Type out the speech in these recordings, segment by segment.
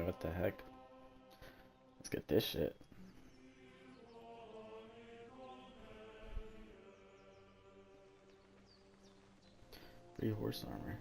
Alright, what the heck? Let's get this shit. Free horse armor.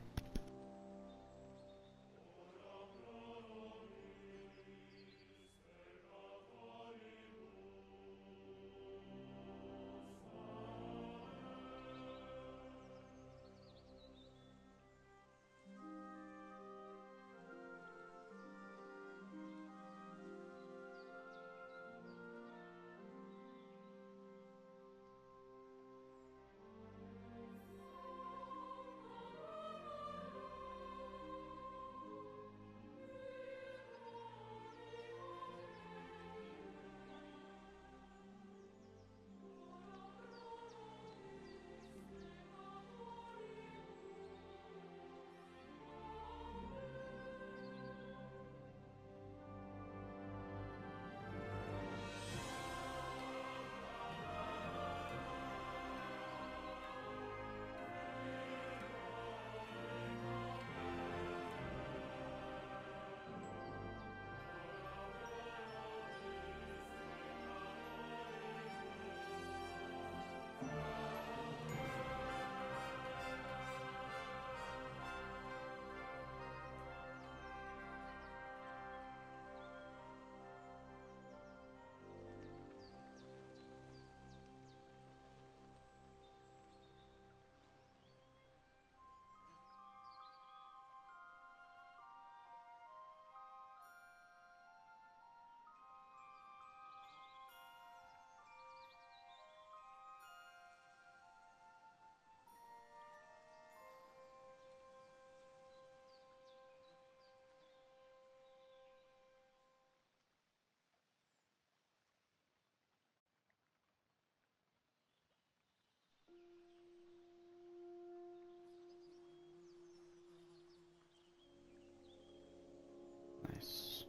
Nice.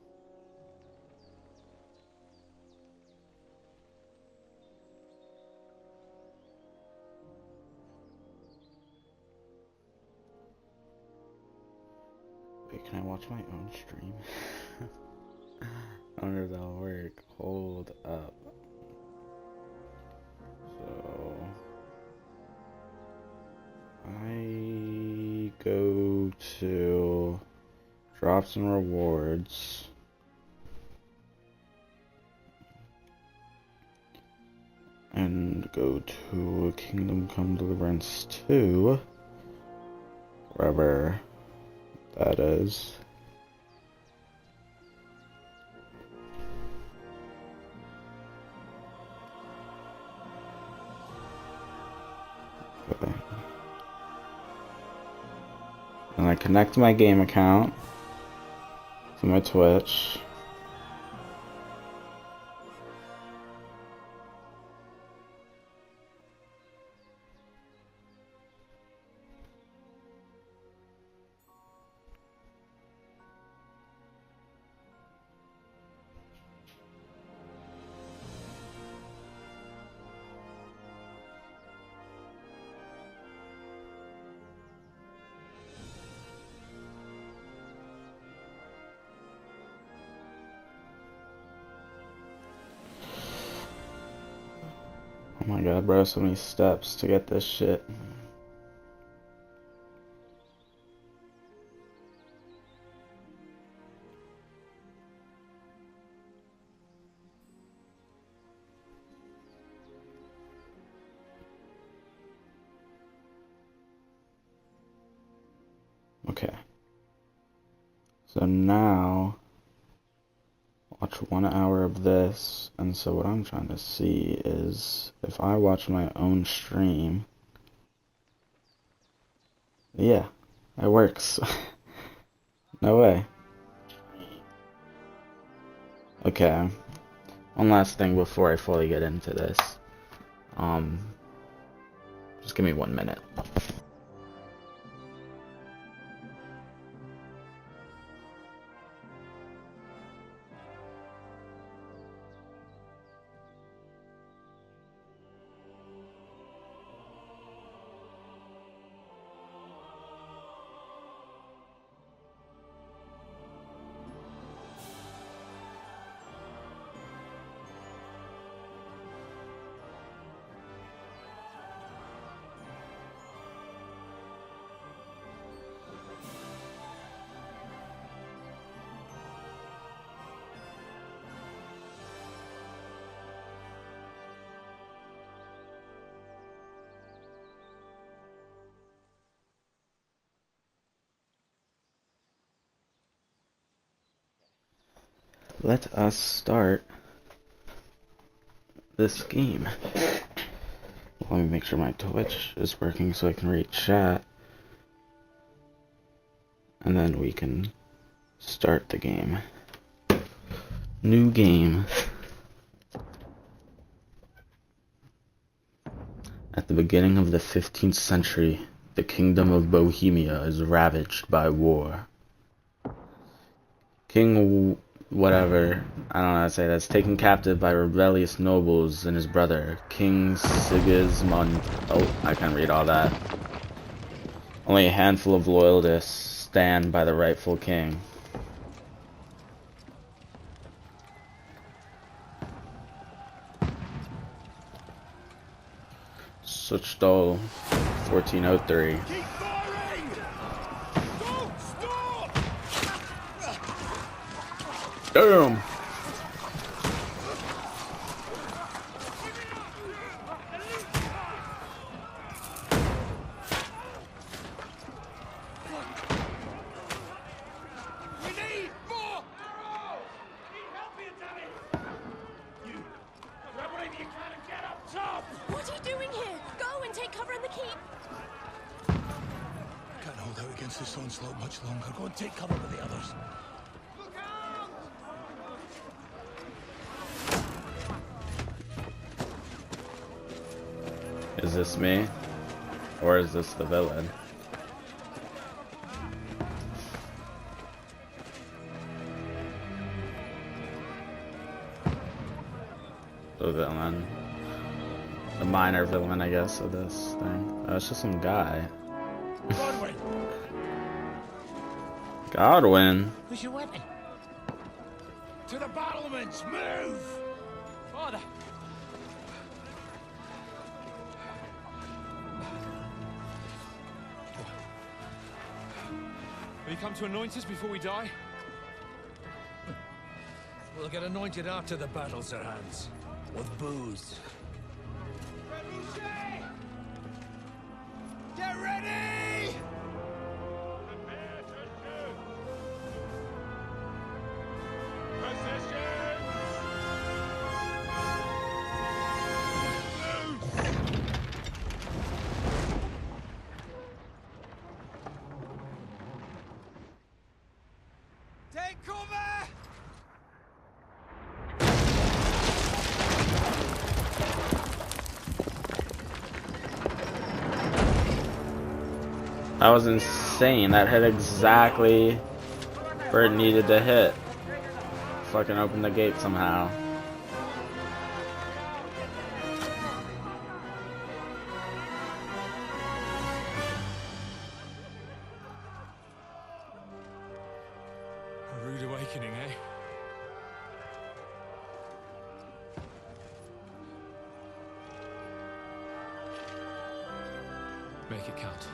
Wait, can I watch my own stream? I wonder if that'll work. Hold up. So I go to drops and rewards. And go to Kingdom Come Deliverance 2. Wherever that is. Okay. And I connect my game account to my Twitch. Oh my god, bro, so many steps to get this shit. Okay. So now, watch 1 hour of this, and so what I'm trying to see is if I watch my own stream, yeah, it works. No way. Okay, one last thing before I fully get into this. Just give me 1 minute. let us start this game. Let me make sure my Twitch is working so I can read chat. And then we can start the game. New game. At the beginning of the 15th century, the kingdom of Bohemia is ravaged by war. King whatever, I don't know how to say that, is taken captive by rebellious nobles and his brother, King Sigismund. Oh, I can't read all that. Only a handful of loyalists stand by the rightful king. Suchdol 1403. Keep firing! Don't stop! Damn! We need more arrows! Need help here, Danny! You grab whatever you can and get up top! What are you doing here? Go and take cover in the keep. Can't hold out against this onslaught much longer. Go and take cover with the others. Look out! Is this me? Or is this the villain? The villain. The minor villain, I guess, of this thing. Oh, it's just some guy. Godwin! Godwin? Who's your weapon? To the battlements! Move! Father! Will you come to anoint us before we die? We'll get anointed after the battles are hands. With booze. Get ready! Take cover! That was insane. That hit exactly where it needed to hit. Fucking open the gate somehow. A rude awakening, eh? Make it count.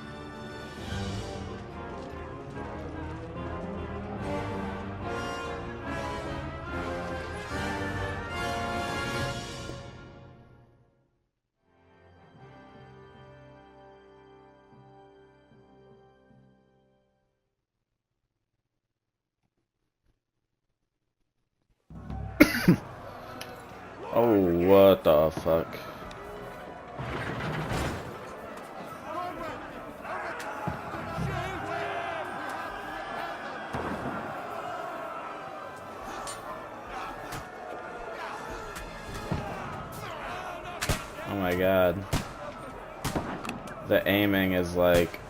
Oh, what the fuck? Oh my god. The aiming is like...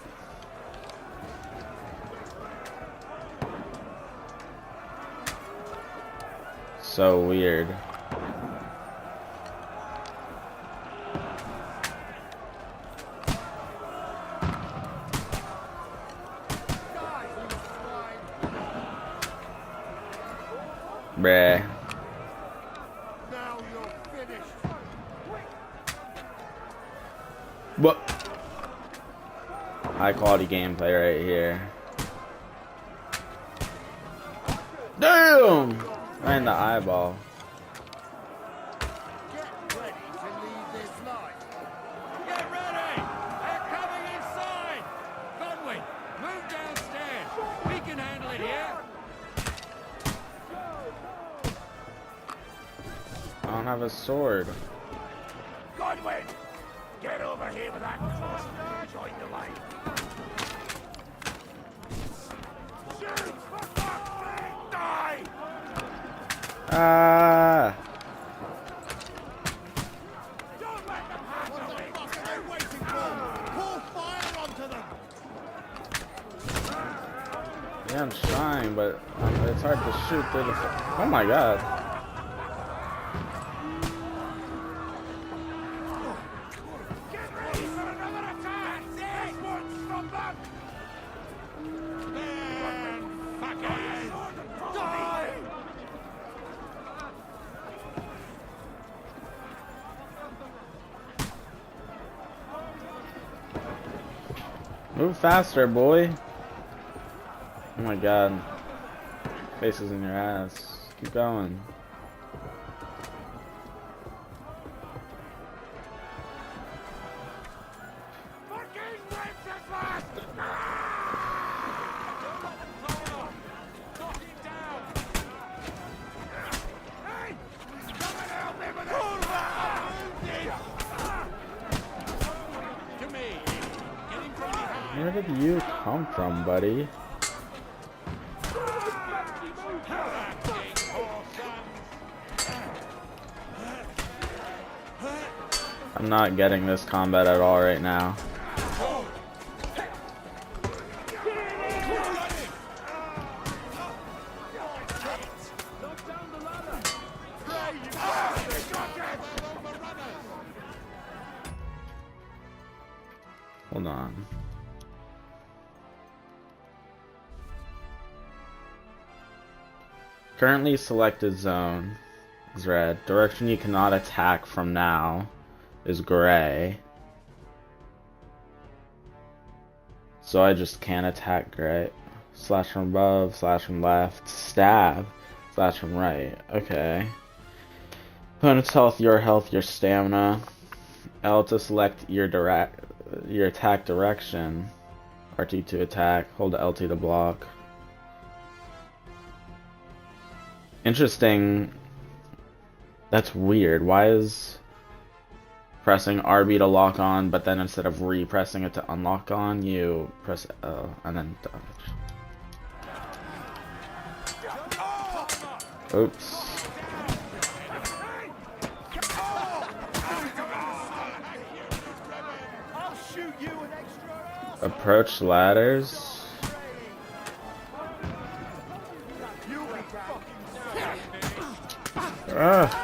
so weird. Bruh. Now you're finished! What? High quality gameplay right here. Damn! Right in the eyeball. Get ready to leave this life! Get ready! They're coming inside! Godwin, move downstairs! We can handle it here! have a sword. Godwin! Get over here with that cross and join the line. Shoot! For fuck's sake! Die! Ah! Don't let them have What the the fuck are they waiting for? Pour fire onto them! Yeah, I'm trying, but it's hard to shoot through the. Oh my god! Get ready for another attack! This won't stop them! Man, fuckers! Die! Move faster, boy! Oh my god. Faces in your ass. Keep going. Fucking Wenceslas! Knock him down! Hey! Come and help me with To me! Get him from behind! Where did you come from, buddy? I'm not getting this combat at all right now. Hold on. Currently selected zone is red. Direction you cannot attack from now is gray. So I just can't attack gray. Slash from above, slash from left, stab, slash from right. Okay. Opponent's health, your stamina. L to select your attack direction. RT to attack, hold LT to block. Interesting. That's weird. Why is pressing RB to lock on, but then instead of re-pressing it to unlock on, you press L and then dodge? Oops. I'll shoot you an extra. Approach ladders. You'll be fucking. Ah.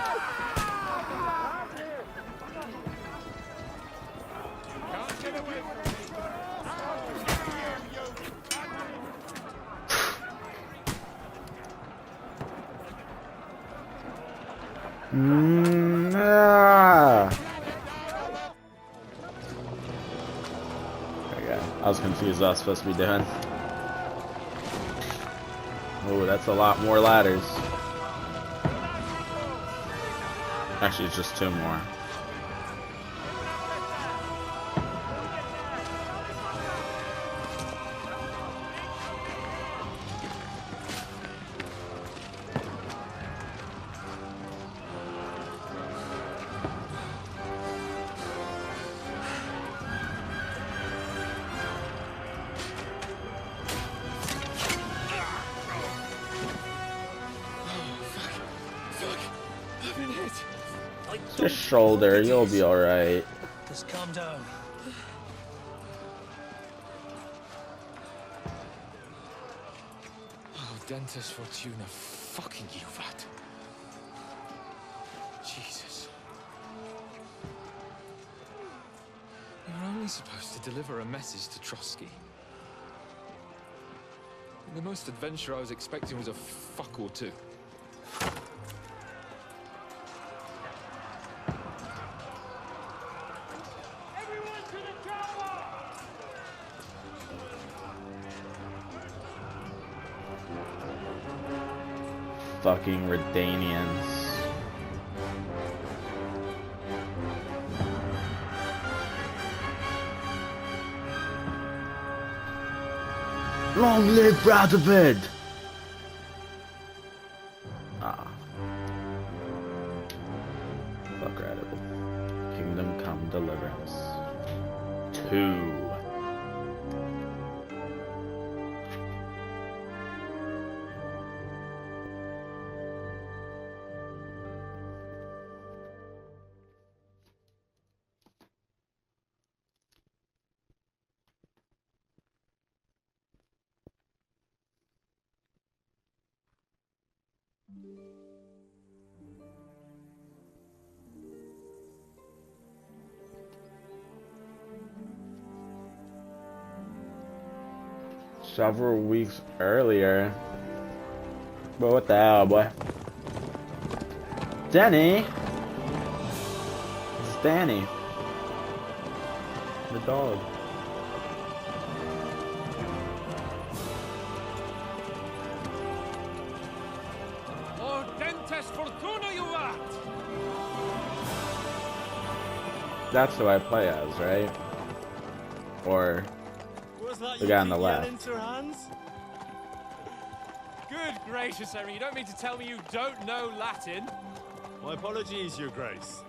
Ah. Okay, I was confused what I was supposed to be doing. Oh, that's a lot more ladders. Actually, it's just 2 more. Just shoulder, you'll be alright. Just calm down. Oh, Dentist Fortuna, fucking you, vat. Jesus. We were only supposed to deliver a message to Trotsky. And the most adventure I was expecting was a fuck or two. Everyone to the tower! Fucking Redanians. Long live Bradford! Ah. Deliverance 2. Several weeks earlier. But what the hell, boy? Denny! It's Danny. The dog. Ordentes fortuna juvat! That's who I play as, right? Or the guy on the left. Good gracious, Henry, you don't mean to tell me you don't know Latin? My apologies, Your Grace.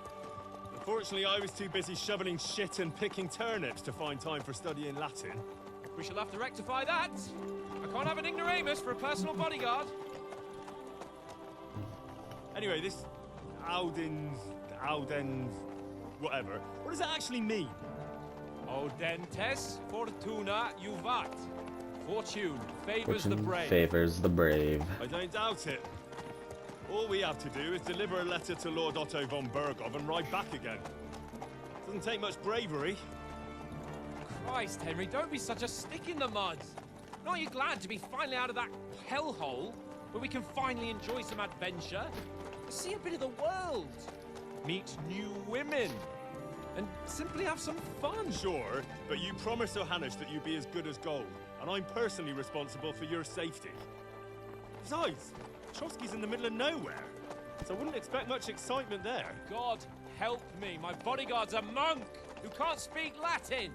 Unfortunately, I was too busy shoveling shit and picking turnips to find time for studying Latin. We shall have to rectify that. I can't have an ignoramus for a personal bodyguard. Anyway, this Audens, whatever. What does that actually mean? Audentes fortuna juvat. Fortune favors the Fortune brave. favors the brave. I don't doubt it. All we have to do is deliver a letter to Lord Otto von Bergov and ride back again. Doesn't take much bravery. Christ, Henry, don't be such a stick in the mud. Aren't you glad to be finally out of that hellhole where we can finally enjoy some adventure? See a bit of the world. Meet new women. And simply have some fun. Sure, but you promised Johannes that you'd be as good as gold, and I'm personally responsible for your safety. Besides, Trotsky's in the middle of nowhere, so I wouldn't expect much excitement there. God help me, my bodyguard's a monk who can't speak Latin.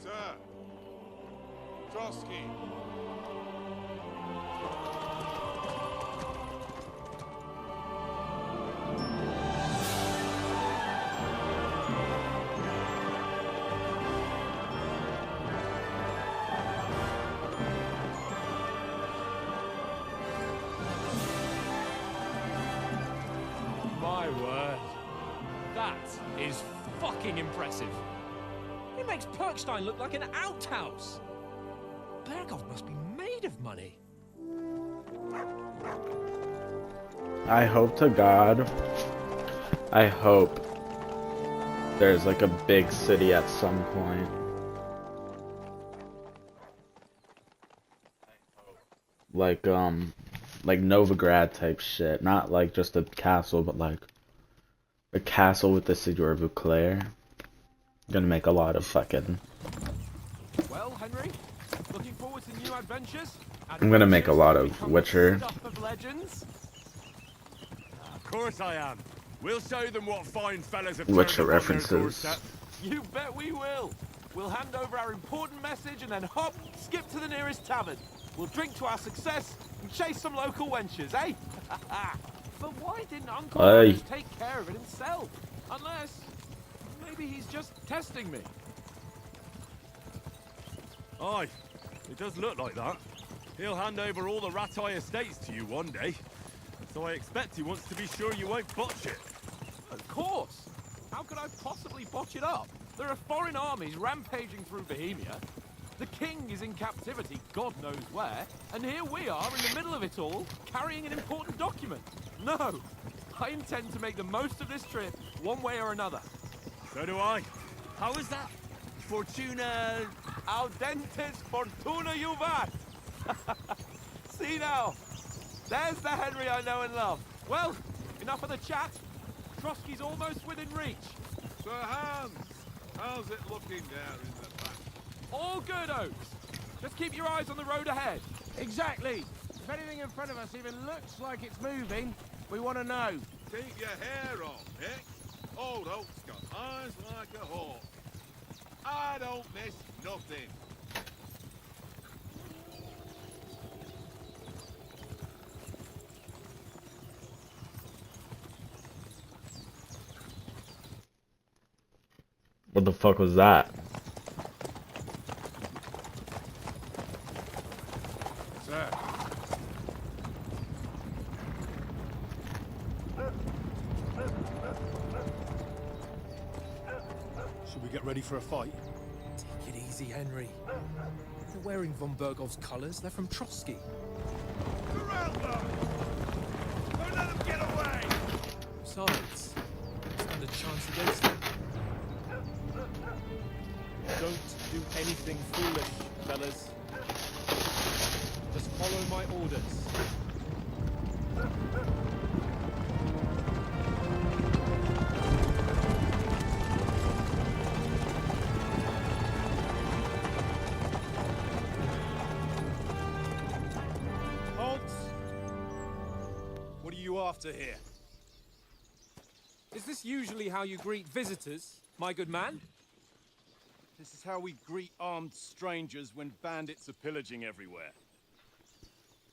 Sir, Trotsky. My word. That is fucking impressive. It makes Perkstein look like an outhouse. Bergov must be made of money. I hope to God, I hope there's like a big city at some point. Like Novigrad type shit. Not like just a castle, but like a castle with the city of Vauclair. Gonna make a lot of fucking... Well, Henry, looking forward to new adventures? I'm gonna make a lot of Witcher. Stuff of legends? Of course I am. We'll show them what fine fellas have Witcher turned up on their references. doorstep. You bet we will. We'll hand over our important message and then hop, skip to the nearest tavern. We'll drink to our success and chase some local wenches, eh? But why didn't Uncle Aye. Hannes take care of it himself? Unless, maybe he's just testing me. Aye, it does look like that. He'll hand over all the Ratai estates to you one day. So I expect he wants to be sure you won't botch it. Of course. How could I possibly botch it up? There are foreign armies rampaging through Bohemia. The king is in captivity, God knows where, and here we are in the middle of it all, carrying an important document. No, I intend to make the most of this trip, one way or another. So do I. How is that? Fortuna... Audentes fortuna juvat! See now, there's the Henry I know and love. Well, enough of the chat. Trotsky's almost within reach. Sir Hans, how's it looking there in the back? All good, Oaks. Just keep your eyes on the road ahead. Exactly. If anything in front of us even looks like it's moving, we want to know. Keep your hair on, Nick. Old Oak's got eyes like a hawk. I don't miss nothing. What the fuck was that? Sir. Should we get ready for a fight? Take it easy, Henry. They're wearing von Bergov's colours. They're from Trotsky. Surround them! Don't let them get away! Besides, stand a chance against them. Don't do anything foolish, fellas. Just follow my orders. Halt! What are you after here? Is this usually how you greet visitors, my good man? This is how we greet armed strangers when bandits are pillaging everywhere.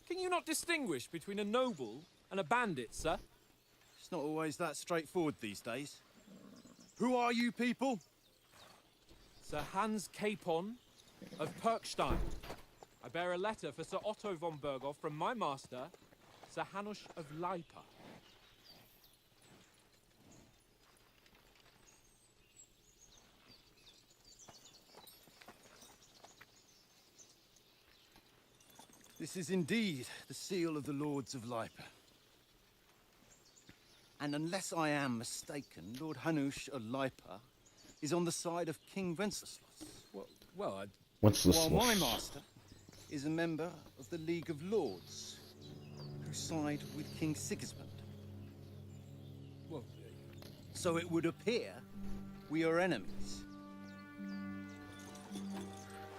Can you not distinguish between a noble and a bandit, sir? It's not always that straightforward these days. Who are you people? Sir Hans Capon of Perkstein. I bear a letter for Sir Otto von Berghoff from my master, Sir Hanush of Leipa. This is indeed the seal of the Lords of Leipa. And unless I am mistaken, Lord Hanush of Leipa is on the side of King Wenceslas. Well, What's this? While my master is a member of the League of Lords, who side with King Sigismund. well, So it would appear we are enemies.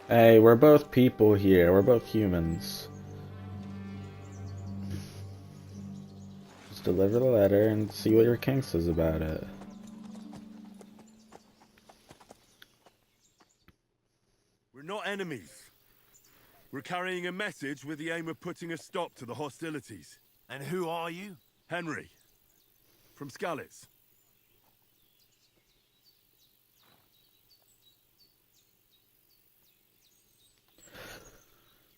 Hey, we're both people here. We're both humans. Just deliver the letter and see what your king says about it. We're not enemies. We're carrying a message with the aim of putting a stop to the hostilities. And who are you? Henry, from Skalitz.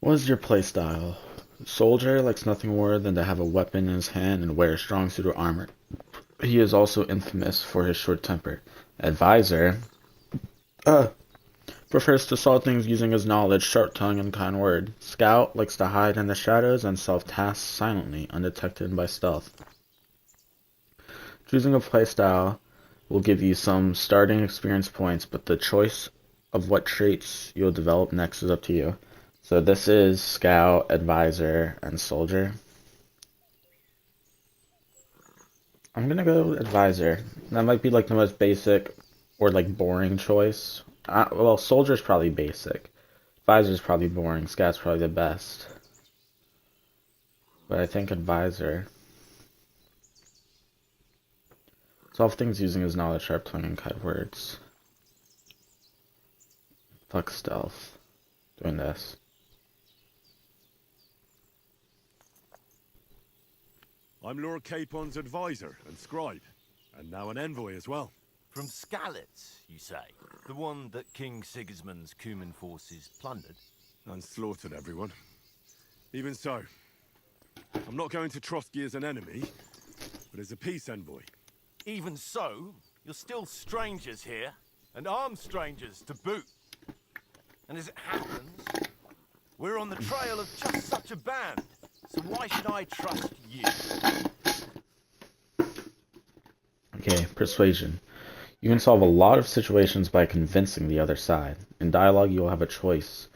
What is your playstyle? Soldier likes nothing more than to have a weapon in his hand and wear a strong suit of armor. He is also infamous for his short temper. Advisor prefers to solve things using his knowledge, sharp tongue, and kind word. Scout likes to hide in the shadows and solve tasks silently, undetected by stealth. Choosing a playstyle will give you some starting experience points, but the choice of what traits you'll develop next is up to you. So this is Scout, Advisor, and Soldier. I'm gonna go Advisor. That might be like the most basic or like boring choice. Well, Soldier's probably basic. Advisor's probably boring. Scout's probably the best. But I think Advisor. Solve things using his knowledge, sharp tongue, and kind words. Fuck stealth. Doing this. I'm Lord Capon's advisor and scribe, and now an envoy as well. From Skalitz, you say? The one that King Sigismund's Cuman forces plundered? And slaughtered everyone. Even so, I'm not going to Trotsky as an enemy, but as a peace envoy. Even so, you're still strangers here, and armed strangers to boot. And as it happens, we're on the trail of just such a band, so why should I trust you? Okay, persuasion. You can solve a lot of situations by convincing the other side. In dialogue, you'll have a choice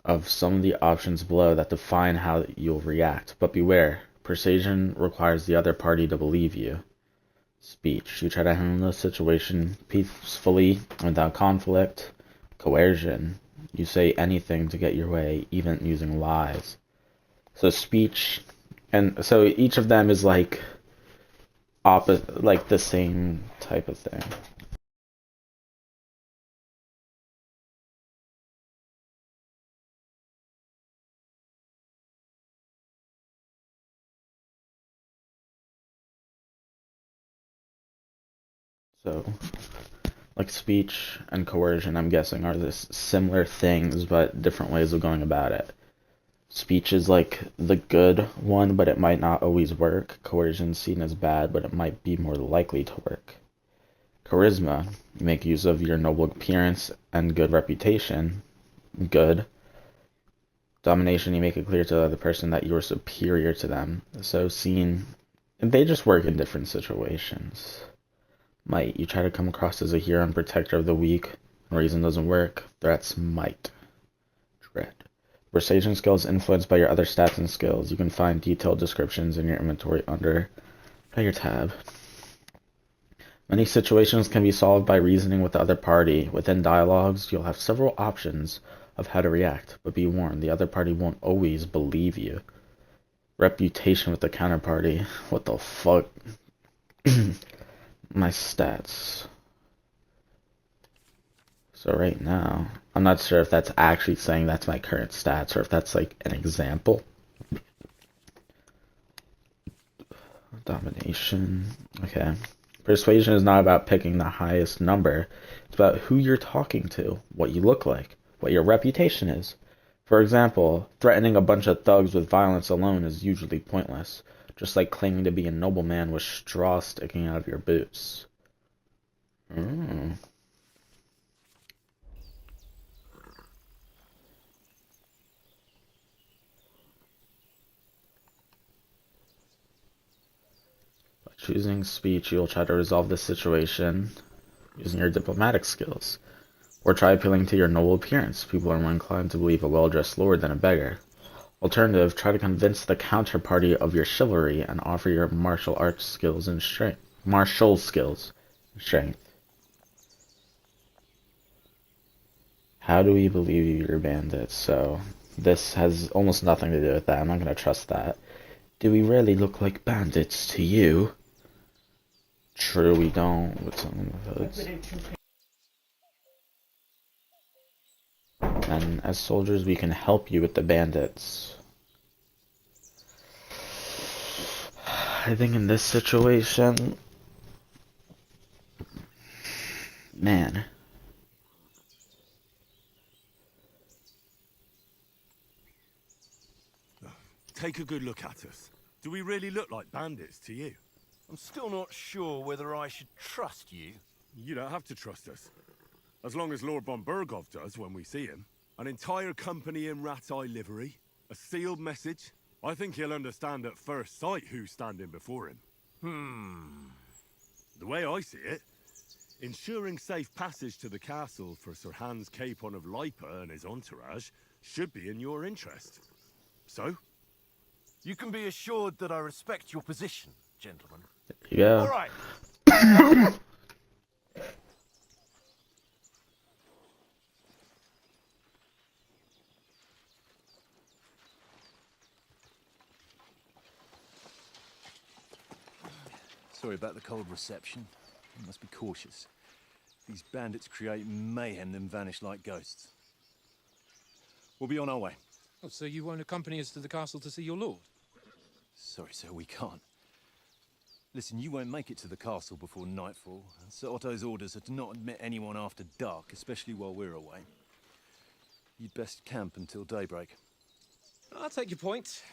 of some of the options below that define how you'll react. But beware, persuasion requires the other party to believe you. Speech. You try to handle the situation peacefully, without conflict. Coercion. You say anything to get your way, even using lies. So speech, and so each of them is like opposite, like the same type of thing. So Like speech and coercion, I'm guessing, are this similar things, but different ways of going about it. Speech is like the good one, but it might not always work. Coercion seen as bad, but it might be more likely to work. Charisma, you make use of your noble appearance and good reputation. Good. Domination, you make it clear to the other person that you are superior to them. So seen, they just work in different situations. Might, you try to come across as a hero and protector of the weak. Reason doesn't work. Threats, might. Dread. Persuasion skills influenced by your other stats and skills. You can find detailed descriptions in your inventory under your tab. Many situations can be solved by reasoning with the other party. Within dialogues, you'll have several options of how to react, but be warned, the other party won't always believe you. Reputation with the counterparty. What the fuck? My stats. So right now, I'm not sure if that's actually saying that's my current stats or if that's like an example. Domination. Okay. Persuasion is not about picking the highest number. It's about who you're talking to, what you look like, what your reputation is. For example, threatening a bunch of thugs with violence alone is usually pointless, just like claiming to be a nobleman with straw sticking out of your boots. Choosing speech, you'll try to resolve the situation using your diplomatic skills. Or try appealing to your noble appearance. People are more inclined to believe a well-dressed lord than a beggar. Alternative, try to convince the counterparty of your chivalry and offer your martial arts skills and strength. Martial skills and strength. How do we believe you're bandits? So, this has almost nothing to do with that. I'm not going to trust that. Do we really look like bandits to you? True, we don't. With some of those. And as soldiers, we can help you with the bandits. I think in this situation, man. Take a good look at us. Do we really look like bandits to you? I'm still not sure whether I should trust you. You don't have to trust us. As long as Lord von Burgov does when we see him. An entire company in rat eye livery. A sealed message. I think he'll understand at first sight who's standing before him. The way I see it, ensuring safe passage to the castle for Sir Hans Capon of Lipa and his entourage should be in your interest. So? You can be assured that I respect your position, gentlemen. Yeah. All right. Sorry about the cold reception. You must be cautious. These bandits create mayhem, then vanish like ghosts. We'll be on our way. Oh, so you won't accompany us to the castle to see your lord? Sorry, sir, we can't. Listen, you won't make it to the castle before nightfall. Sir Otto's orders are to not admit anyone after dark, especially while we're away. You'd best camp until daybreak. I'll take your point.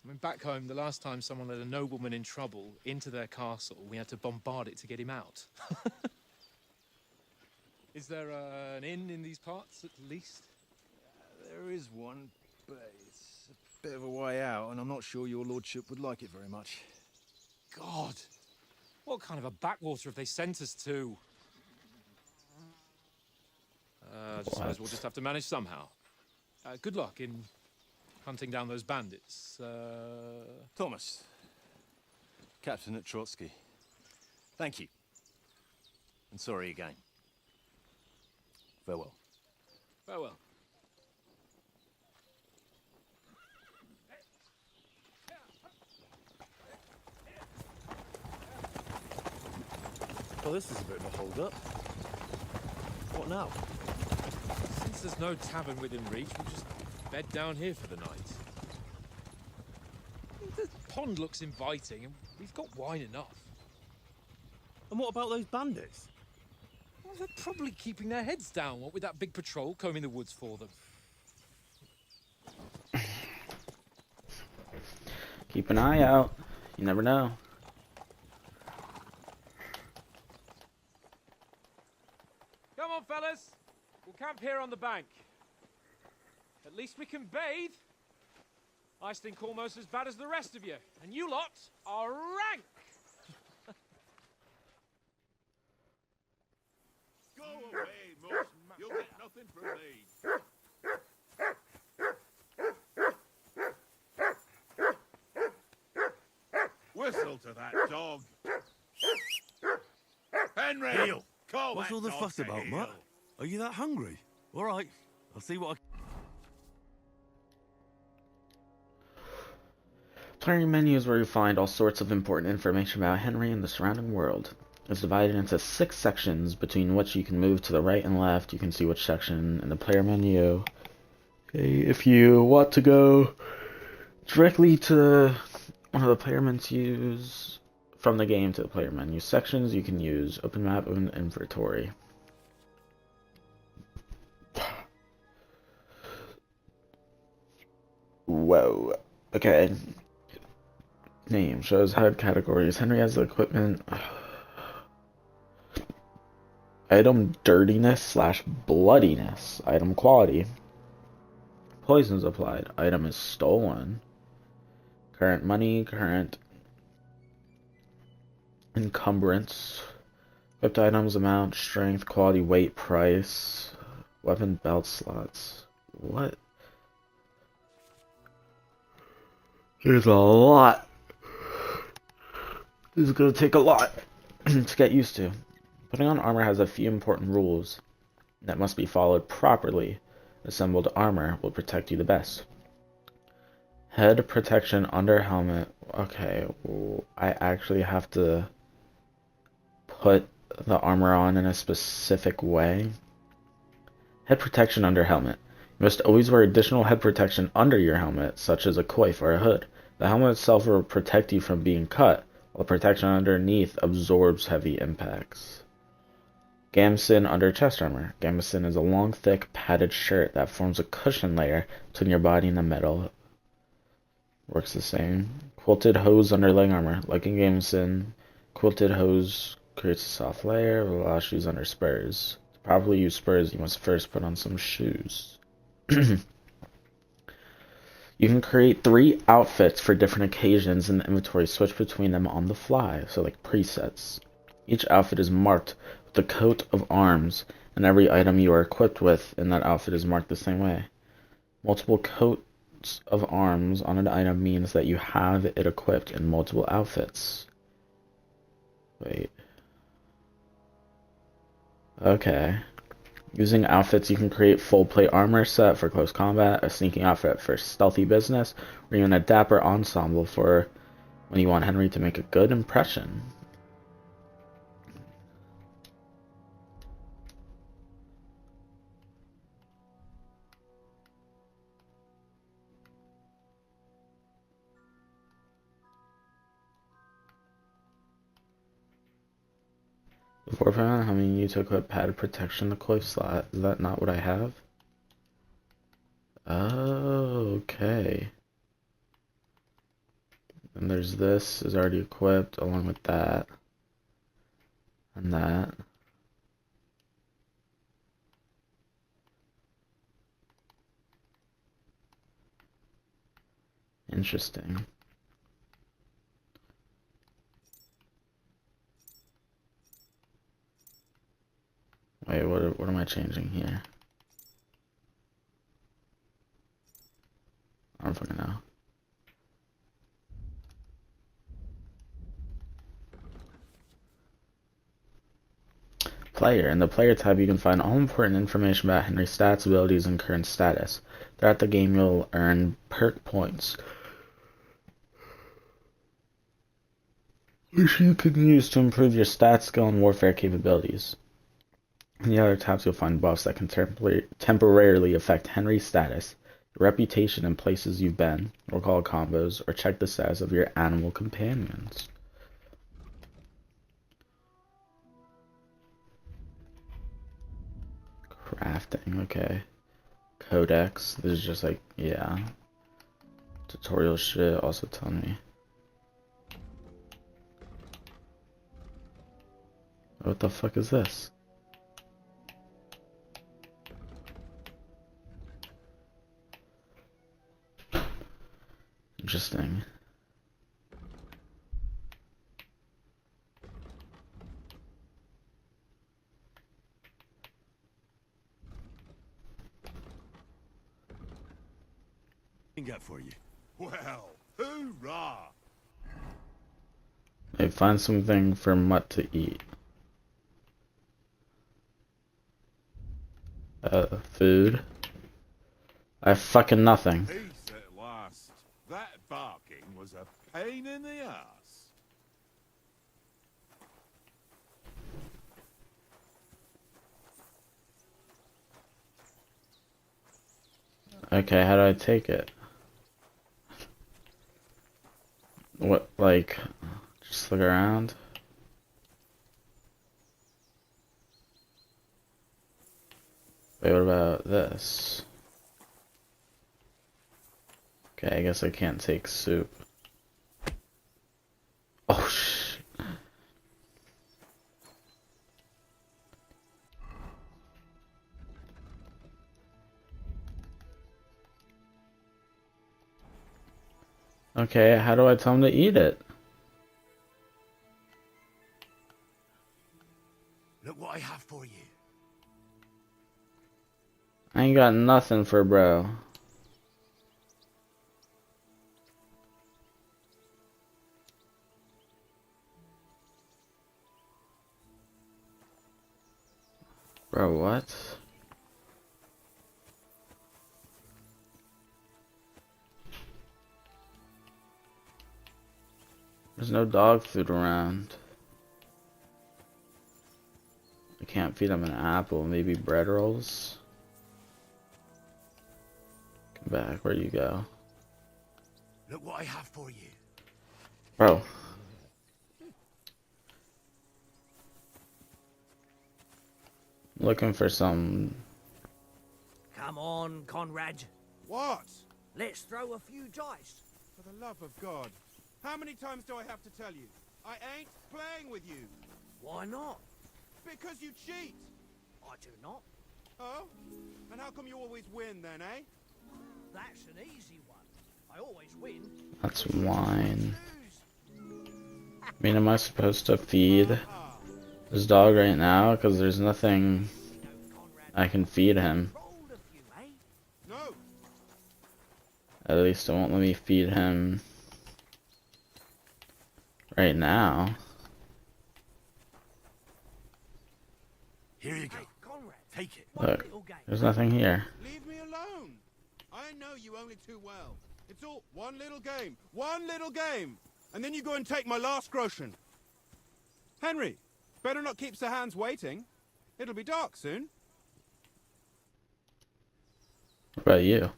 I mean, back home, the last time someone let a nobleman in trouble into their castle, we had to bombard it to get him out. Is there an inn in these parts, at least? There is one, but it's a bit of a way out, and I'm not sure your lordship would like it very much. God! What kind of a backwater have they sent us to? I suppose we'll just have to manage somehow. Good luck in hunting down those bandits. Thomas, captain at Trotsky. Thank you. And sorry again. Farewell. Farewell. Well, this is a bit of a hold-up. What now? Since there's no tavern within reach, we'll just bed down here for the night. The pond looks inviting, and we've got wine enough. And what about those bandits? Well, they're probably keeping their heads down, what with that big patrol combing the woods for them. Keep an eye out. You never know. Come on, fellas. We'll camp here on the bank. At least we can bathe. I stink almost as bad as the rest of you, and you lot are rank. Go away, Moss. You'll get nothing from me. Whistle to that dog. Henry! Heel. Call What's that all the dog fuss to about, heel. Matt? Are you that hungry? All right, I'll see what I... Player menu is where you find all sorts of important information about Henry and the surrounding world. It's divided into 6 sections, between which you can move to the right and left. You can see which section in the player menu. Okay, if you want to go directly to one of the player menus from the game to the player menu sections, you can use open map and inventory. Whoa. Okay. Name shows HUD categories. Henry has the equipment. Item dirtiness / bloodiness. Item quality. Poisons applied. Item is stolen. Current money. Current encumbrance. Equipped items amount. Strength. Quality. Weight. Price. Weapon belt slots. What? There's a lot. This is going to take a lot to get used to. Putting on armor has a few important rules that must be followed properly. Assembled armor will protect you the best. Head protection under helmet. Okay, I actually have to put the armor on in a specific way. Head protection under helmet. You must always wear additional head protection under your helmet, such as a coif or a hood. The helmet itself will protect you from being cut, while the protection underneath absorbs heavy impacts. Gambeson under chest armor. Gambeson is a long, thick, padded shirt that forms a cushion layer between your body and the metal. Works the same. Quilted hose under leg armor. Like in Gambeson, quilted hose creates a soft layer with allows shoes under spurs. To properly use spurs, you must first put on some shoes. You can create 3 outfits for different occasions in the inventory. Switch between them on the fly, so like presets. Each outfit is marked with the coat of arms, and every item you are equipped with in that outfit is marked the same way. Multiple coats of arms on an item means that you have it equipped in multiple outfits. Wait. Okay. Using outfits, you can create full plate armor set for close combat, a sneaking outfit for stealthy business, or even a dapper ensemble for when you want Henry to make a good impression. Before how many you to equip padded protection, the coif slot. Is that not what I have? Oh, okay. And there's this is already equipped along with that. And that. Interesting. Wait, what am I changing here? I don't fucking know. Player. In the player tab, you can find all important information about Henry's stats, abilities, and current status. Throughout the game, you'll earn perk points, which you can use to improve your stats, skill, and warfare capabilities. In the other tabs, you'll find buffs that can temporarily affect Henry's status, your reputation, and places you've been, or call combos, or check the status of your animal companions. Crafting, okay. Codex, this is just like, yeah. Tutorial shit, also telling me. What the fuck is this? Interesting. Get for you. Well, hoorah! Hey, find something for Mutt to eat. Food. I have fucking nothing. Peace at last. That barking was a pain in the ass. Okay, how do I take it? What, like, just look around? Wait, what about this? Okay, I guess I can't take soup. Oh, shit. Okay, how do I tell him to eat it? Look what I have for you. I ain't got nothing for bro. Bro, what? There's no dog food around. I can't feed him an apple, maybe bread rolls? Come back, where you go? Look what I have for you. Bro. Looking for some... Come on, Conrad. What? Let's throw a few dice. For the love of God. How many times do I have to tell you? I ain't playing with you. Why not? Because you cheat. I do not. Oh? And how come you always win then, eh? That's an easy one. I always win. That's wine. I mean, am I supposed to feed this dog right now? Because there's nothing I can feed him. No. At least it won't let me feed him right now. Here you go. Hey, Conrad. Take it. Look, there's nothing here. Leave me alone. I know you only too well. It's all one little game. One little game. And then you go and take my last groschen. Henry, better not keep Sir Hans waiting. It'll be dark soon. What about you?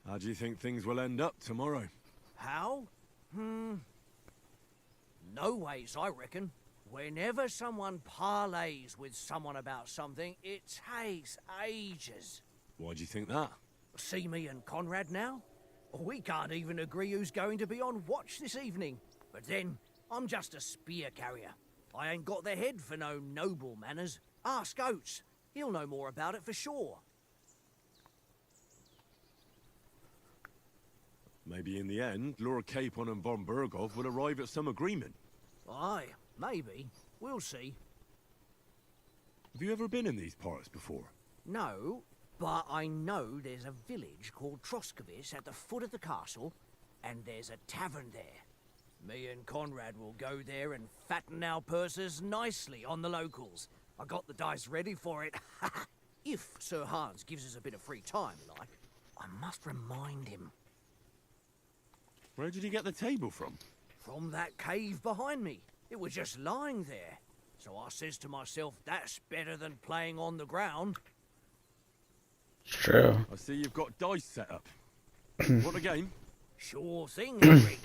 How do you think things will end up tomorrow? How? No ways, I reckon. Whenever someone parleys with someone about something, it takes ages. Why do you think that? See me and Conrad now? We can't even agree who's going to be on watch this evening. But then, I'm just a spear carrier. I ain't got the head for no noble manners. Ask Oates. He'll know more about it for sure. Maybe in the end, Lord Capon and von Berghoff will arrive at some agreement. Aye, maybe. We'll see. Have you ever been in these parts before? No, but I know there's a village called Troskovitz at the foot of the castle, and there's a tavern there. Me and Conrad will go there and fatten our purses nicely on the locals. I got the dice ready for it. If Sir Hans gives us a bit of free time, like. I must remind him. Where did you get the table from? From that cave behind me. It was just lying there. So I says to myself, that's better than playing on the ground. It's true. I see you've got dice set up. What a game? Sure thing, Henry.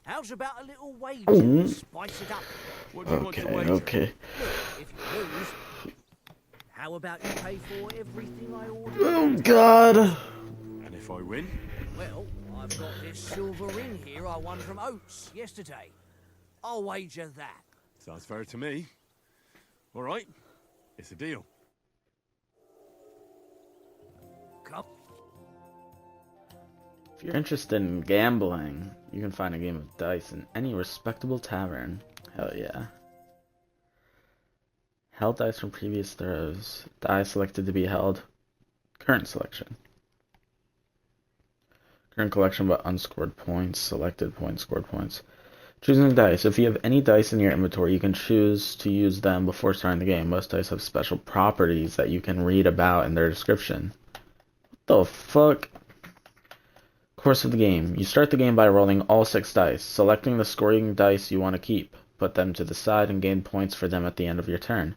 How's about a little wager to spice it up? What do you want to wager? Okay. Look, if you lose, How about you pay for everything I ordered? Oh God! And if I win? Well, I've got this silver ring here I won from Oates yesterday. I'll wager that. Sounds fair to me. All right, it's a deal. Come. If you're interested in gambling, you can find a game of dice in any respectable tavern. Hell yeah. Held dice from previous throws. Die selected to be held. Current selection. Current collection but unscored points. Selected points, scored points. Choosing dice. If you have any dice in your inventory, you can choose to use them before starting the game. Most dice have special properties that you can read about in their description. What the fuck? Course of the game. You start the game by rolling all 6 dice, selecting the scoring dice you want to keep. Put them to the side and gain points for them at the end of your turn.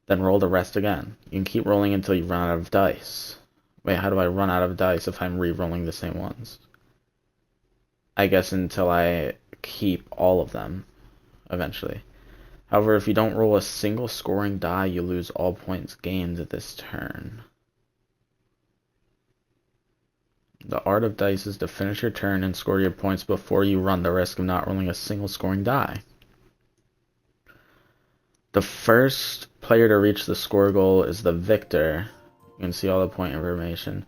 Then roll the rest again. You can keep rolling until you run out of dice. Wait, how do I run out of dice if I'm re-rolling the same ones? I guess until I keep all of them, eventually. However, if you don't roll a single scoring die, you lose all points gained this turn. The art of dice is to finish your turn and score your points before you run the risk of not rolling a single scoring die. The first player to reach the score goal is the victor. You can see all the point information.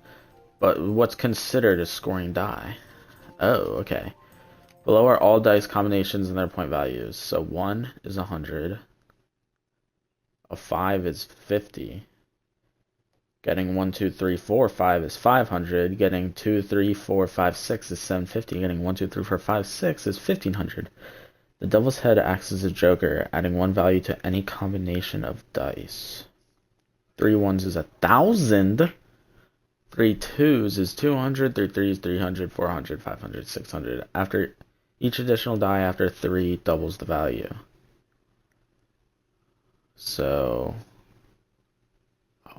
But what's considered a scoring die? Oh, okay. Below are all dice combinations and their point values. So 1 is 100. A 5 is 50. Getting 1, 2, 3, 4, 5 is 500. Getting 2, 3, 4, 5, 6 is 750. Getting 1, 2, 3, 4, 5, 6 is 1500. The devil's head acts as a joker, adding 1 value to any combination of dice. 3 1s is 1,000. 3 2s is 200. 3 3s 300. 400, 500, 600. After each additional die after 3 doubles the value. So,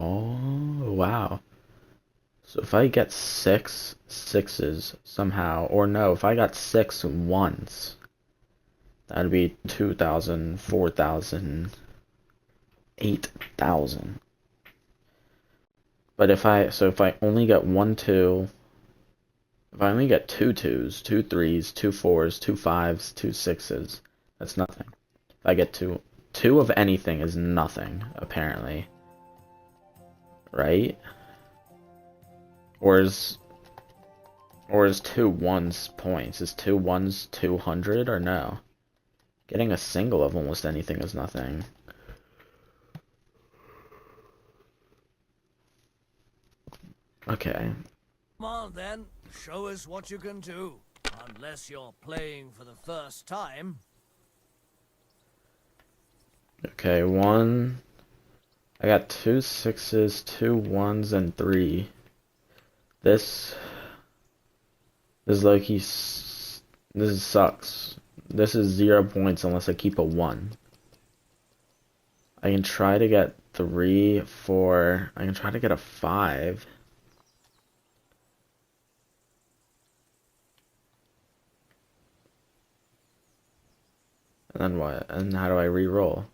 oh wow. So if I get 6 6s somehow, or no, if I got 6 1s, that'd be 2,000, 4,000, 8,000. But if I only get 1 2, if I only get 2 2s, 2 3s, 2 4s, 2 5s, 2 6s, that's nothing. If I get 2 of anything is nothing, apparently. Right? Or is 2 1s points? Is 2 1s 200 or no? Getting a single of almost anything is nothing. Okay. Come on then, show us what you can do. Unless you're playing for the first time. Okay, 1. I got 2 6s, 2 1s, and 3. This sucks. This is 0 points unless I keep a 1. I can try to get 3, 4. I can try to get a 5. And then what? And how do I re-roll?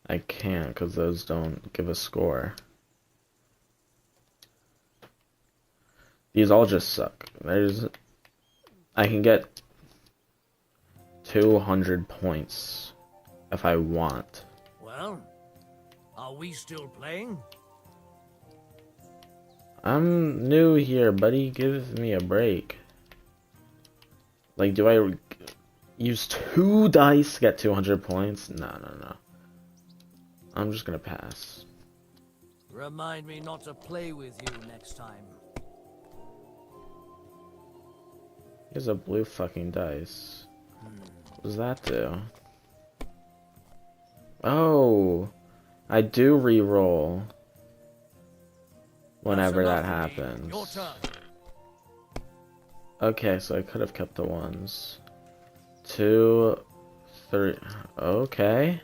I can't because those don't give a score. These all just suck. I can get 200 points if I want. Well, are we still playing? I'm new here, buddy. Give me a break. Like, do I use 2 dice to get 200 points? No. I'm just gonna pass. Remind me not to play with you next time. Here's a blue fucking dice. What does that do? Oh, I do re-roll whenever that happens. Your turn. Okay, so I could have kept the 1s. 2, 3. Okay.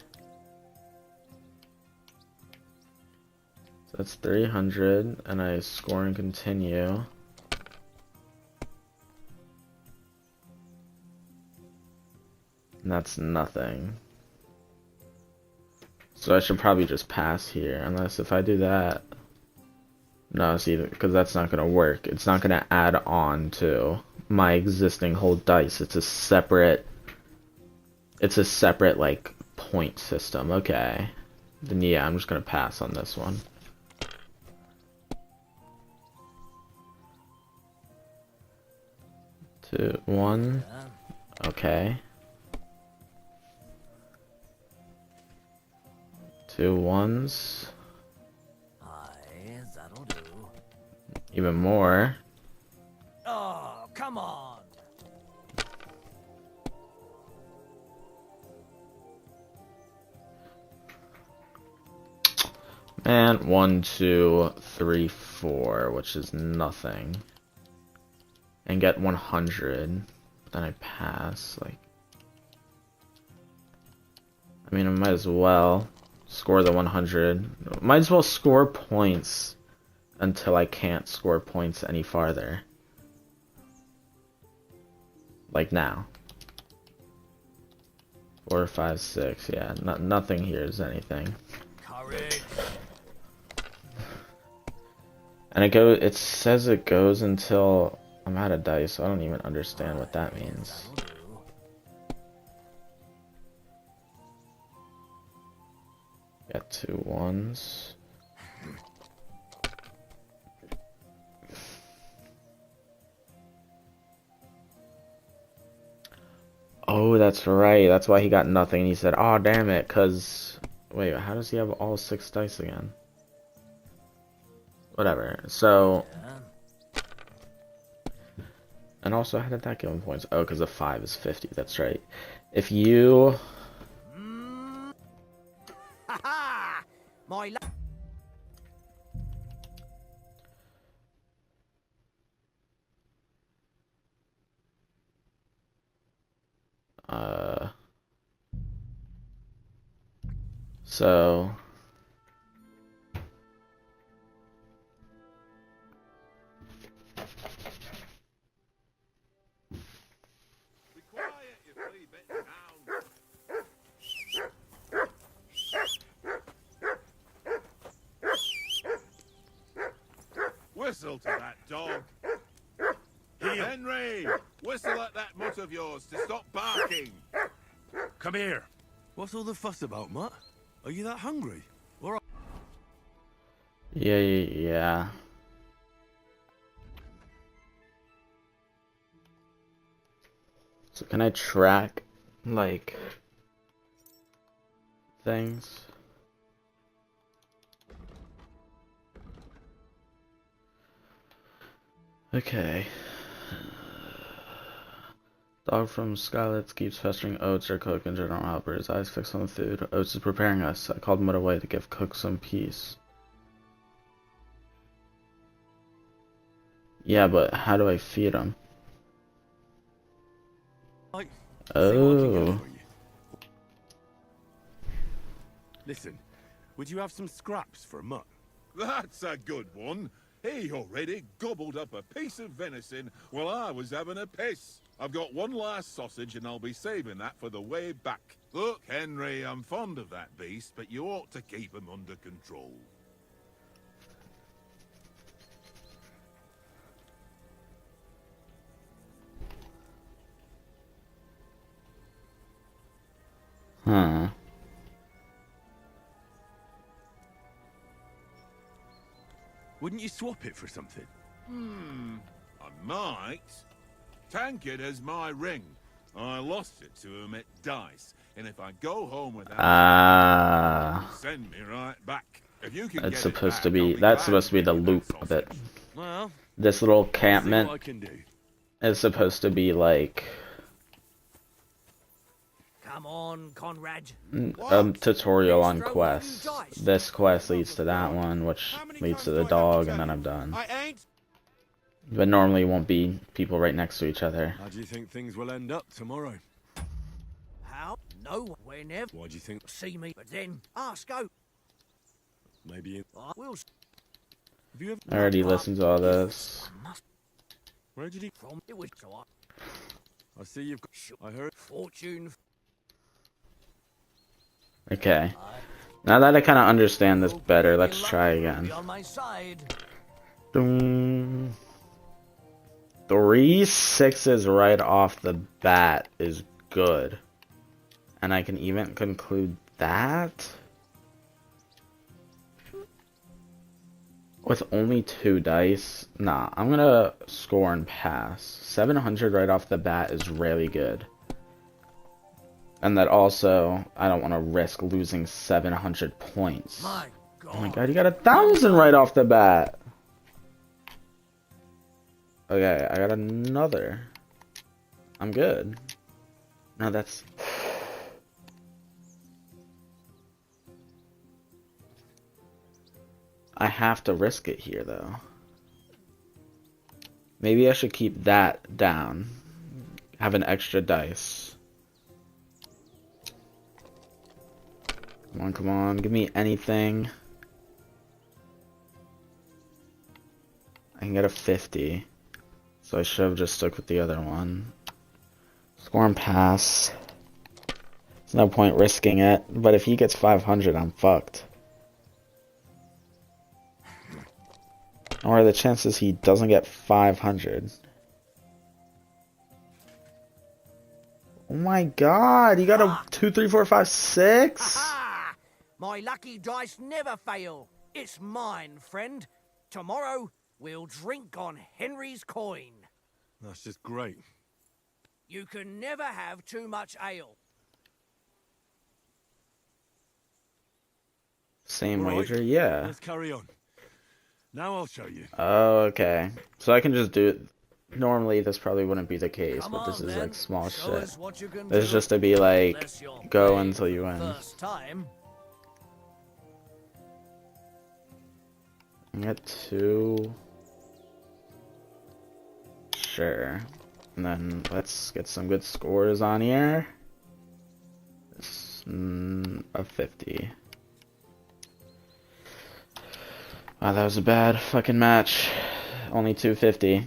So that's 300, and I score and continue. And that's nothing. So I should probably just pass here, unless if I do that... No, see, because that's not going to work. It's not going to add on to my existing whole dice. It's a separate, like, point system. Okay. Then yeah, I'm just going to pass on this one. Two, one. Okay. 2 1s. Aye, that'll do. Even more. Oh, come on. And 1 2 3 4, which is nothing. And get 100. Then I pass. Like, I mean, I might as well score the 100. Might as well score points until I can't score points any farther. Like now. 4 5 6. Yeah, nothing here is anything. Courage. And it says it goes until I'm out of dice, so I don't even understand what that means. Got 2 1s. Oh, that's right. That's why he got nothing. He said, "Oh, damn it," because... Wait, how does he have all 6 dice again? Whatever. So... And also, how did that give him points? Oh, because a 5 is 50. That's right. If you... Ha-ha! My luck. So... Whistle to that dog. Henry, whistle at that mutt of yours to stop barking. Come here. What's all the fuss about, Mutt? Are you that hungry? Or... Yeah. So can I track, like, things? Okay. Dog from Skylets keeps festering Oates or Cook and General Albert. His eyes fixed on the food. Oates is preparing us. I called Mutt away to give Cook some peace. Yeah, but how do I feed him? Oh. Listen, would you have some scraps for Mutt? That's a good one. He already gobbled up a piece of venison while I was having a piss. I've got one last sausage and I'll be saving that for the way back. Look, Henry, I'm fond of that beast, but you ought to keep him under control. Huh. Wouldn't you swap it for something? I might. Tankard has my ring. I lost it to him at dice, and if I go home without send me right back. If you can It's get supposed it to back, be, I'll that's glad supposed to be the give you loop that of it. Well, This little see encampment what I can do. is supposed to be like Come on, Conrad. a tutorial on quests. This quest leads to that one, which leads to the dog, and then I'm done. I ain't. But normally it won't be people right next to each other. How do you think things will end up tomorrow? How? No one. Whenever. Why do you think? See me, but then ask out. Maybe in... I will. Have you ever... I already listened to all this. Where did he... From it was so I see you've got... I heard... fortune. Okay. Now that I kind of understand this better, let's try again. On my side. Doom. 3 6s right off the bat is good. And I can even conclude that with only 2 dice. Nah, I'm gonna score and pass. 700 right off the bat is really good. And that also, I don't want to risk losing 700 points. Oh my god, you got 1,000 right off the bat. Okay, I got another. I'm good. No, that's... I have to risk it here, though. Maybe I should keep that down. Have an extra dice. Come on, give me anything. I can get a 50. So I should have just stuck with the other one. Score and pass. There's no point risking it. But if he gets 500, I'm fucked. Or the chances he doesn't get 500? Oh my god, he got a 2, 3, 4, 5, 6? Aha! My lucky dice never fail. It's mine, friend. Tomorrow, we'll drink on Henry's coin. That's just great. You can never have too much ale. Same Right, wager, yeah. Let's carry on. Now I'll show you. Oh, okay. So I can just do it. Normally this probably wouldn't be the case, Come but this on, is then. like small Show shit. us what you can This is do. just to be like, Unless you're go playing until you for the win. First time. I get 2. Sure. And then let's get some good scores on here. A 50. Wow, that was a bad fucking match. Only 250.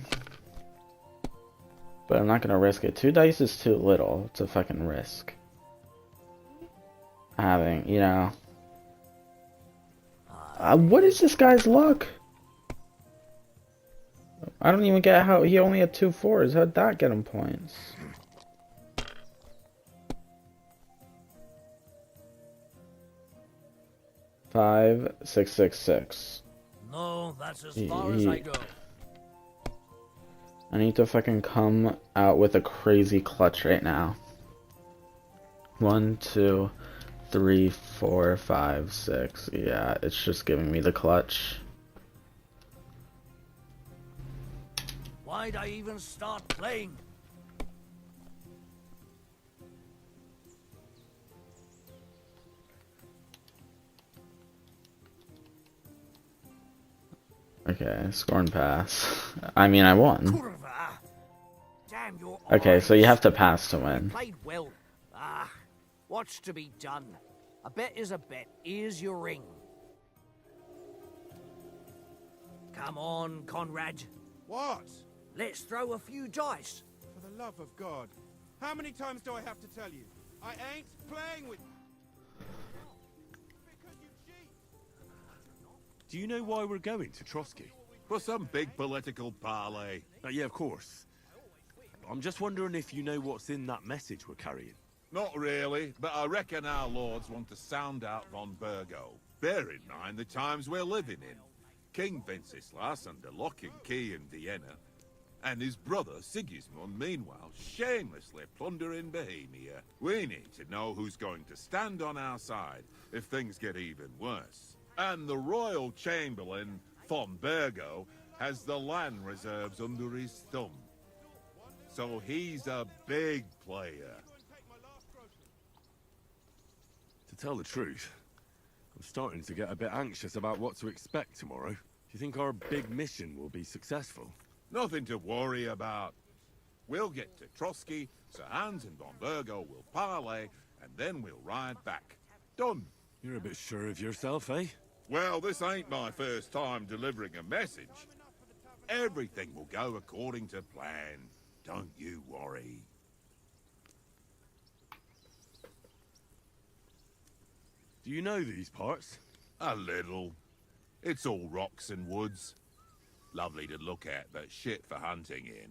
But I'm not gonna risk it. 2 dice is too little to fucking risk. Having, you know. What is this guy's luck? I don't even get how he only had 2 4s. How'd that get him points? Five, 6, 6, 6. No, that's as far as I go. I need to fucking come out with a crazy clutch right now. 1, 2, 3, 4, 5, 6. Yeah, it's just giving me the clutch. Why'd I even start playing? Okay, score and pass. I mean, I won. Kurva. Damn your Okay, so you eyes. have to pass to win. Played well. What's to be done? A bet is a bet. Here's your ring. Come on, Conrad. What? Let's throw a few dice. For the love of God. How many times do I have to tell you? I ain't playing with... Because you cheat. Do you know why we're going to Trotsky? For some big political parley. Yeah, of course. I'm just wondering if you know what's in that message we're carrying. Not really, but I reckon our lords want to sound out von Burgo. Bear in mind the times we're living in. King Wenceslas under lock and key in Vienna, and his brother Sigismund meanwhile shamelessly plundering Bohemia. We need to know who's going to stand on our side if things get even worse. And the royal chamberlain, von Burgo, has the land reserves under his thumb. So he's a big player. To tell the truth, I'm starting to get a bit anxious about what to expect tomorrow. Do you think our big mission will be successful? Nothing to worry about. We'll get to Trotsky, Sir Hans and von Burgo will parley, and then we'll ride back. Done. You're a bit sure of yourself, eh? Well, this ain't my first time delivering a message. Everything will go according to plan. Don't you worry. Do you know these parts? A little. It's all rocks and woods. Lovely to look at, but shit for hunting in.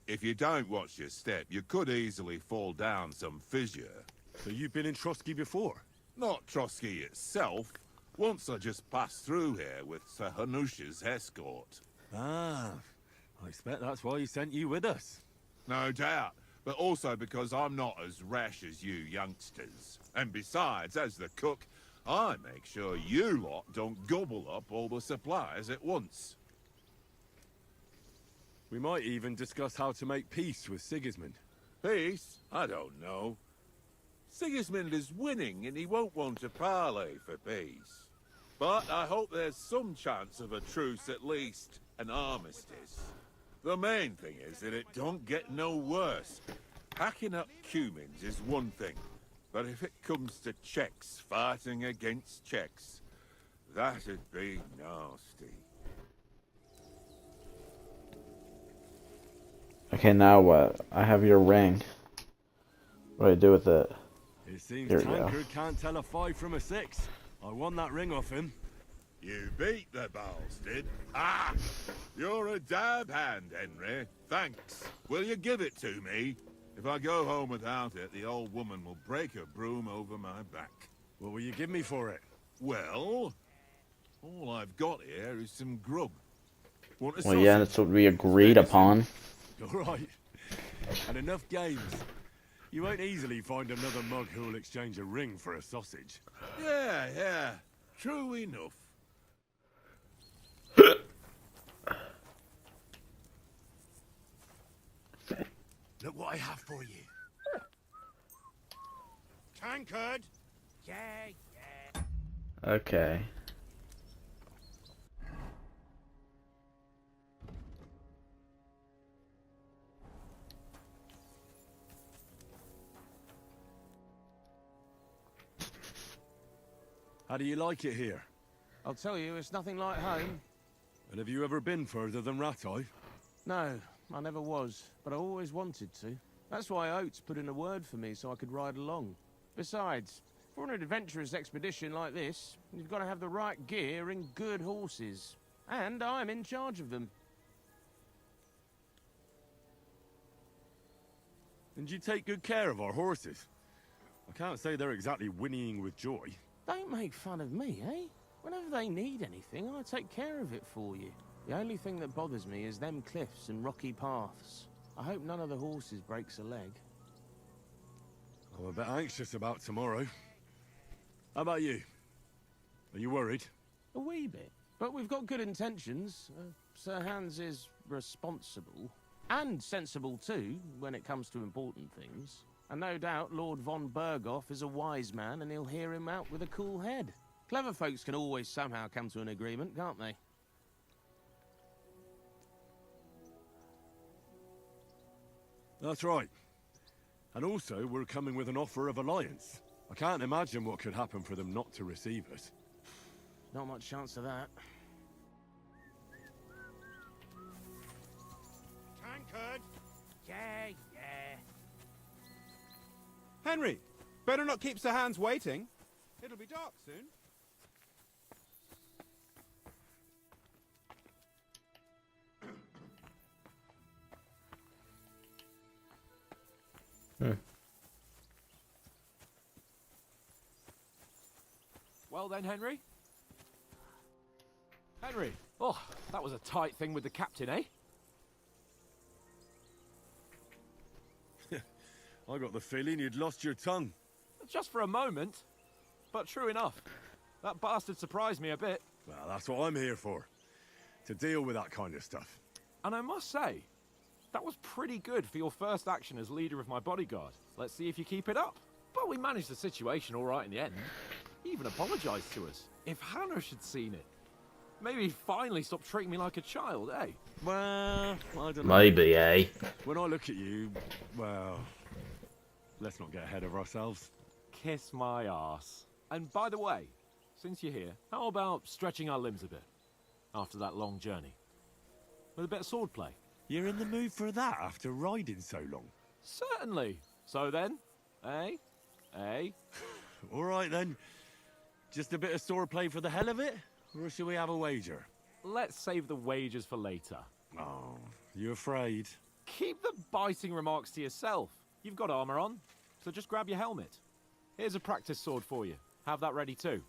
If you don't watch your step, you could easily fall down some fissure. So you've been in Trotsky before? Not Trotsky itself. Once I just passed through here with Sir Hanush's escort. Ah, I expect that's why he sent you with us. No doubt, but also because I'm not as rash as you youngsters. And besides, as the cook, I make sure you lot don't gobble up all the supplies at once. We might even discuss how to make peace with Sigismund. Peace? I don't know. Sigismund is winning and he won't want to parley for peace. But I hope there's some chance of a truce at least, an armistice. The main thing is that it don't get no worse. Hacking up Cumans is one thing, but if it comes to Czechs fighting against Czechs, that'd be nasty. Okay, now what? I have your ring. What do I do with it? It seems Here we go. Tancred can't tell a 5 from a 6. I won that ring off him. You beat the bastard. Ah! You're a dab hand, Henry. Thanks. Will you give it to me? If I go home without it, the old woman will break her broom over my back. What will you give me for it? Well, all I've got here is some grub. Want a Well, yeah, sausage? that's what we agreed upon. All right. And enough games. You won't easily find another mug who'll exchange a ring for a sausage. Yeah. True enough. Look what I have for you. Tancred! Yeah. Okay. How do you like it here? I'll tell you, it's nothing like home. And have you ever been further than Rattay? No, I never was, but I always wanted to. That's why Oates put in a word for me so I could ride along. Besides, for an adventurous expedition like this, you've got to have the right gear and good horses. And I'm in charge of them. And you take good care of our horses. I can't say they're exactly whinnying with joy. Don't make fun of me, eh? Whenever they need anything, I take care of it for you. The only thing that bothers me is them cliffs and rocky paths. I hope none of the horses breaks a leg. I'm a bit anxious about tomorrow. How about you? Are you worried? A wee bit. But we've got good intentions. Sir Hans is responsible. And sensible too, when it comes to important things. And no doubt Lord von Berghoff is a wise man and he'll hear him out with a cool head. Clever folks can always somehow come to an agreement, can't they? That's right. And also, we're coming with an offer of alliance. I can't imagine what could happen for them not to receive us. Not much chance of that. Tancred! Yeah. Henry, better not keep Sir Hans waiting. It'll be dark soon. Well then, Henry? Henry! Oh, that was a tight thing with the captain, eh? I got the feeling you'd lost your tongue. Just for a moment. But true enough. That bastard surprised me a bit. Well, that's what I'm here for. To deal with that kind of stuff. And I must say, that was pretty good for your first action as leader of my bodyguard. Let's see if you keep it up. But we managed the situation all right in the end. He even apologized to us. If Hanush had seen it, maybe he'd finally stop treating me like a child, eh? Well, I don't know. Maybe, eh? When I look at you, well, let's not get ahead of ourselves. Kiss my arse. And by the way, since you're here, how about stretching our limbs a bit? After that long journey. With a bit of swordplay. You're in the mood for that after riding so long? Certainly. So then, eh? Eh? All right then. Just a bit of swordplay for the hell of it? Or should we have a wager? Let's save the wagers for later. Oh, you afraid? Keep the biting remarks to yourself. You've got armor on, so just grab your helmet. Here's a practice sword for you. Have that ready too.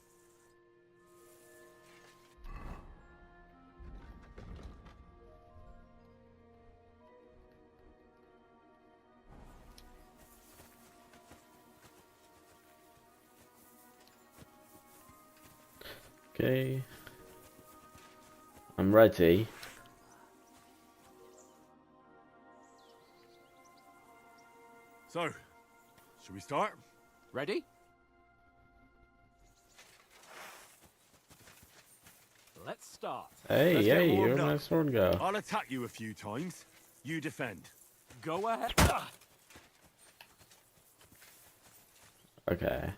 Okay. I'm ready. So, should we start? Ready? Let's start. Hey, Let's get hey, warmed where'd my up. sword go? I'll attack you a few times. You defend. Go ahead. Okay.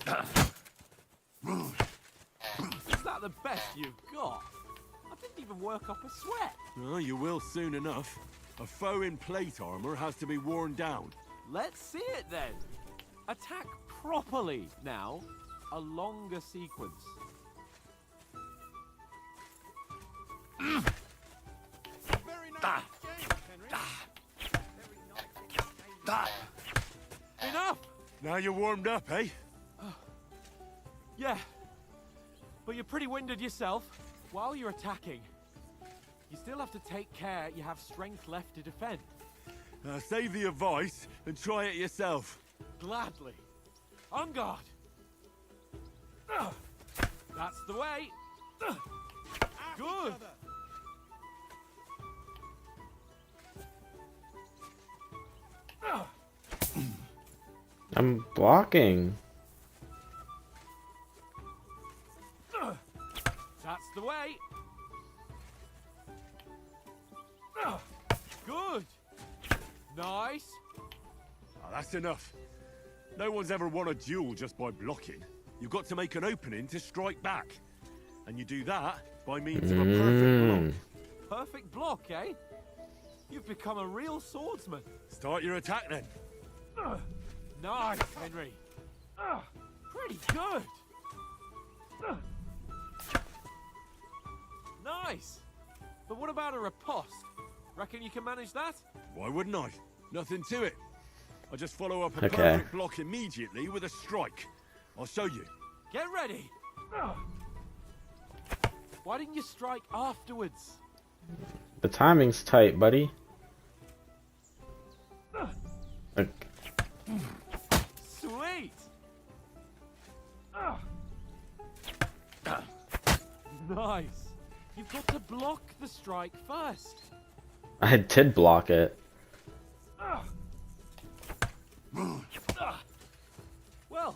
Is that the best you've got? I didn't even work up a sweat. Oh, you will soon enough. A foe in plate armor has to be worn down. Let's see it then. Attack properly now. A longer sequence. Very nice exchange, Henry. Enough! Now you're warmed up, eh? Yeah. But you're pretty winded yourself. While you're attacking, you still have to take care you have strength left to defend. Save the advice and try it yourself. Gladly. On guard. That's the way. Good. I'm blocking. That's the way. Good. Nice. Oh, that's enough. No one's ever won a duel just by blocking. You've got to make an opening to strike back. And you do that by means of a perfect block. Perfect block, eh? You've become a real swordsman. Start your attack then. Nice, Henry. Pretty good. Nice. But what about a riposte? Reckon you can manage that? Why wouldn't I? Nothing to it. I just follow up a Okay. perfect block immediately with a strike. I'll show you. Get ready. Why didn't you strike afterwards? The timing's tight, buddy. Okay. Sweet. Nice. You've got to block the strike first. I did block it. Well,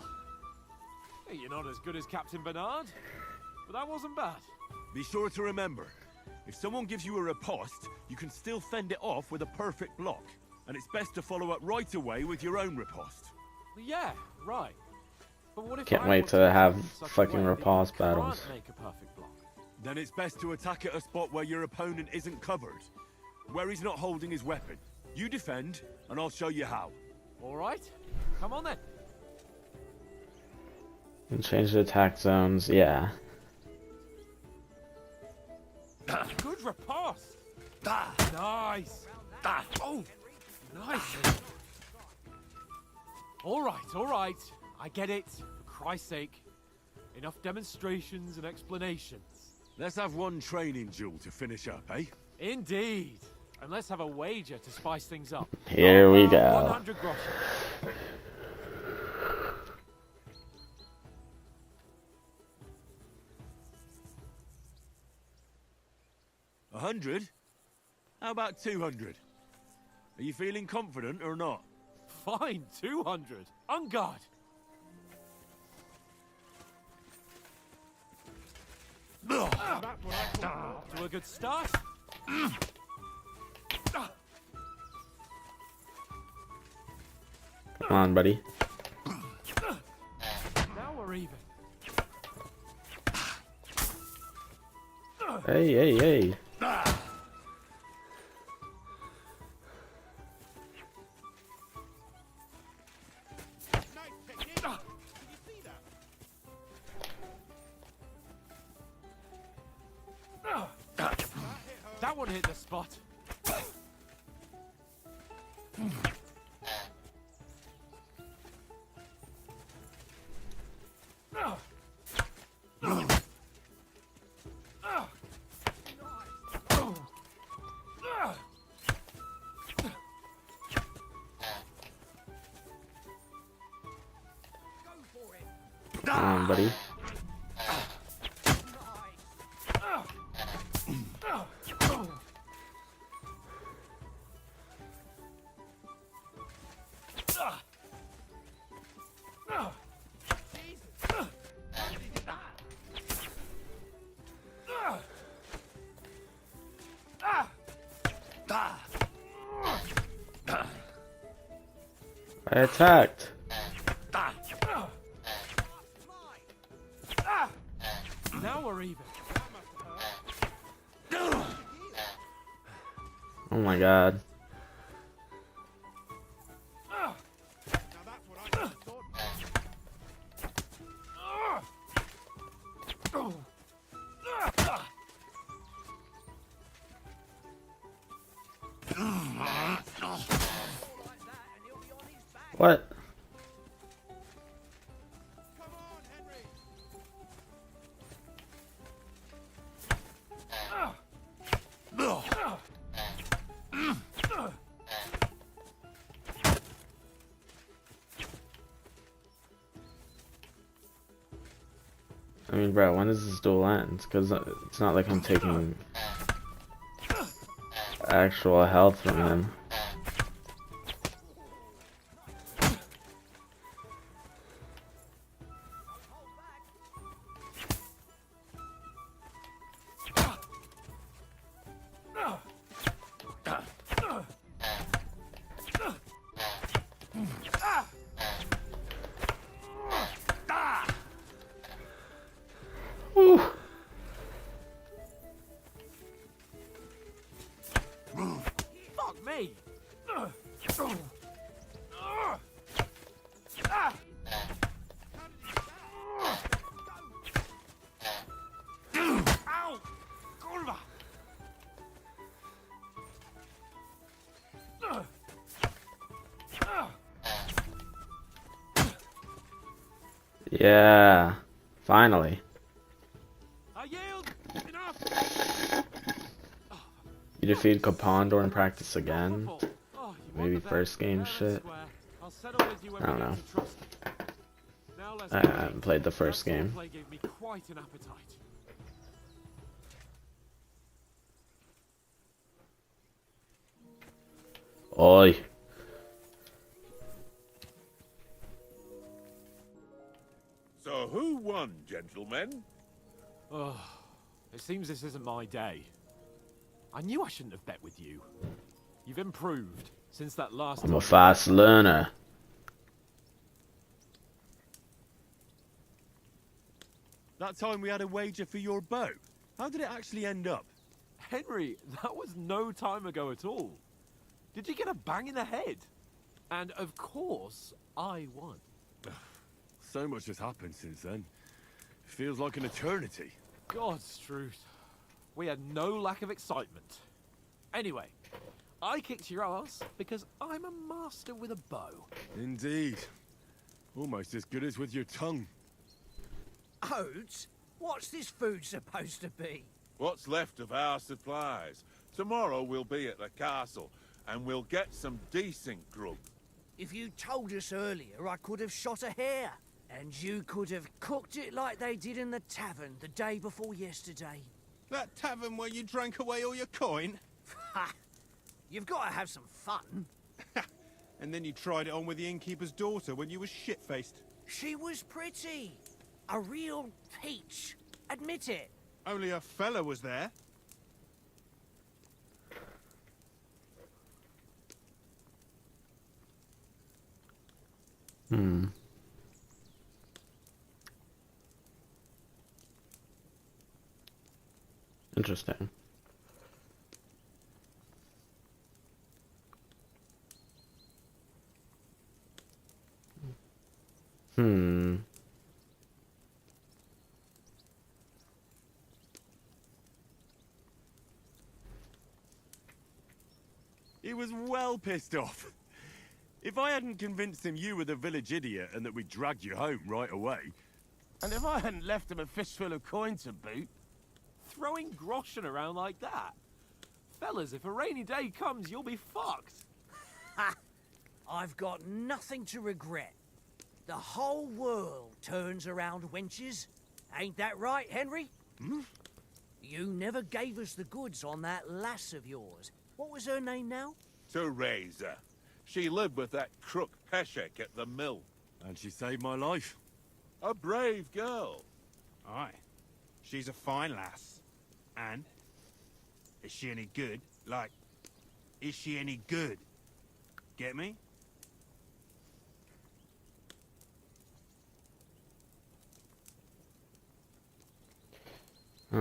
hey, you're not as good as Captain Bernard, but that wasn't bad. Be sure to remember, if someone gives you a riposte, you can still fend it off with a perfect block. And it's best to follow up right away with your own riposte. Yeah, right. But what if Can't I wait want to defend have in such a fucking way that you riposte battles. can't make a perfect block? Then it's best to attack at a spot where your opponent isn't covered. Where he's not holding his weapon. You defend, and I'll show you how. All right. Come on then. And change the attack zones, yeah. Good riposte. Nice. Oh, nice. All right. I get it. For Christ's sake. Enough demonstrations and explanations. Let's have one training duel to finish up, eh? Indeed. And let's have a wager to spice things up. Here we go. 100 groschen. 100? How about 200? Are you feeling confident or not? Fine, 200. On guard. To a good start. Come on, buddy. Now we're even. Hey. Nice technique. Did you see that? Someone hit the spot. Come on, buddy. I attacked. Now we're even. Oh my god. What? I mean, bro, when does this duel end? Because it's not like I'm taking actual health from him. Whew. Fuck me! Ow! Kurwa! Yeah, finally. I yield! Enough! You defeat Capondor in practice again? Oh, you Maybe want the first bet? game Fair and shit? square. I'll settle with you when I don't we get know. to trust. Now let's I go. haven't played the first That game. play gave me quite an appetite. Oi. So who won, gentlemen? Oh, it seems this isn't my day. I knew I shouldn't have bet with you. You've improved since that last I'm time. a fast learner. That time we had a wager for your bow. How did it actually end up? Henry, that was no time ago at all. Did you get a bang in the head? And of course, I won. So much has happened since then. Feels like an eternity. God's truth. We had no lack of excitement. Anyway, I kicked your ass because I'm a master with a bow. Indeed. Almost as good as with your tongue. Oats? What's this food supposed to be? What's left of our supplies? Tomorrow we'll be at the castle, and we'll get some decent grub. If you told us earlier, I could have shot a hare. And you could have cooked it like they did in the tavern the day before yesterday. That tavern where you drank away all your coin? Ha! You've got to have some fun. And then you tried it on with the innkeeper's daughter when you were shit-faced. She was pretty. A real peach. Admit it. Only a fella was there. Hmm. Interesting. Hmm. He was well pissed off. If I hadn't convinced him you were the village idiot and that we'd dragged you home right away... And if I hadn't left him a fistful of coin to boot, throwing groschen around like that. Fellas, if a rainy day comes, you'll be fucked. Ha! I've got nothing to regret. The whole world turns around wenches. Ain't that right, Henry? Hmm? You never gave us the goods on that lass of yours. What was her name now? Teresa. She lived with that crook Peshek at the mill. And she saved my life. A brave girl. Aye. She's a fine lass. And? Is she any good? Like, is she any good? Get me? I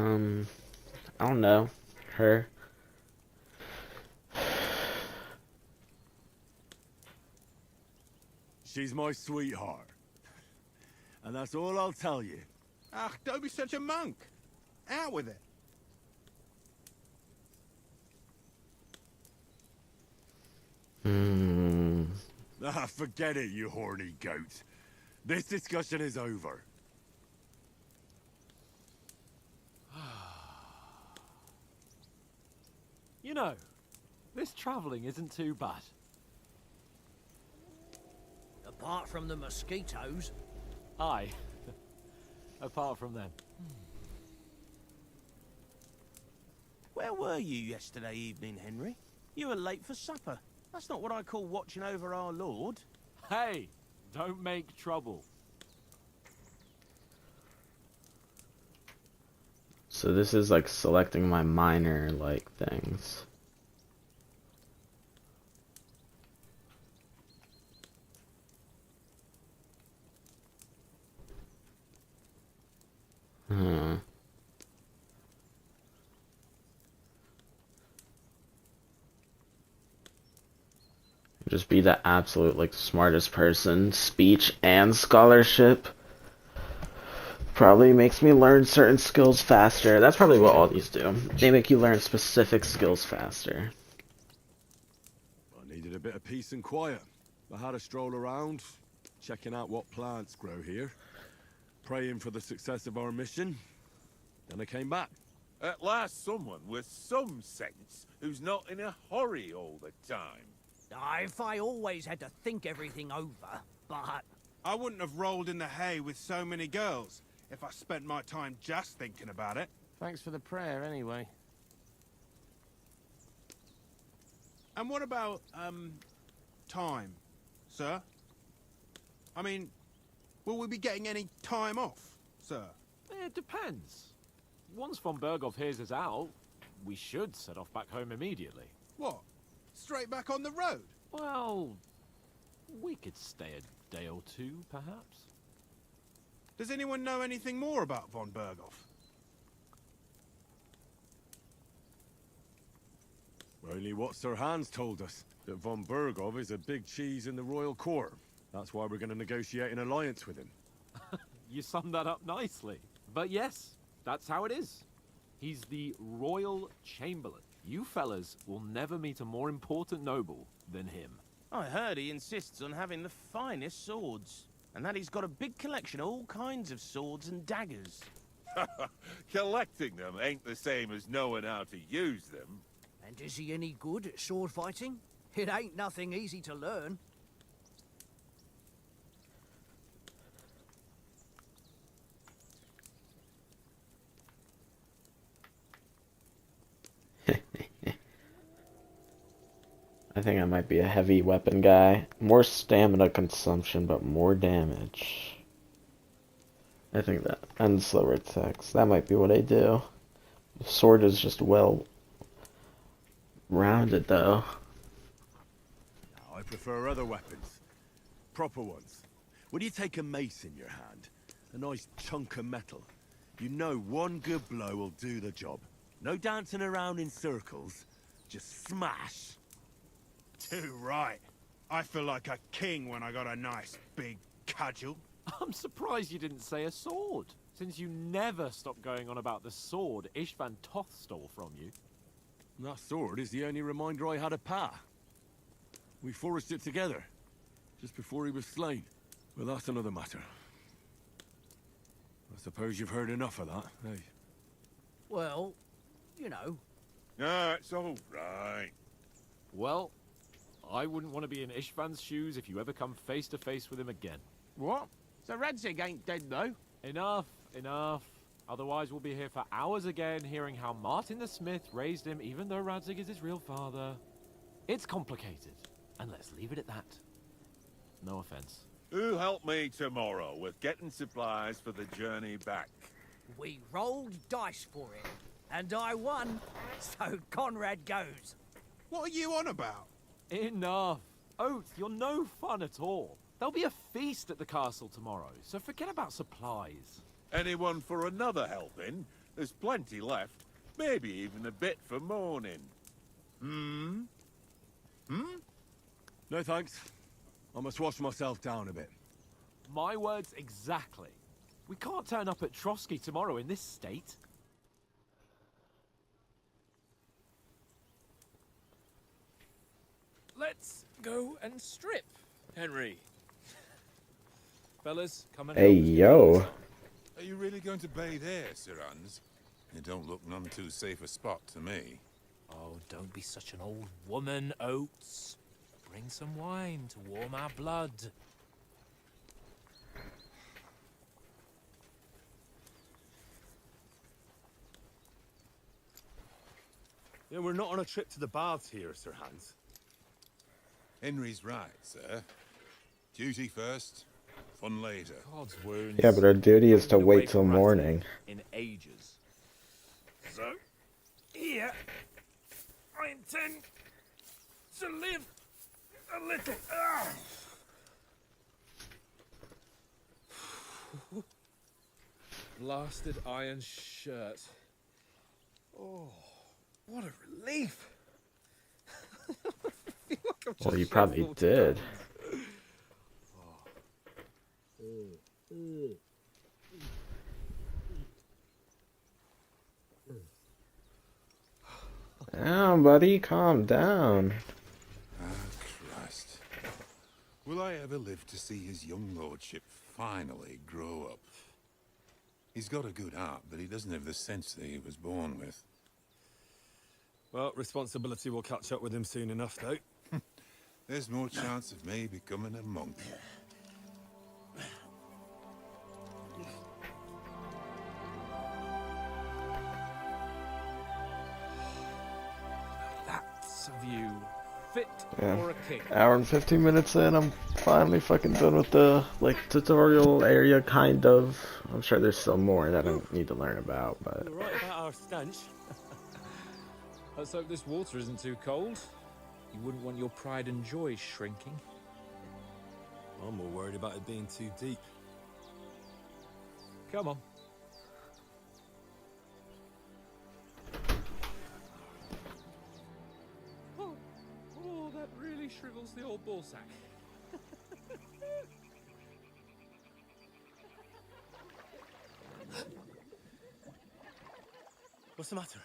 don't know. Her. She's my sweetheart. And that's all I'll tell you. Ah, don't be such a monk. Out with it. Ah, forget it, you horny goat. This discussion is over. You know, this travelling isn't too bad. Apart from the mosquitoes. Aye. Apart from them. Where were you yesterday evening, Henry? You were late for supper. That's not what I call watching over our Lord. Hey, don't make trouble. So this is like selecting my minor like things. Just be the absolute like smartest person. Speech and scholarship probably makes me learn certain skills faster. That's probably what all these do. They make you learn specific skills faster. I needed a bit of peace and quiet. I had a stroll around, checking out what plants grow here, praying for the success of our mission. Then I came back. At last someone with some sense who's not in a hurry all the time. If I always had to think everything over, but... I wouldn't have rolled in the hay with so many girls if I spent my time just thinking about it. Thanks for the prayer, anyway. And what about, time, sir? I mean, will we be getting any time off, sir? It depends. Once von Berghoff hears us out, we should set off back home immediately. What? Straight back on the road? Well, we could stay a day or two, perhaps. Does anyone know anything more about von Berghoff? Only what Sir Hans told us, that von Berghoff is a big cheese in the royal court. That's why we're going to negotiate an alliance with him. You summed that up nicely. But yes, that's how it is. He's the Royal Chamberlain. You fellas will never meet a more important noble than him. I heard he insists on having the finest swords, and that he's got a big collection of all kinds of swords and daggers. Collecting them ain't the same as knowing how to use them. And is he any good at sword fighting? It ain't nothing easy to learn. I think I might be a heavy weapon guy. More stamina consumption, but more damage. I think that, and slower attacks. That might be what I do. The sword is just well rounded, though. I prefer other weapons. Proper ones. When you take a mace in your hand, a nice chunk of metal, you know one good blow will do the job. No dancing around in circles, just smash. Too right. I feel like a king when I got a nice big cudgel. I'm surprised you didn't say a sword, since you never stop going on about the sword Istvan Toth stole from you. That sword is the only reminder I had of Pa. We foraged it together, just before he was slain. But that's another matter. I suppose you've heard enough of that, eh? Well, you know. No, it's all right. Well, I wouldn't want to be in Ishvan's shoes if you ever come face to face with him again. What? So Radzig ain't dead, though? Enough, enough. Otherwise we'll be here for hours again, hearing how Martin the Smith raised him, even though Radzig is his real father. It's complicated, and let's leave it at that. No offense. Who'll help me tomorrow with getting supplies for the journey back? We rolled dice for it, and I won, so Conrad goes. What are you on about? Enough. Oath, you're no fun at all. There'll be a feast at the castle tomorrow, so forget about supplies. Anyone for another helping? There's plenty left. Maybe even a bit for morning. Hmm? No thanks. I must wash myself down a bit. My words exactly. We can't turn up at Trotsky tomorrow in this state. Let's go and strip, Henry. Fellas, come and Hey, help us get yo. Are you really going to bathe here, Sir Hans? It don't look none too safe a spot to me. Oh, don't be such an old woman, Oates. Bring some wine to warm our blood. Yeah, we're not on a trip to the baths here, Sir Hans. Henry's right, sir. Duty first, fun later. God's wounds. Yeah, but our duty is to Been away wait till from Radzig morning. in ages. So, here, I intend to live a little. Blasted iron shirt. Oh, what a relief! I feel like I'm Well, just you probably shuffled did. down. Down, buddy, calm down. Ah, Christ. Will I ever live to see his young lordship finally grow up? He's got a good heart, but he doesn't have the sense that he was born with. Well, responsibility will catch up with him soon enough, though. There's more chance of me becoming a monk. That's a view fit Yeah. for a king. Hour and 15 minutes in, I'm finally fucking done with the, like, tutorial area, kind of. I'm sure there's still more that I need to learn about, but... You're right about our stench. Let's hope this water isn't too cold. You wouldn't want your pride and joy shrinking. I'm more worried about it being too deep. Come on. Oh, that really shrivels the old ball sack. What's the matter?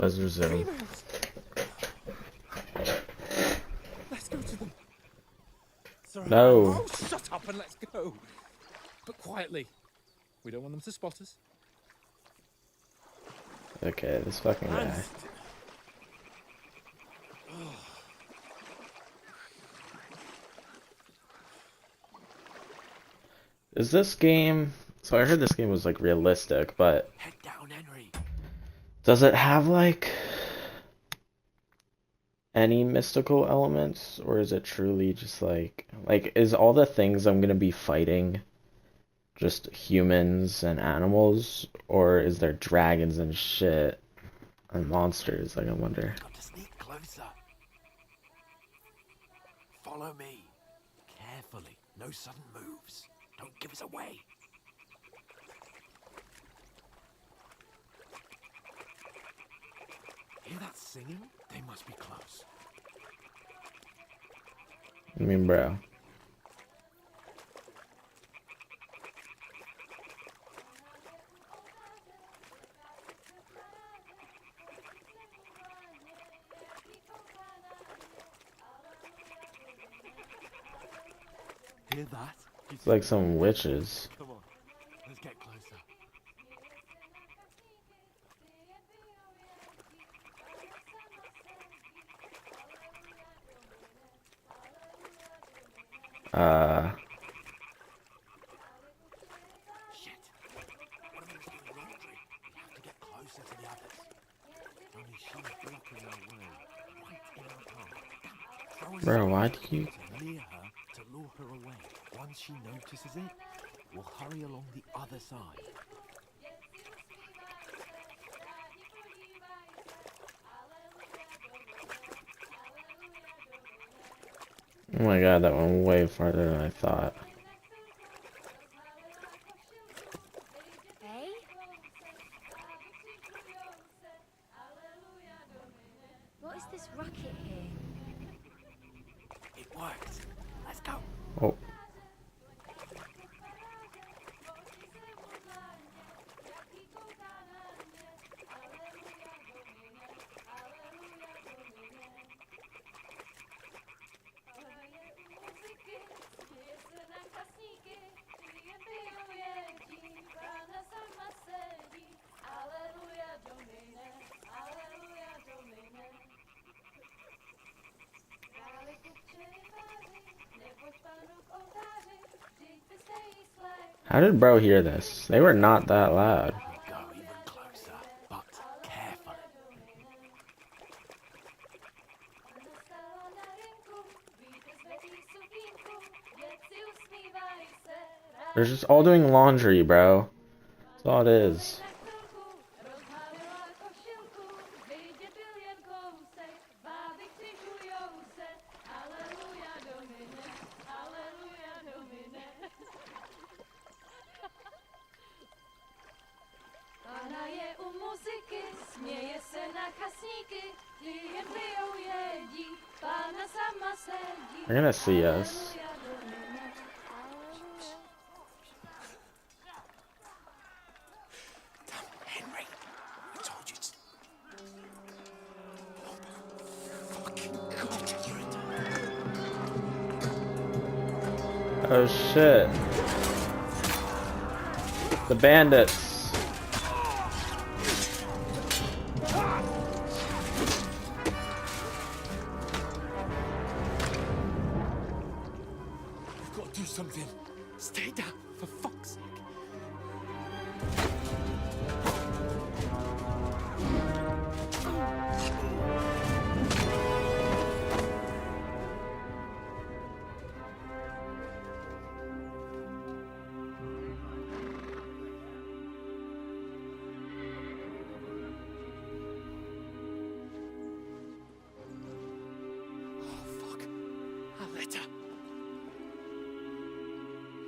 Let's resume. Let's go to them. Sorry. No. Oh, shut up and let's go. But quietly. We don't want them to spot us. Okay, this fucking guy. Is this game... So I heard this game was like realistic, but... Head down, Henry. Does it have like... any mystical elements? Or is it truly just like... Like, is all the things I'm gonna be fighting just humans and animals? Or is there dragons and shit? And monsters, like I wonder. Got to sneak closer. Follow me. Carefully. No sudden moves. Don't give us away. Hear that singing? They must be close. I mean, bro. Hear that? It's like some witches. Come on. Let's get closer. Shit. One of them's doing laundry. We have to get closer to the others. Only she's blocking our way. Right in our path. Throw us Bro, why do you... near her to lure her away. Once she notices it, we'll hurry along the other side. Oh my god, that went way farther than I thought. Hey? What is this racket here? It worked. Let's go. Oh. How did bro hear this? They were not that loud. We go even closer, but carefully. They're just all doing laundry, bro. That's all it is. They're gonna see us. Henry, I told you to... Oh shit. The bandits. We've got to do something. Stay down, for fuck's sake.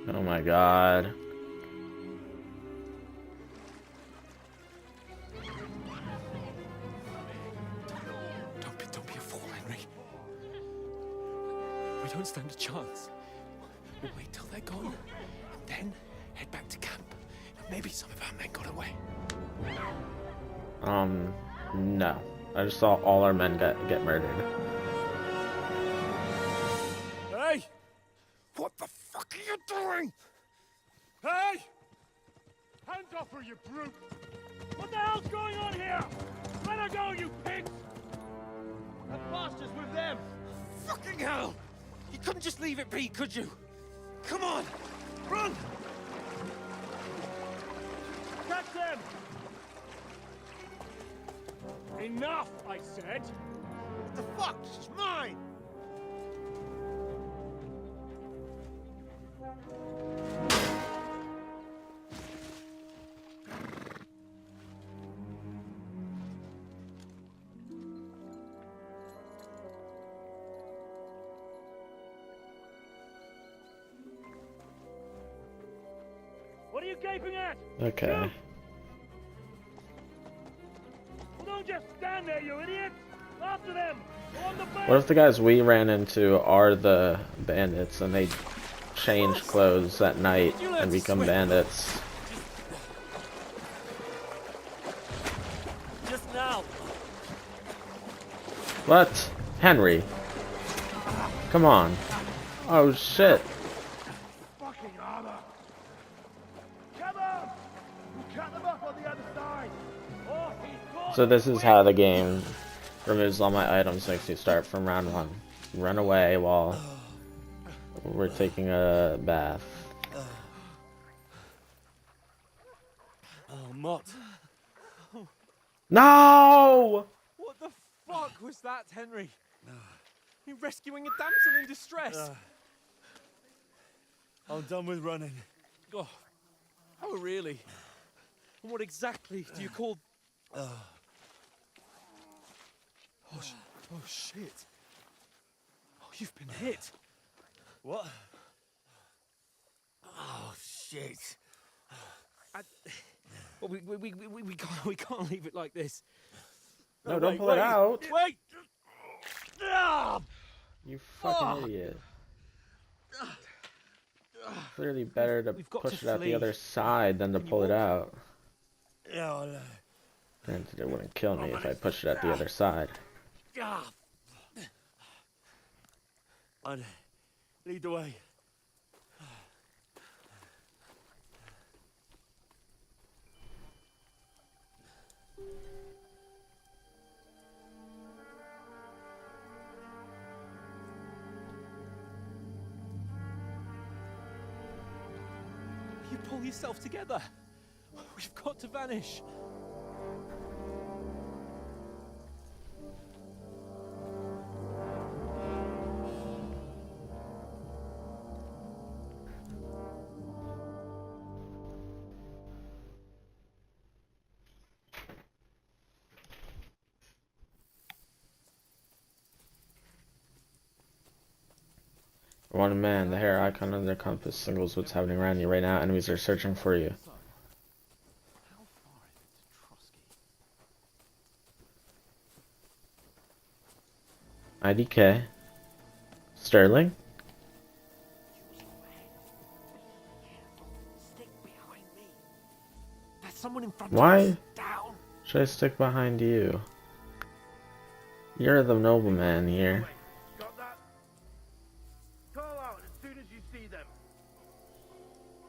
Oh my god. Don't be a fool, Henry. We don't stand a chance. We'll wait till they're gone, and then head back to camp. Maybe some of our men got away. No. I just saw all our men get murdered. Hey! What the fuck are you doing? Hey! Hands off her, you brute! What the hell's going on here? Let her go, you pigs! That bastard's with them! Fucking hell! You couldn't just leave it be, could you? Come on! Run! Catch them! Enough, I said! What the fuck? She's mine! What are you gaping at? Okay. Well, don't just stand there, you idiots! After them! Go on the back! What if the guys we ran into are the bandits and they change clothes at night and become bandits? Just now! What? Henry? Come on. Oh shit. Fucking armor! Come on! We'll cut them up on the other side! Oh, he's caught! So this is how the game removes all my items, makes you start from round 1. Run away while we're taking a bath. Oh, Mott. No! What the fuck was that, Henry? You rescuing a damsel in distress? I'm done with running. Oh, really? And what exactly do you call... Oh, shit. Oh, you've been hit. What? Oh, shit. Well, we can't leave it like this. No, don't pull it out. Wait! Ah! You fucking idiot. Clearly better to push it out the other side than to pull it out. Granted, it wouldn't kill me if I pushed it at the other side. I'd lead the way. You pull yourself together. We've got to vanish. One man, the hair icon on their compass signals what's happening around you right now. Enemies are searching for you. How far is it to Trotsky? IDK. Sterling? Stick behind me. There's someone in front Why of us. Down. should I stick behind you? You're the nobleman here. Got that? Call out as soon as you see them.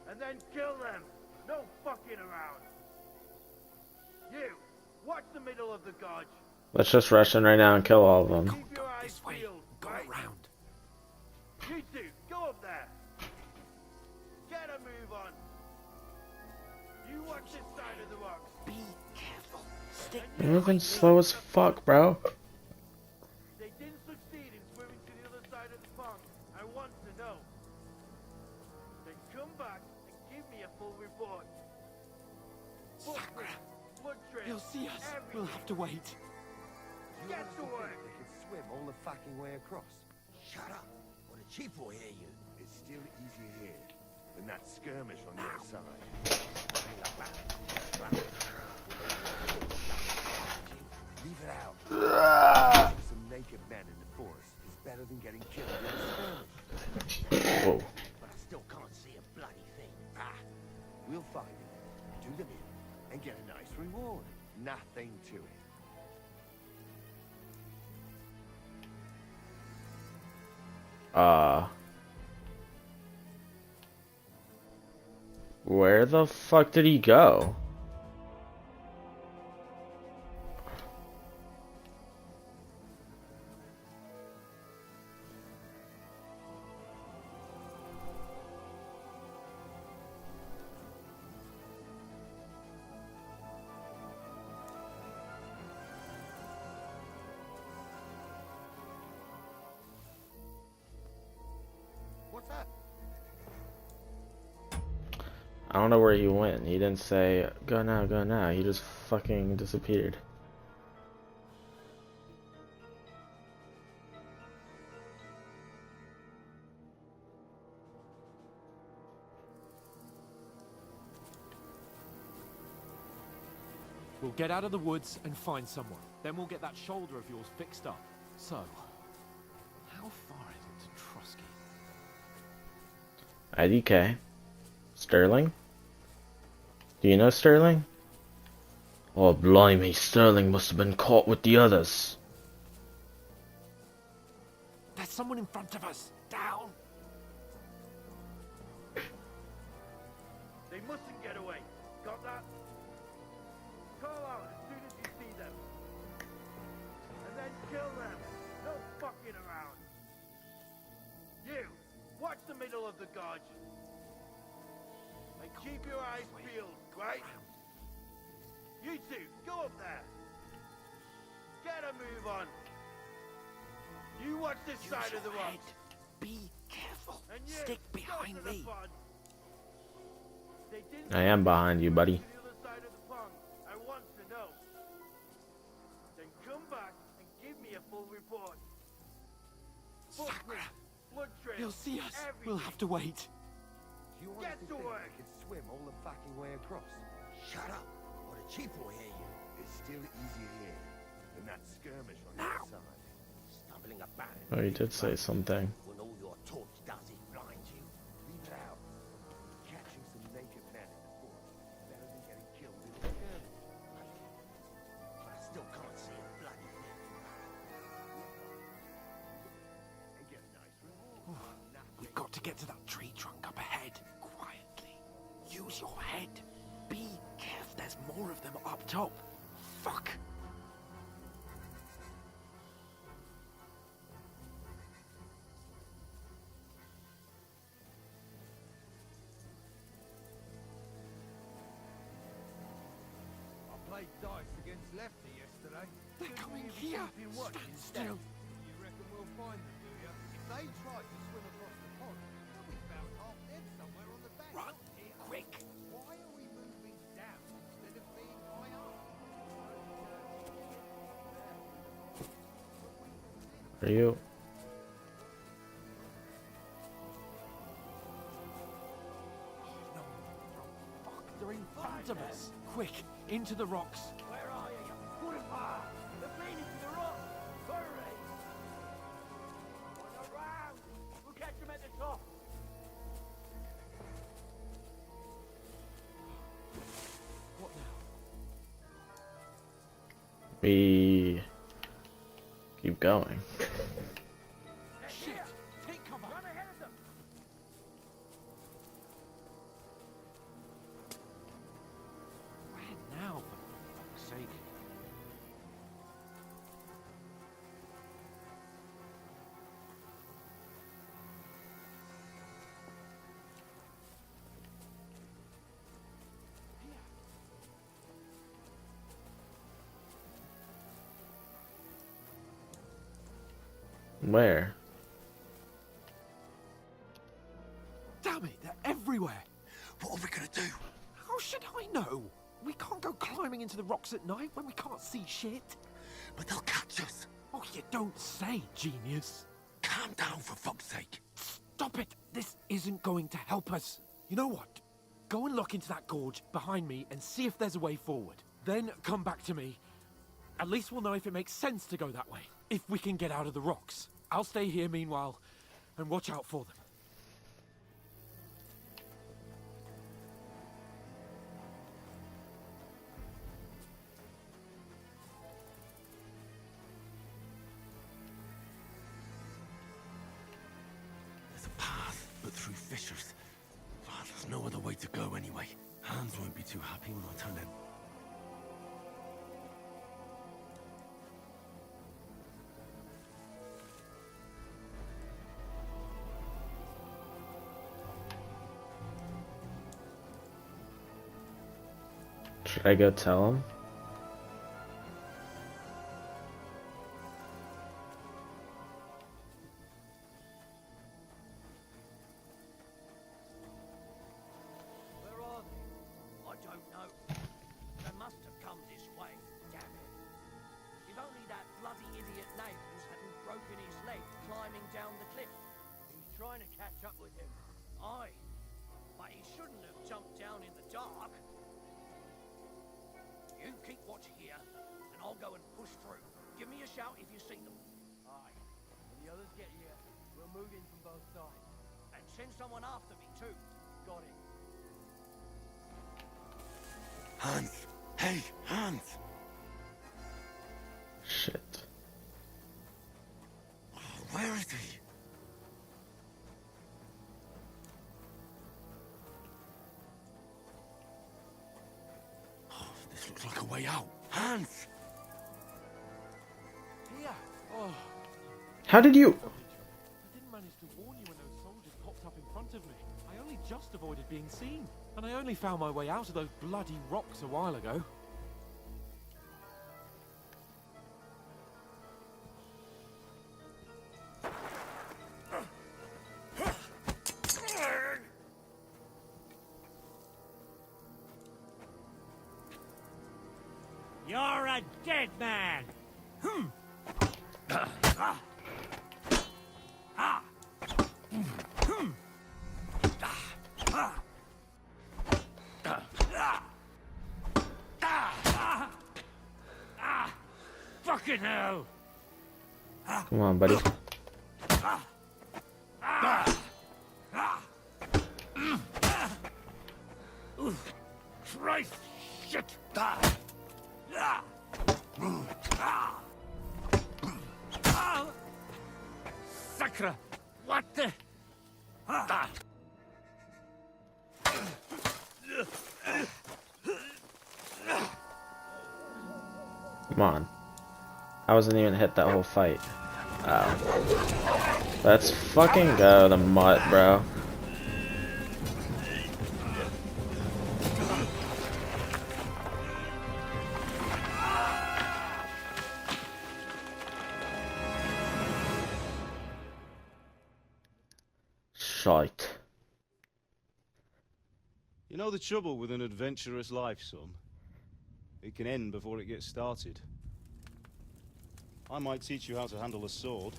And then kill them. No fucking around. You, watch the middle of the gorge. Let's just rush in right now and kill all of them. Keep your eyes peeled. Go right? around. You two, go up there. Get a move on. You watch this side of the rocks. Be careful. Stick You're moving slow as fuck, bro. They didn't succeed in swimming to the other side of the pond. I want to know. Then come back and give me a full report. Sakura. Blood trail. He'll see us. We'll have to wait. Get to work. They can swim all the fucking way across. Shut up. Or the chief will hear you. It's still easier here than that skirmish on the other side. Leave it out. Some naked men in the forest is better than getting killed in a skirmish. Whoa. But I still can't see a bloody thing. We'll find it, do them in, and get a nice reward. Nothing to it. Where the fuck did he go? What's that? I don't know where he went. He didn't say, go now, go now. He just fucking disappeared. We'll get out of the woods and find someone. Then we'll get that shoulder of yours fixed up. So, how far is it to Trotsky? IDK. Sterling? Do you know Sterling? Oh, blimey, Sterling must have been caught with the others. There's someone in front of us! Down! They mustn't get away. Got that? Call out as soon as you see them. And then kill them. No fucking around. You, watch the middle of the gorge. And keep your eyes peeled, right? You two, go up there. Get a move on. You watch this side of the rock. Be careful. And you, Stick behind go to the me. pond. They didn't I am behind you, buddy. to the other side of the pond. I want to know. Then come back and give me a full report. Sakura! Blood trail. He'll see us! Everything. We'll have to wait. Do you Get honestly to think work. you could swim all the fucking way across? Shut up, or the chief will hear you. It's still easier here than that skirmish on the Now. other side. Stumbling about. Oh, he did say something. When all your torch does is blind you. Leave it out. Catching some naked men in the bush is better than getting killed in a skirmish. But I still can't see a bloody thing. And get a nice reward. We've got to get to that tree trunk up ahead. Quietly. Use your head. Be careful. There's more of them up top. Fuck. I played dice against Lefty yesterday. They're coming here. Stand still. You reckon we'll find them, do you? If they tried to swim across the pond, they'll be found half dead somewhere on the bank. Run, quick. Why are we moving down instead of being high up? Are you? Fuck, they're in front of us. Quick, into the rocks. Where are you, you football? They're leading to the rock. Hurry! One around. We'll catch them at the top. What now? We keep going. Shit! Take cover! Run ahead of them. Where now, for fuck's sake? Where? Damn it, they're everywhere! What are we gonna do? How should I know? We can't go climbing into the rocks at night when we can't see shit. But they'll catch us. Oh, you don't say, genius. Calm down, for fuck's sake. Stop it! This isn't going to help us. You know what? Go and look into that gorge behind me and see if there's a way forward. Then come back to me. At least we'll know if it makes sense to go that way. If we can get out of the rocks. I'll stay here meanwhile and watch out for them. There's a path, but through fissures. Ah, there's no other way to go anyway. Hans won't be too happy when I turn in. Should I go tell him? Where are they? I don't know. They must have come this way, damn it. If only that bloody idiot Nails hadn't broken his leg climbing down the cliff. He's trying to catch up with him. Aye. But he shouldn't have jumped down in the dark. You keep watch here, and I'll go and push through. Give me a shout if you see them. Aye. When the others get here, we'll move in from both sides. And send someone after me, too. Got it. Hans! Hey, Hans! Shit. Oh, where is he? This looks like a way out. Hans! Here. Oh. How did you? I didn't manage to warn you when those soldiers popped up in front of me. I only just avoided being seen. And I only found my way out of those bloody rocks a while ago. You're a dead man! Fucking hell! Come on, buddy. Christ! Shit! Sacre! What the? Come on. I wasn't even hit that whole fight. Oh. Let's fucking go, the mutt, bro. Shite. You know the trouble with an adventurous life, son? It can end before it gets started. I might teach you how to handle a sword,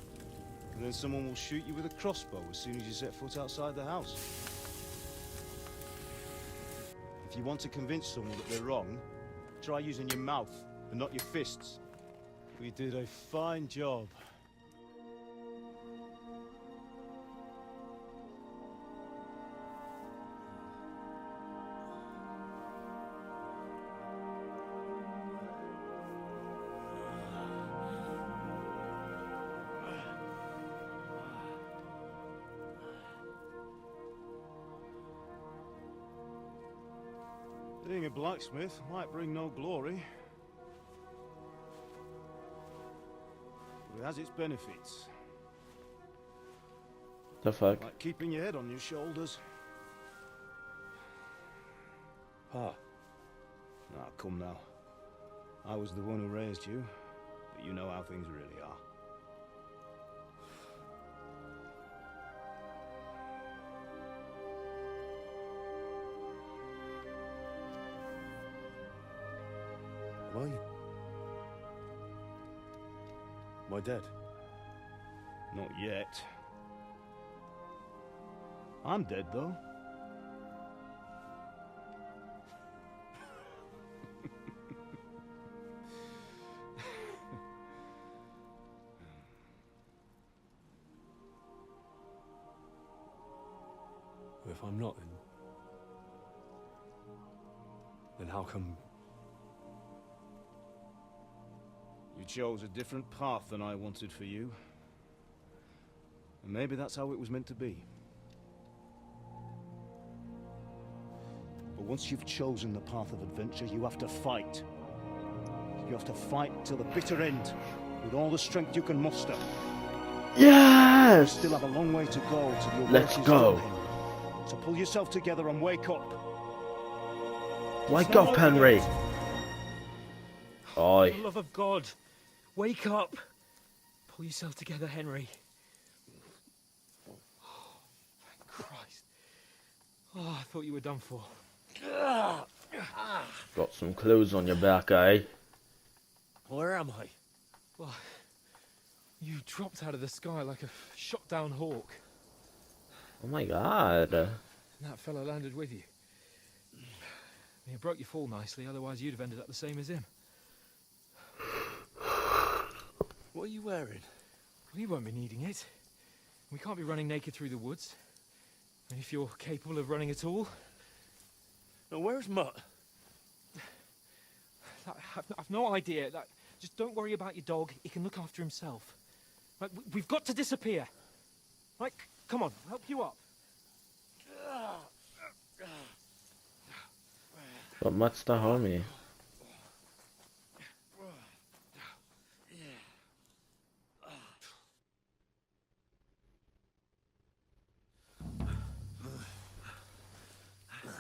and then someone will shoot you with a crossbow as soon as you set foot outside the house. If you want to convince someone that they're wrong, try using your mouth and not your fists. We did a fine job. Being a blacksmith might bring no glory, but it has its benefits. The fuck? Like keeping your head on your shoulders. Ah. Now, come now. I was the one who raised you, but you know how things really are. Am I dead? Not yet. I'm dead, though. If I'm not, then how come? You chose a different path than I wanted for you. And maybe that's how it was meant to be. But once you've chosen the path of adventure, you have to fight. You have to fight till the bitter end, with all the strength you can muster. Yes! You still have a long way to go till your Let's work is go. done, Henry. So pull yourself together and wake up. Wake up, Henry! Oi. For the love of God, wake up. Pull yourself together, Henry. Oh, thank Christ. Oh, I thought you were done for. Got some clothes on your back, eh? Where am I? Well, you dropped out of the sky like a shot-down hawk. Oh my god. And that fella landed with you. You broke your fall nicely, otherwise you'd have ended up the same as him. What are you wearing? Well, you won't be needing it. We can't be running naked through the woods. And if you're capable of running at all... Now, where's Mutt? I've no idea. Just don't worry about your dog. He can look after himself. Right, we've got to disappear. Right, come on, I'll help you up. But Mutt's the homie.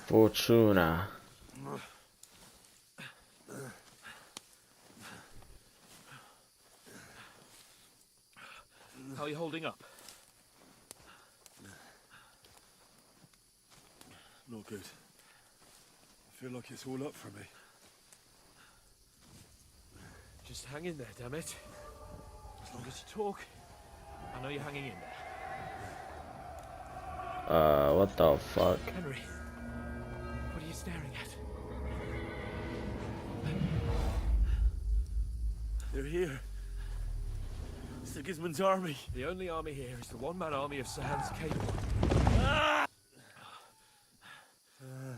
Fortuna. How are you holding up? Not good. I feel like it's all up for me. Just hang in there, damn it. As long as you talk, I know you're hanging in there. What the fuck? Henry, what are you staring at? They're here. Sigismund's army. The only army here is the one-man army of Sahan's Cable.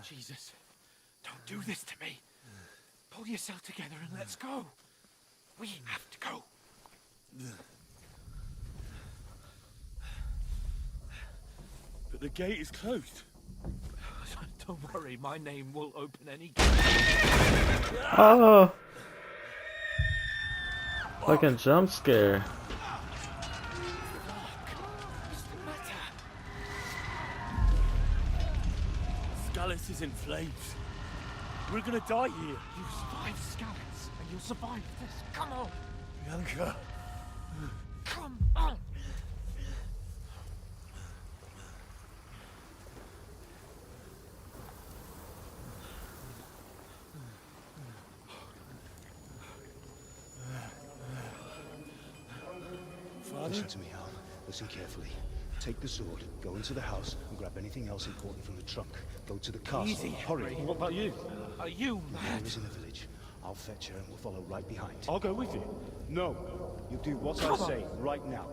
Jesus, don't do this to me. Pull yourself together and let's go. We have to go. But the gate is closed. Don't worry, my name will open any gate. Oh! Fucking jump scare. Scallis is in flames. We're gonna die here. You survived Scallis, and you'll survive this. Come on. Bianca. Come on. Listen to me, Hal. Listen carefully. Take the sword, go into the house, and grab anything else important from the trunk. Go to the castle. Easy, Hurry. Henry. What about you? Are you mad? Mary is in the village. I'll fetch her and we'll follow right behind. I'll go with you. No. You do what Come I on. say right now.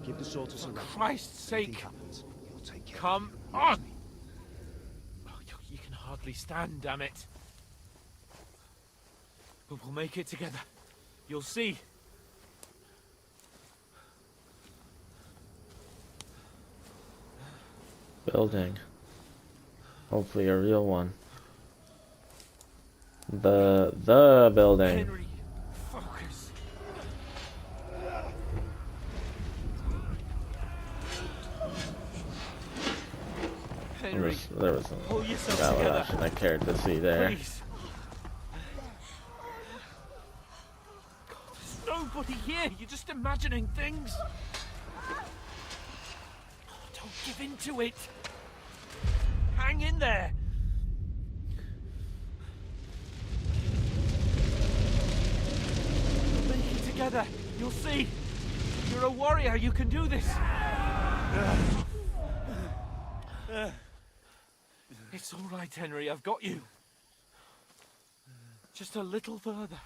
Give the sword to Sarah. For Christ's Anything sake. happens, you'll take care Come on. Oh, you can hardly stand, damn it. But we'll make it together. You'll see. Building. Hopefully a real one. The building. Henry, focus. Henry, There was pull yourself some together. validation I cared to see there. Please. God, there's nobody here. You're just imagining things. Don't give in to it. Hang in there. We'll make it together. You'll see. You're a warrior. You can do this. It's all right, Henry. I've got you. Just a little further.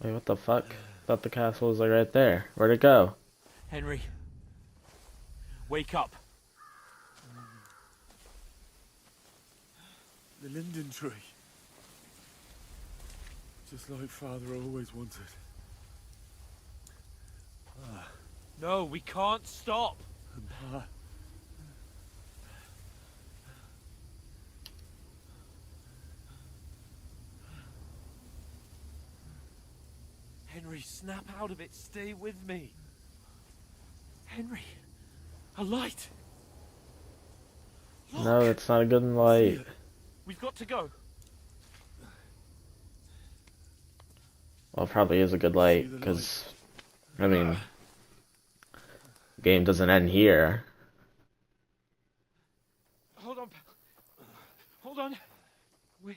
Wait, what the fuck? Thought the castle was like right there. Where'd it go? Henry, wake up. The linden tree. Just like Father always wanted. No, we can't stop. Henry, snap out of it. Stay with me. Henry, a light. No, it's not a good light. We've got to go. Well, it probably is a good light, because, I mean, game doesn't end here. Hold on. Hold on. We.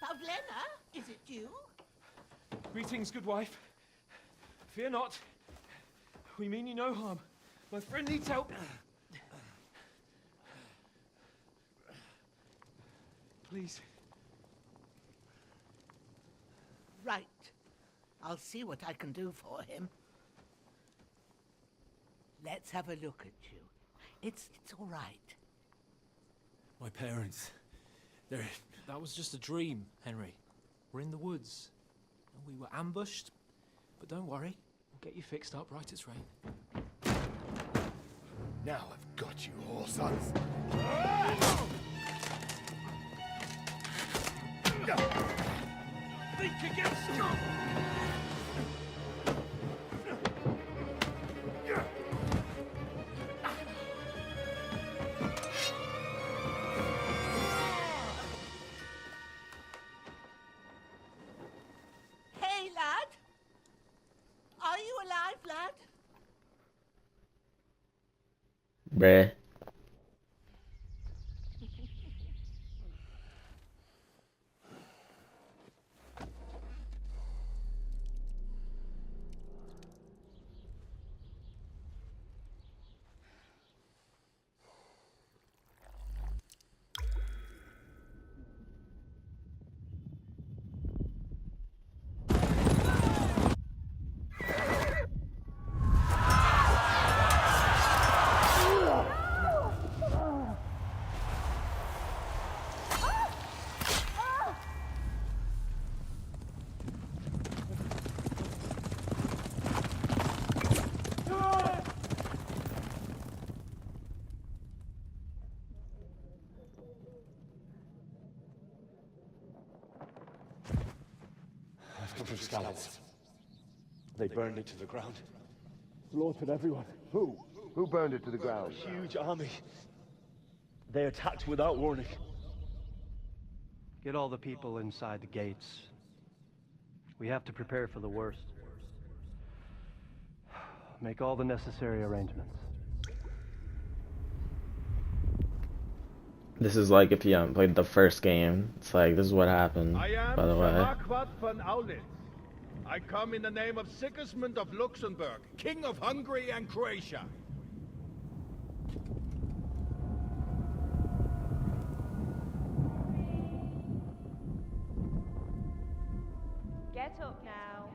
Pavlena, is it you? Greetings, good wife. Fear not. We mean you no harm. My friend needs help. Please. Right. I'll see what I can do for him. Let's have a look at you. It's all right. My parents. That was just a dream, Henry. We're in the woods. We were ambushed. But don't worry. We'll get you fixed up right as rain. Now I've got you, whore sons. Think against you! Hey, lad! Are you alive, lad? Bruh. I've come from Scallops. They burned it to the ground. Slaughtered everyone. Who? Who burned it to the ground? A huge army. They attacked without warning. Get all the people inside the gates. We have to prepare for the worst. Make all the necessary arrangements. This is like if you haven't played the first game. It's like, this is what happened, I am by the way. Shamakwat van Aulitz. I come in the name of Sigismund of Luxembourg, King of Hungary and Croatia. Get up now.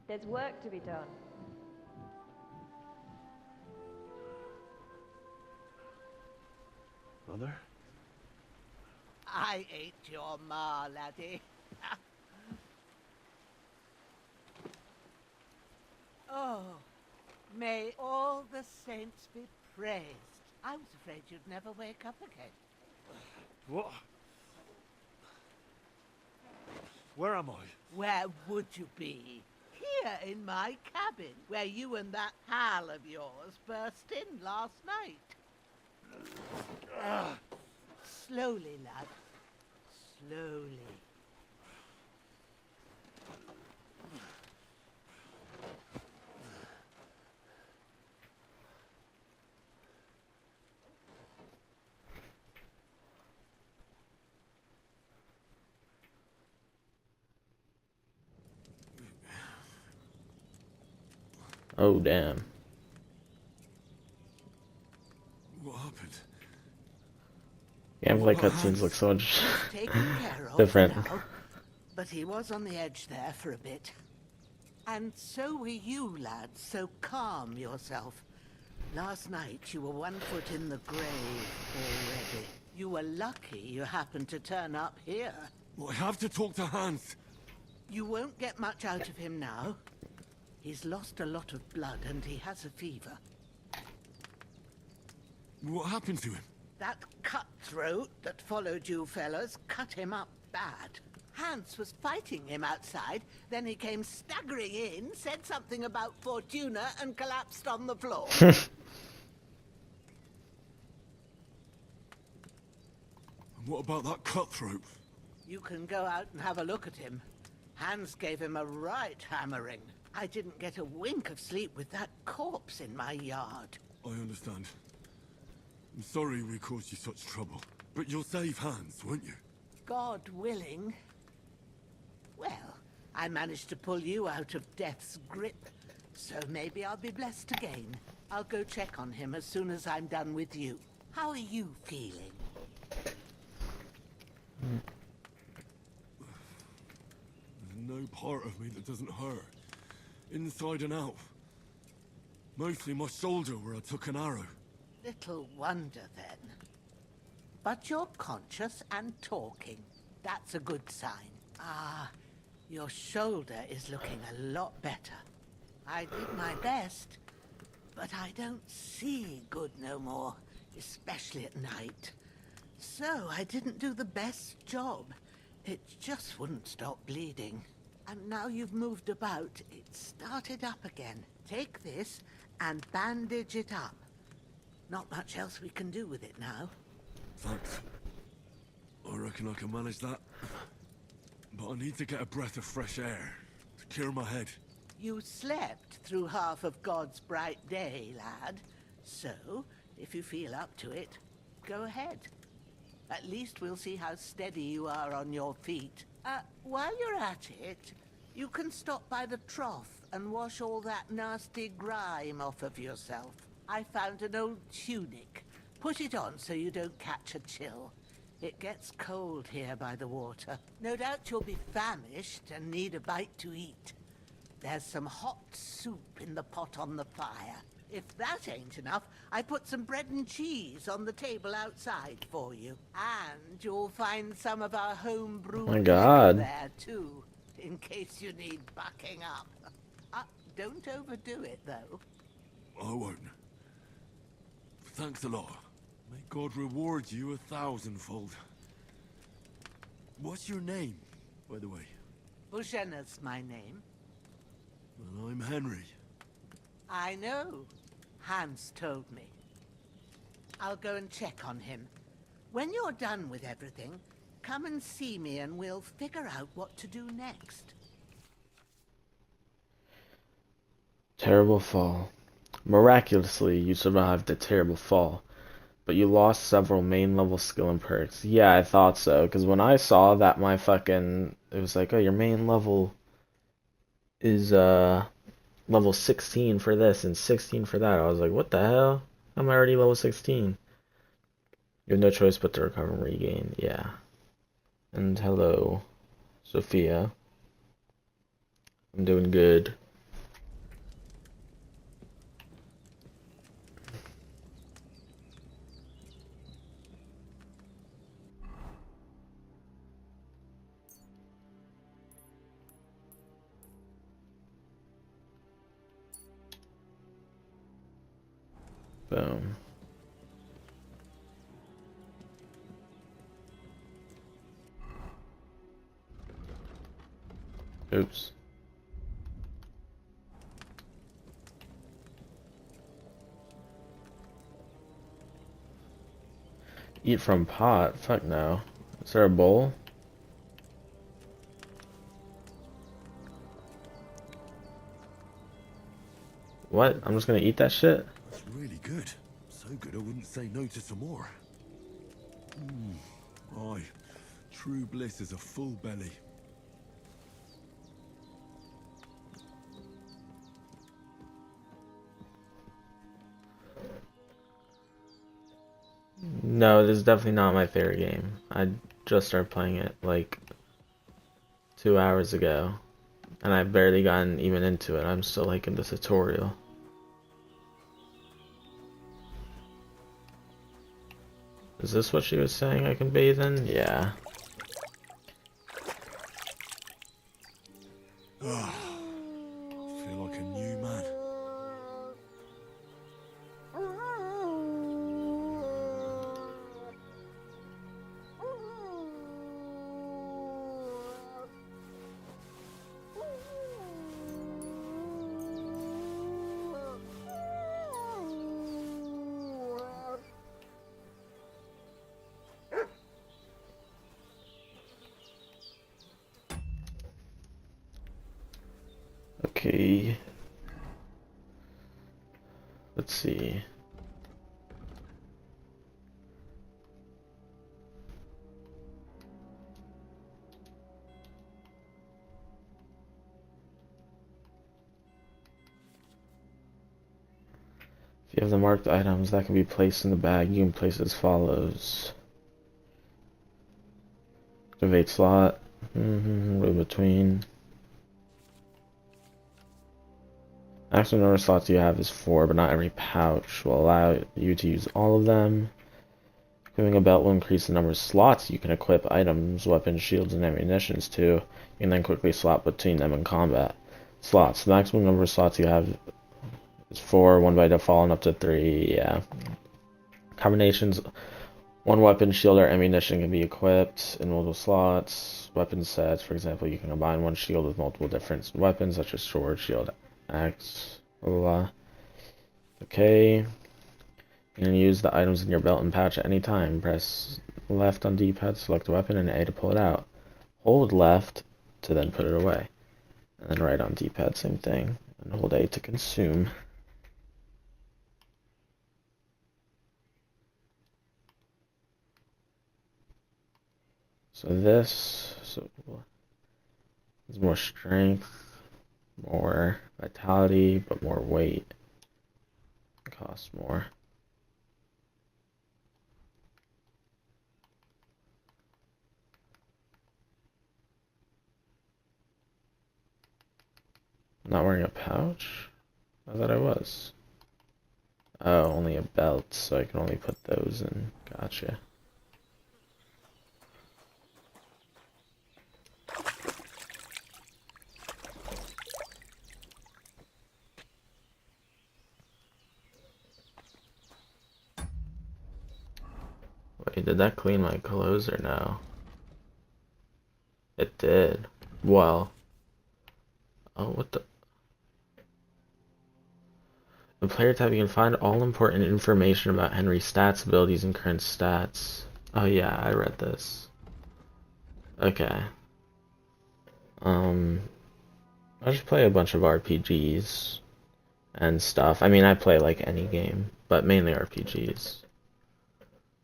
There's work to be done. Mother? I ain't your ma, laddie. Oh, may all the saints be praised. I was afraid you'd never wake up again. What? Where am I? Where would you be? Here in my cabin, where you and that pal of yours burst in last night. Slowly, lad. Slowly. Oh, damn. What happened? Gameplay cutscenes look so much Taken care of different. now, but he was on the edge there for a bit. And so were you, lad, so calm yourself. Last night you were 1 foot in the grave already. You were lucky you happened to turn up here. I have to talk to Hans. You won't get much out of him now. He's lost a lot of blood and he has a fever. What happened to him? That cutthroat that followed you fellas cut him up bad. Hans was fighting him outside, then he came staggering in, said something about Fortuna, and collapsed on the floor. What about that cutthroat? You can go out and have a look at him. Hans gave him a right hammering. I didn't get a wink of sleep with that corpse in my yard. I understand. I'm sorry we caused you such trouble. But you'll save Hans, won't you? God willing. Well, I managed to pull you out of death's grip, so maybe I'll be blessed again. I'll go check on him as soon as I'm done with you. How are you feeling? There's no part of me that doesn't hurt. Inside and out. Mostly my shoulder where I took an arrow. Little wonder then. But you're conscious and talking. That's a good sign. Ah, your shoulder is looking a lot better. I did my best, but I don't see good no more, especially at night. So I didn't do the best job. It just wouldn't stop bleeding. And now you've moved about, it started up again. Take this and bandage it up. Not much else we can do with it now. Thanks. I reckon I can manage that. But I need to get a breath of fresh air to clear my head. You slept through half of God's bright day, lad. So, if you feel up to it, go ahead. At least we'll see how steady you are on your feet. While you're at it, you can stop by the trough and wash all that nasty grime off of yourself. I found an old tunic. Put it on so you don't catch a chill. It gets cold here by the water. No doubt you'll be famished and need a bite to eat. There's some hot soup in the pot on the fire. If that ain't enough, I put some bread and cheese on the table outside for you. And you'll find some of our home-brewed My God. liquor there, too, in case you need bucking up. Don't overdo it, though. I won't. Thanks a lot. May God reward you 1,000-fold. What's your name, by the way? Bushena's my name. Well, I'm Henry. I know. Hans told me. I'll go and check on him. When you're done with everything, come and see me and we'll figure out what to do next. Terrible fall. Miraculously, you survived a terrible fall, but you lost several main level skill and perks. Yeah, I thought so, because when I saw that it was like, oh, your main level is, level 16 for this and 16 for that. I was like, what the hell? I'm already level 16. You have no choice but to recover and regain. Yeah. And hello, Sophia. I'm doing good. Boom. Oops. Eat from pot? Fuck no. Is there a bowl? What? I'm just gonna eat that shit? That's really good. So good I wouldn't say no to some more. Aye. True bliss is a full belly. No, this is definitely not my favorite game. I just started playing it like 2 hours ago, and I've barely gotten even into it. I'm still like in the tutorial. Is this what she was saying I can bathe in? Yeah. Ah, feel like a new man. Okay. Let's see. If you have the marked items that can be placed in the bag, you can place it as follows. Activate slot. Room between. Maximum number of slots you have is 4, but not every pouch will allow you to use all of them. Equipping a belt will increase the number of slots you can equip items, weapons, shields, and ammunitions to. You can then quickly swap between them in combat. Slots. The maximum number of slots you have is 4, 1 by default, and up to 3, yeah. Combinations. One weapon, shield, or ammunition can be equipped in multiple slots. Weapon sets, for example, you can combine one shield with multiple different weapons, such as sword, shield, axe, blah, blah, blah. Okay. You can use the items in your belt and pouch at any time. Press left on D-pad to select a weapon and A to pull it out. Hold left to then put it away. And then right on D-pad, same thing. And hold A to consume. So this is more strength, more vitality, but more weight. It costs more. I'm not wearing a pouch? I thought I was. Oh, only a belt, so I can only put those in. Gotcha. Wait, did that clean my clothes or no? It did. Well. Oh, what the? The player tab, you can find all important information about Henry's stats, abilities, and current stats. Oh yeah, I read this. Okay. I just play a bunch of RPGs and stuff. I mean, I play like any game, but mainly RPGs.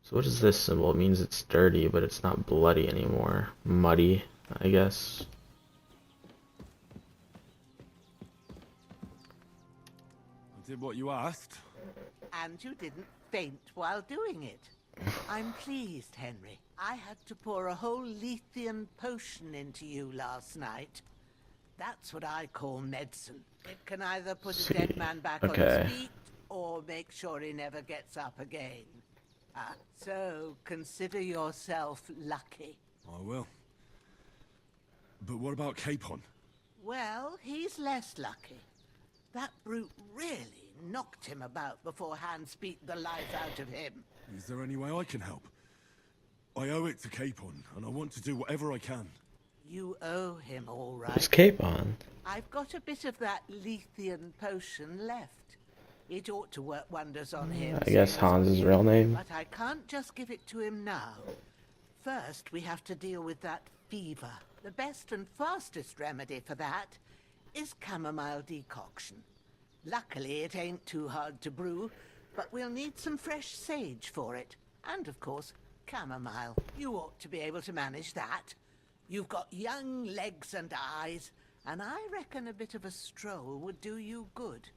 So what is this symbol? It means it's dirty, but it's not bloody anymore. Muddy, I guess. I did what you asked. And you didn't faint while doing it. I'm pleased, Henry. I had to pour a whole Lethean potion into you last night. That's what I call medicine. It can either put a dead man back on his feet, or make sure he never gets up again. So consider yourself lucky. I will. But what about Capon? Well, he's less lucky. That brute really knocked him about before Hans beat the life out of him. Is there any way I can help? I owe it to Capon, and I want to do whatever I can. You owe him, all right. What's Capon? I've got a bit of that Lethean potion left. It ought to work wonders on him. I guess Hans' real name. But I can't just give it to him now. First, we have to deal with that fever. The best and fastest remedy for that is chamomile decoction. Luckily, it ain't too hard to brew, but we'll need some fresh sage for it. And, of course, chamomile. You ought to be able to manage that. You've got young legs and eyes, and I reckon a bit of a stroll would do you good.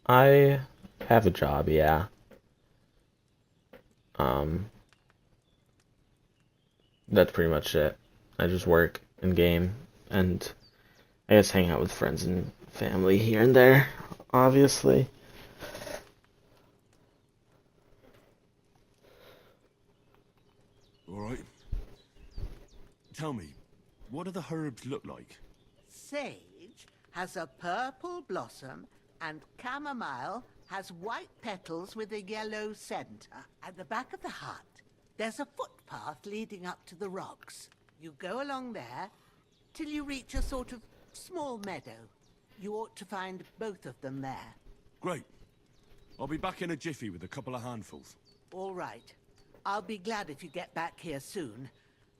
I have a job, yeah. That's pretty much it. I just work and game, and I guess hang out with friends and family here and there, obviously. All right. Tell me, what do the herbs look like? Sage has a purple blossom and chamomile has white petals with a yellow center. At the back of the hut, there's a footpath leading up to the rocks. You go along there till you reach a sort of small meadow. You ought to find both of them there. Great. I'll be back in a jiffy with a couple of handfuls. All right. I'll be glad if you get back here soon.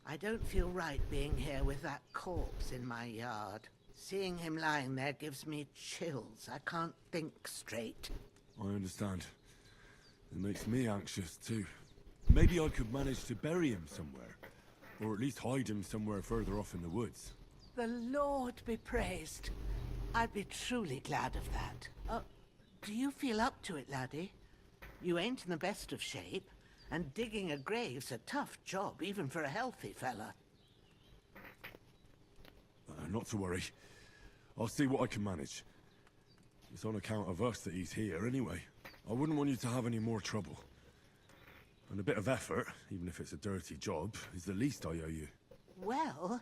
I don't feel right being here with that corpse in my yard. Seeing him lying there gives me chills. I can't think straight. I understand. It makes me anxious too. Maybe I could manage to bury him somewhere. Or at least hide him somewhere further off in the woods. The Lord be praised. I'd be truly glad of that. Do you feel up to it, laddie? You ain't in the best of shape, and digging a grave's a tough job, even for a healthy fella. Not to worry. I'll see what I can manage. It's on account of us that he's here anyway. I wouldn't want you to have any more trouble. And a bit of effort, even if it's a dirty job, is the least I owe you. Well,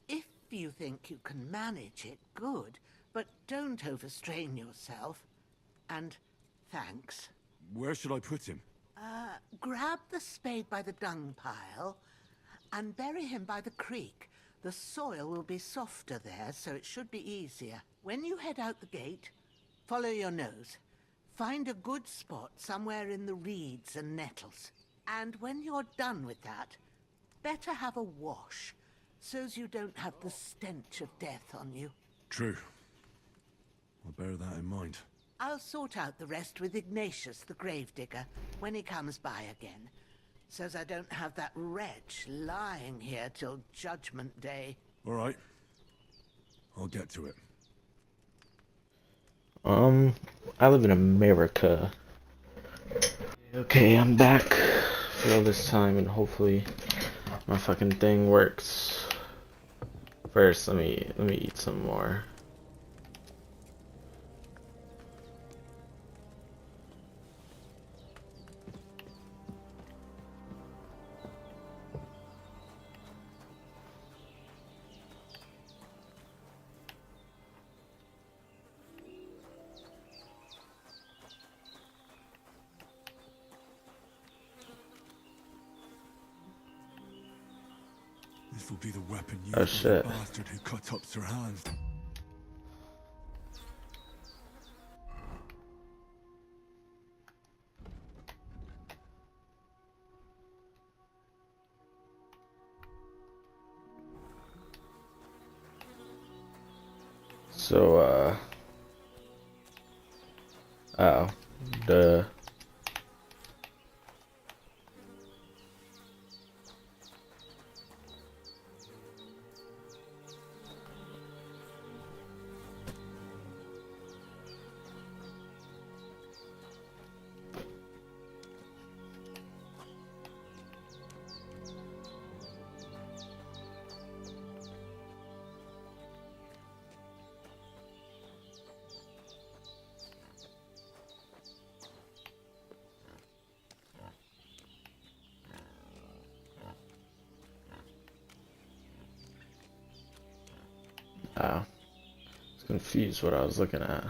if you think you can manage it, good. But don't overstrain yourself. And thanks. Where should I put him? Grab the spade by the dung pile and bury him by the creek. The soil will be softer there, so it should be easier. When you head out the gate, follow your nose. Find a good spot somewhere in the reeds and nettles. And when you're done with that, better have a wash, so's you don't have the stench of death on you. True. I'll bear that in mind. I'll sort out the rest with Ignatius, the gravedigger, when he comes by again, so's I don't have that wretch lying here till Judgment Day. All right. I'll get to it. I live in America. Okay, I'm back for all this time, and hopefully my fucking thing works. First, let me eat some more. This will be the weapon used Oh, by the shit. bastard who cut up Sir Hans. So, oh, duh. Oh. I was confused what I was looking at.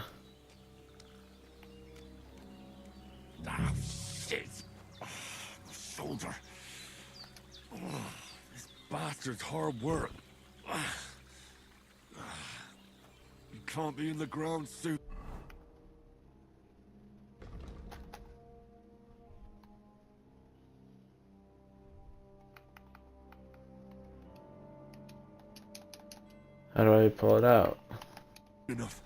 Ah, shit! My shoulder. This bastard's hard work. You can't be in the ground soon. How do I pull it out? Enough.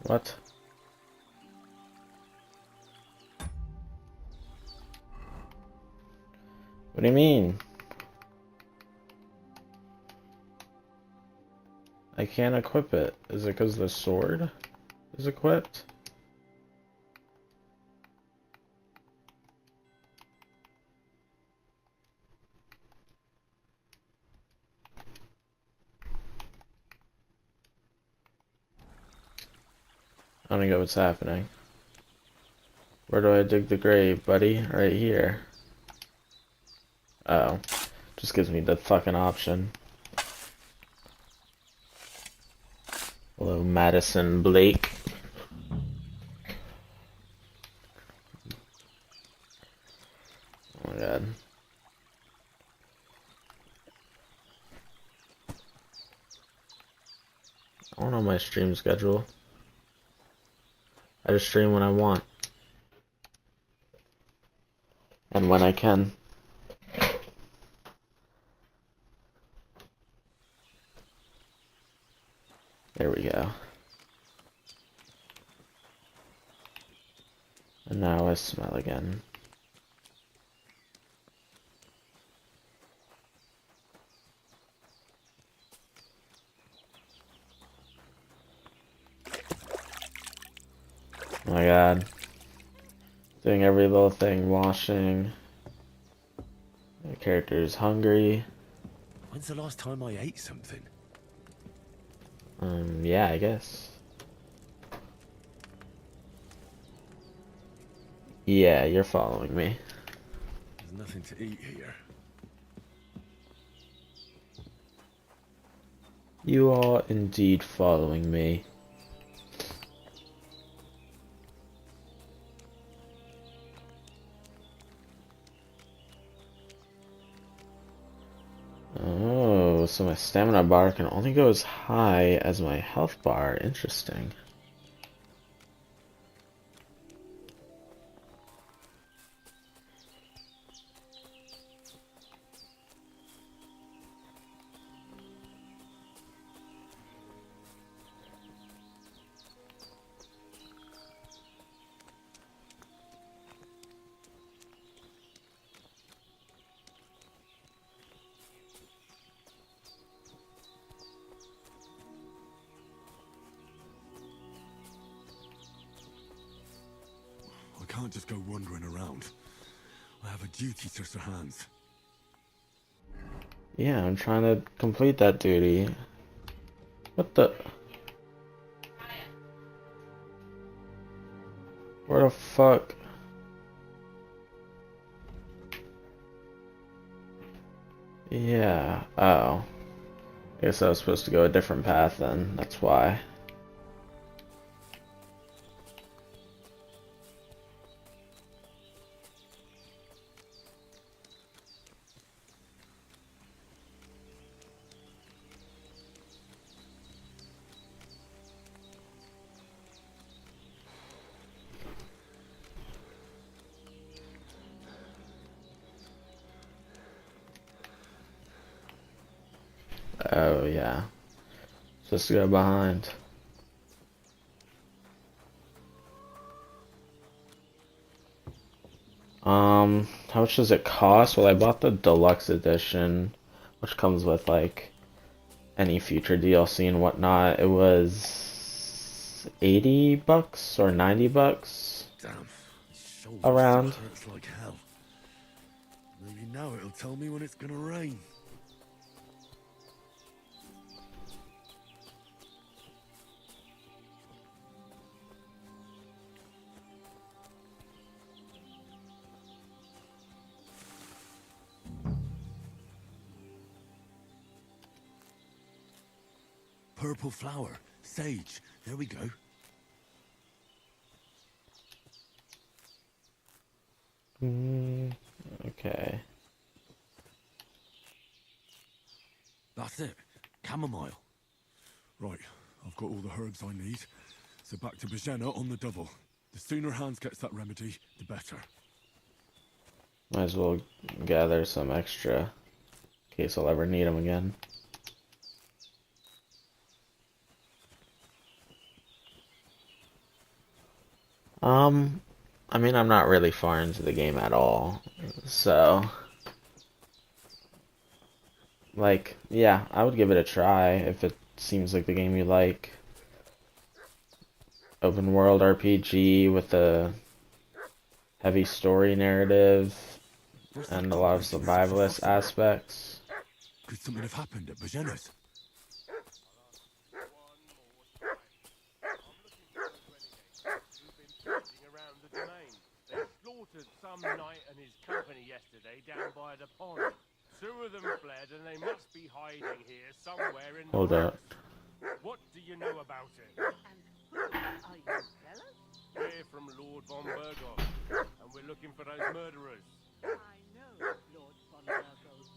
What? What do you mean? I can't equip it. Is it because the sword is equipped? I don't get what's happening. Where do I dig the grave, buddy? Right here. Oh. Just gives me the fucking option. Hello, Madison Blake. Oh my god. I don't know my stream schedule. I just stream when I want. And when I can. There we go. And now I smell again. Oh my god. Doing every little thing, washing. The character's hungry. When's the last time I ate something? Yeah, I guess. Yeah, you're following me. There's nothing to eat here. You are indeed following me. Oh, so my stamina bar can only go as high as my health bar. Interesting. I can't just go wandering around. I have a duty to Sir Hans. Yeah, I'm trying to complete that duty. What the? Where the fuck? Yeah, oh. I guess I was supposed to go a different path then, that's why. Oh, yeah. Just to go behind. How much does it cost? Well, I bought the deluxe edition, which comes with, like, any future DLC and whatnot. It was $80 or $90. Damn, shoulder Around. still hurts like hell. Maybe now it'll tell me when it's gonna rain. Purple flower, sage. There we go. Okay. That's it. Chamomile. Right, I've got all the herbs I need. So back to Bajena on the double. The sooner Hans gets that remedy, the better. Might as well gather some extra in case I'll ever need them again. I mean, I'm not really far into the game at all, so, like, yeah, I would give it a try if it seems like the game you like. Open world RPG with a heavy story narrative and a lot of survivalist aspects. Could something have happened at Bajena's? encountered some knight and his company yesterday down by the pond. 2 of them fled, and they must be hiding here somewhere in the Hold up. What do you know about it? Are you jealous? We're from Lord von Berghoff, and we're looking for those murderers. I know Lord von Burgos.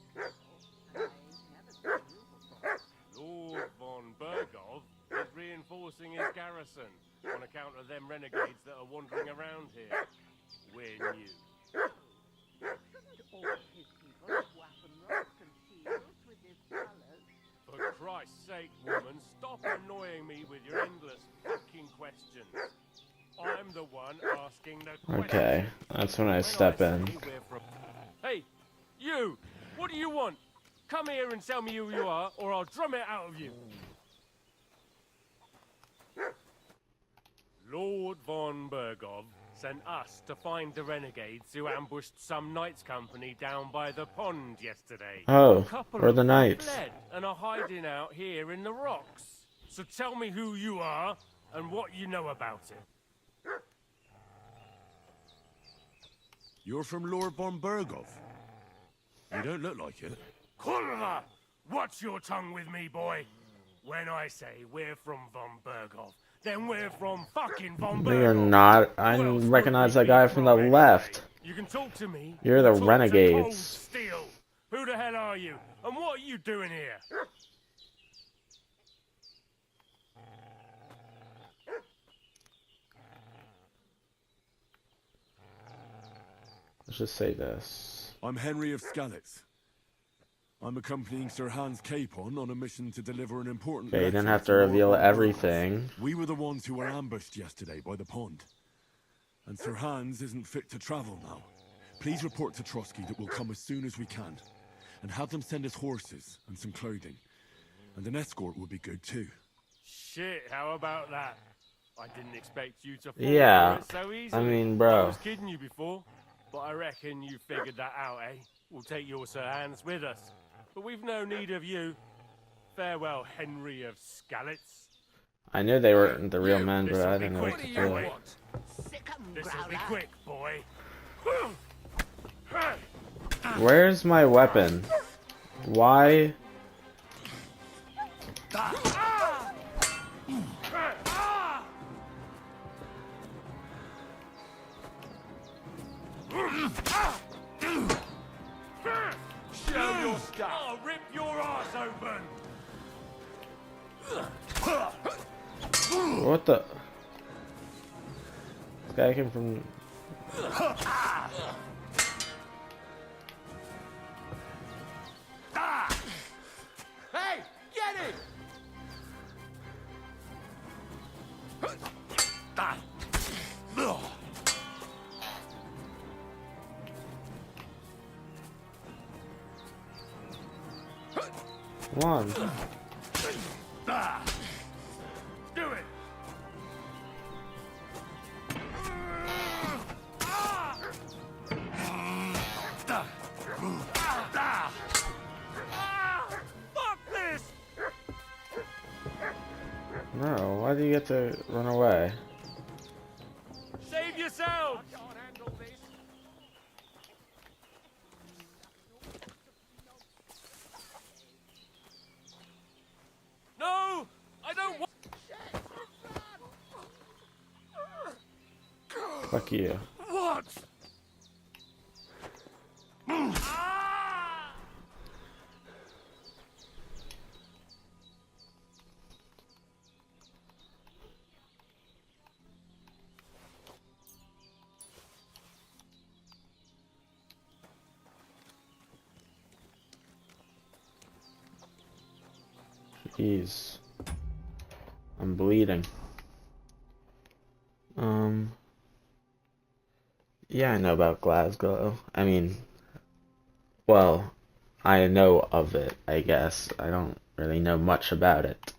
And I ain't never seen you before. Lord von Berghoff is reinforcing his garrison on account of them renegades that are wandering around here. We're new. Shouldn't all his people have weapon rocks and shields with his colours? For Christ's sake, woman, stop annoying me with your endless fucking questions. I'm the one asking the questions. Okay, that's when I step in. Hey, you! What do you want? Come here and tell me who you are, or I'll drum it out of you. Lord von Berghoff sent us to find the renegades who ambushed some knights' company down by the pond yesterday. Oh, A couple we're of the them knights. fled and are hiding out here in the rocks. So tell me who you are and what you know about it. You're from Lord von Berghoff. You don't look like it. Kulva! Watch your tongue with me, boy. When I say we're from von Berghoff, then we're from fucking von No, Berghoff. you're not. I recognize that guy from the left. You can talk to me. You're the or talk to Cold renegades. Steel. Who the hell are you? And what are you doing here? Let's just say this. I'm Henry of Skalitz. I'm accompanying Sir Hans Capon on a mission to deliver an important Okay, you letter didn't have to Lord reveal von Berghoff. everything. We were the ones who were ambushed yesterday by the pond. And Sir Hans isn't fit to travel now. Please report to Trotsky that we'll come as soon as we can. And have them send us horses and some clothing. And an escort would be good too. Shit, how about that? I didn't expect you to fall Yeah, for it so easily. I mean, I bro. was kidding you before, but I reckon you figured that out, eh? We'll take your Sir Hans with us. But we've no need of you. Farewell, Henry of Skalitz. I knew they weren't the real men, but I didn't know what What to do you do. want? This'll be quick, boy. Where's my weapon? Why? Show your stuff. I'll rip your ass open. What the? This guy came from. Hey, get it! Come on. Do it! Fuck this! No, why do you get to run away? Save yourself! No! I don't want. Fuck you. What? Jeez. I'm bleeding. Yeah, I know about Glasgow. I mean, well, I know of it, I guess. I don't really know much about it.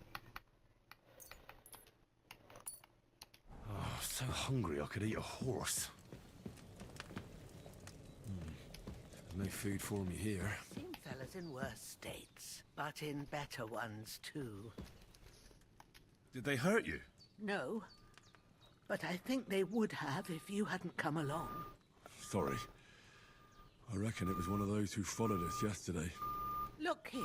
Oh, so hungry I could eat a horse. There's no food for me here. Seen fellas in worse states, but in better ones too. Did they hurt you? No, but I think they would have if you hadn't come along. sorry. I reckon it was one of those who followed us yesterday. Look here.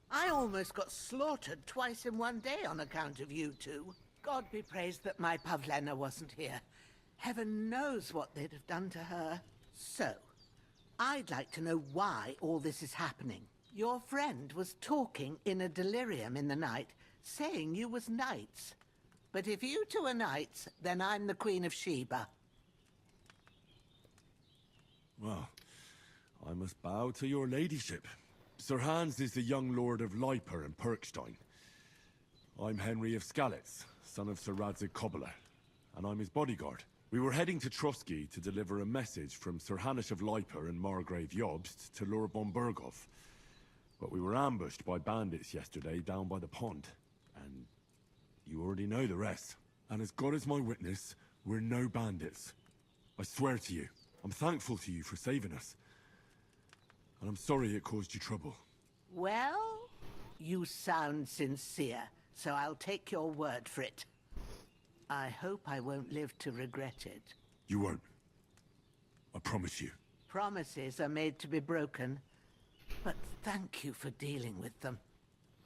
I almost got slaughtered twice in one day on account of you two. God be praised that my Pavlena wasn't here. Heaven knows what they'd have done to her. So, I'd like to know why all this is happening. Your friend was talking in a delirium in the night, saying you was knights. But if you two are knights, then I'm the Queen of Sheba. Well, I must bow to your ladyship. Sir Hans is the young lord of Leiper and Perkstein. I'm Henry of Skalitz, son of Sir Radzig Kobyla, and I'm his bodyguard. We were heading to Trotsky to deliver a message from Sir Hanush of Leiper and Margrave Jobst to Lord von Berghoff. But we were ambushed by bandits yesterday down by the pond, and you already know the rest. And as God is my witness, we're no bandits. I swear to you, I'm thankful to you for saving us. And I'm sorry it caused you trouble. Well, you sound sincere, so I'll take your word for it. I hope I won't live to regret it. You won't. I promise you. Promises are made to be broken, but thank you for dealing with them.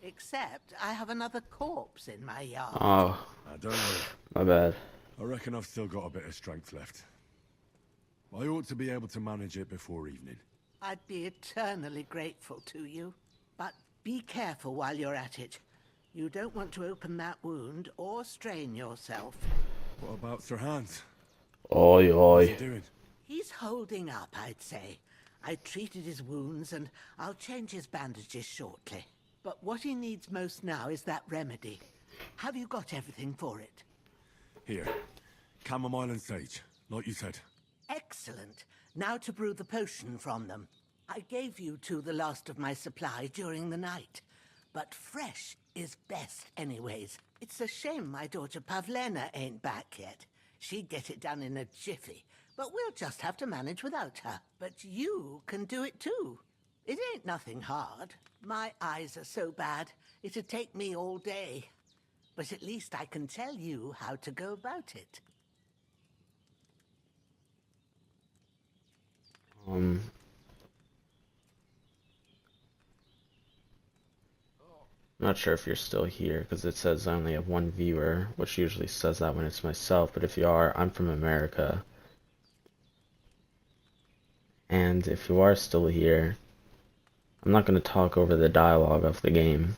Except I have another corpse in my yard. Oh. Don't worry. My bad. I reckon I've still got a bit of strength left. I ought to be able to manage it before evening. I'd be eternally grateful to you. But be careful while you're at it. You don't want to open that wound or strain yourself. What about Sir Hans? Oi, oi. What's he doing? He's holding up, I'd say. I treated his wounds and I'll change his bandages shortly. But what he needs most now is that remedy. Have you got everything for it? Here. Chamomile and sage, like you said. Excellent. Now to brew the potion from them. I gave you two the last of my supply during the night. But fresh is best anyways. It's a shame my daughter Pavlena ain't back yet. She'd get it done in a jiffy. But we'll just have to manage without her. But you can do it too. It ain't nothing hard. My eyes are so bad, it'd take me all day. But at least I can tell you how to go about it. Not sure if you're still here, because it says I only have one viewer, which usually says that when it's myself, but if you are, I'm from America. And if you are still here, I'm not going to talk over the dialogue of the game,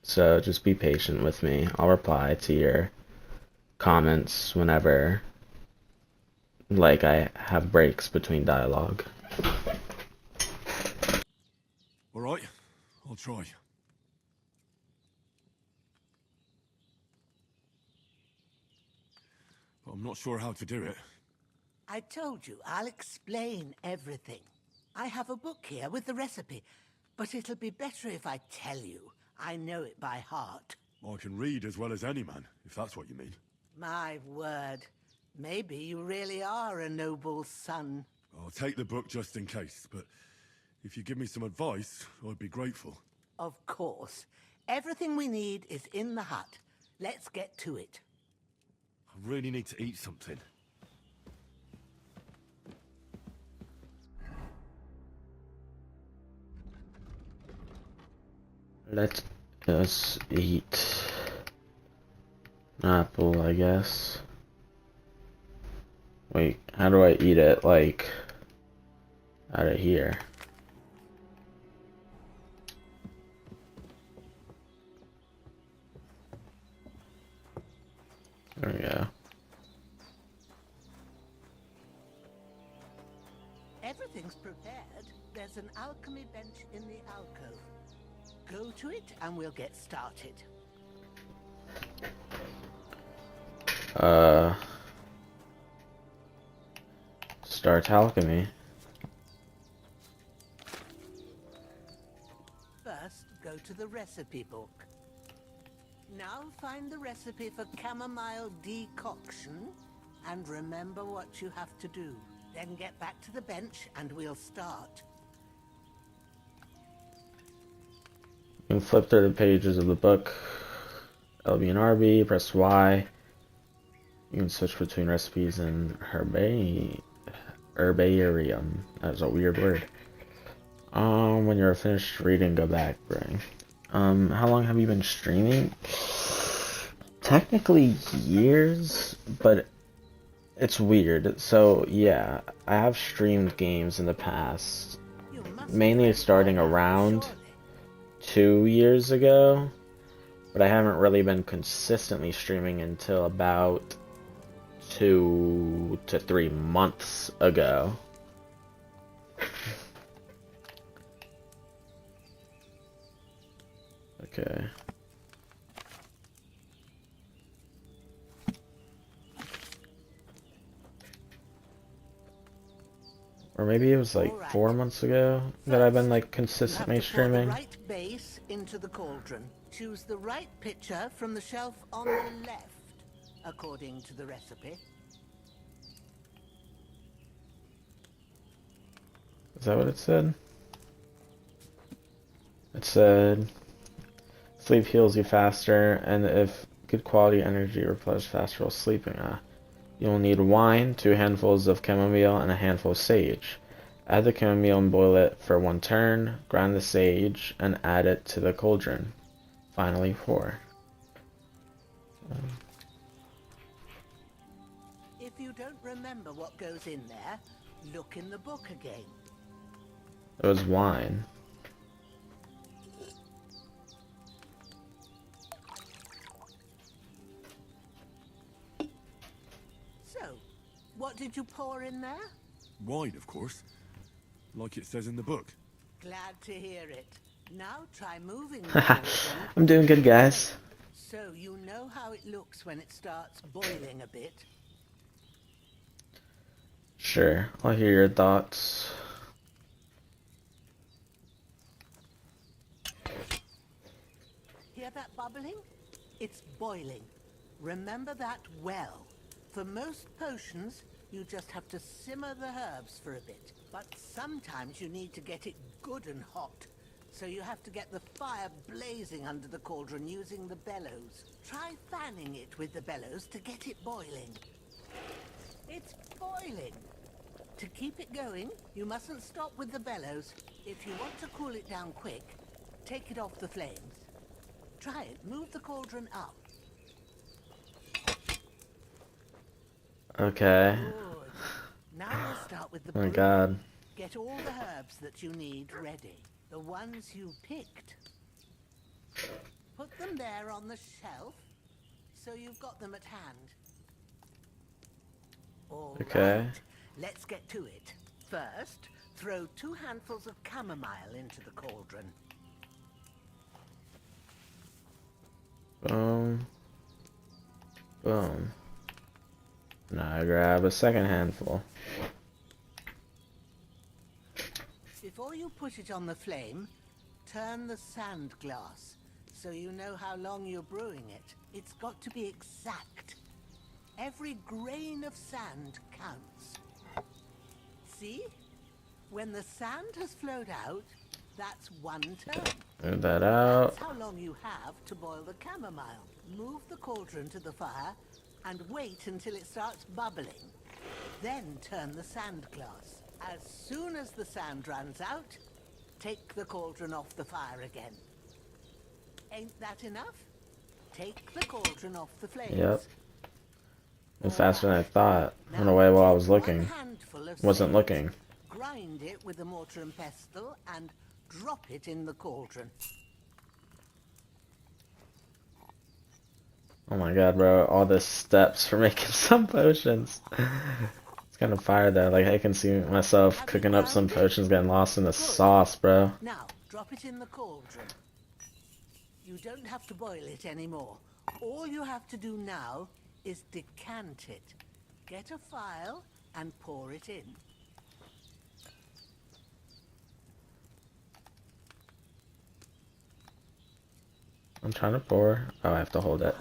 so just be patient with me. I'll reply to your comments whenever, like, I have breaks between dialogue. Alright, I'll try. But I'm not sure how to do it. I told you, I'll explain everything. I have a book here with the recipe, but it'll be better if I tell you. I know it by heart. I can read as well as any man, if that's what you mean. My word. Maybe you really are a noble son. I'll take the book just in case, but if you give me some advice, I'd be grateful. Of course. Everything we need is in the hut. Let's get to it. I really need to eat something. Let us eat an apple, I guess. Wait, how do I eat it? Like, out of here. There we go. Everything's prepared. There's an alchemy bench in the alcove. Go to it and we'll get started. Start alchemy. First, go to the recipe book. Now find the recipe for chamomile decoction and remember what you have to do. Then get back to the bench and we'll start. You can flip through the pages of the book. LB and RB, press Y. You can switch between recipes and Herbarium. That's a weird word. When you're finished reading, go back, bring. How long have you been streaming? Technically years, but it's weird. So yeah, I have streamed games in the past, mainly starting around 2 years ago, but I haven't really been consistently streaming until about 2 to 3 months ago. Okay. Or maybe it was like 4 months ago that I've been like consistently streaming. Right base into the cauldron. Choose the right pitcher from the shelf on the left, according to the recipe. Is that what it said? It said sleep heals you faster, and if good quality energy replenishes faster while sleeping. You'll need wine, 2 handfuls of chamomile, and a handful of sage. Add the chamomile and boil it for 1 turn. Grind the sage and add it to the cauldron. Finally pour. If you don't remember what goes in there, look in the book again. It was wine. So, what did you pour in there? Wine, of course. Like it says in the book. Glad to hear it. Now try moving the cauldron. I'm doing good, guys. So you know how it looks when it starts boiling a bit? Sure, I'll hear your thoughts. Hear that bubbling? It's boiling. Remember that well. For most potions, you just have to simmer the herbs for a bit. But sometimes you need to get it good and hot. So you have to get the fire blazing under the cauldron using the bellows. Try fanning it with the bellows to get it boiling. It's boiling. To keep it going, you mustn't stop with the bellows. If you want to cool it down quick, take it off the flames. Try it. Move the cauldron up. Okay. Good. Now we'll start with the Oh my brew. god. Get all the herbs that you need ready. The ones you picked. Put them there on the shelf, so you've got them at hand. All Okay. right. Let's get to it. First, throw 2 handfuls of chamomile into the cauldron. Boom. Boom. Now I grab a second handful. Before you put it on the flame, turn the sand glass so you know how long you're brewing it. It's got to be exact. Every grain of sand counts. See? When the sand has flowed out, that's 1 turn. Move that out. That's how long you have to boil the chamomile. Move the cauldron to the fire and wait until it starts bubbling. Then turn the sand glass. As soon as the sand runs out, take the cauldron off the fire again. Ain't that enough? Take the cauldron off the flames. Yep. Went faster than I thought. Went away while I was looking. Wasn't looking. Grind it with a mortar and pestle and drop it in the cauldron. Oh my god, bro. All the steps for making some potions. It's kind of fire though. Like, I can see myself cooking up some potions, getting lost in the sauce, bro. Now, drop it in the cauldron. You don't have to boil it anymore. All you have to do now is decant it. Get a phial and pour it in. I'm trying to pour. Oh, I have to hold it.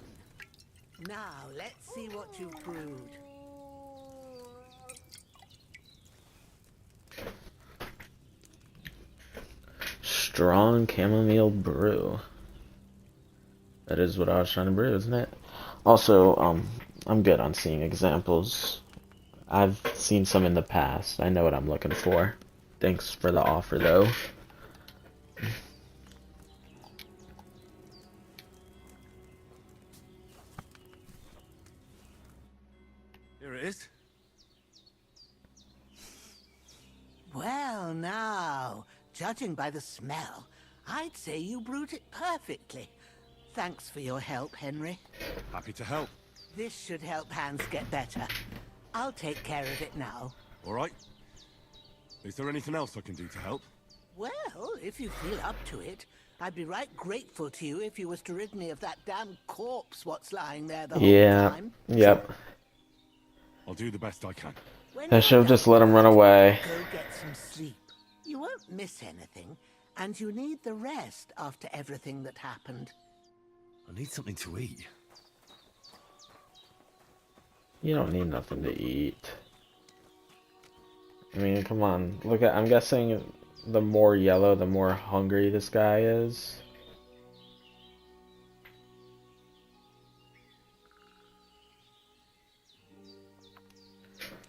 Now, let's see what you've brewed. Strong chamomile brew. That is what I was trying to brew, isn't it? Also, I'm good on seeing examples I've seen some in the past. I know what I'm looking for. Thanks for the offer, though. Here it is. Well, now, judging by the smell, I'd say you brewed it perfectly. Thanks for your help, Henry. Happy to help. This should help Hans get better. I'll take care of it now. All right. Is there anything else I can do to help? Well, if you feel up to it, I'd be right grateful to you if you was to rid me of that damn corpse what's lying there the whole time. Yep. I'll do the best I can. I should have just let him run away. Go get some sleep. You won't miss anything, and you need the rest after everything that happened. I need something to eat. You don't need nothing to eat. I mean, come on. Look at, I'm guessing the more yellow, the more hungry this guy is.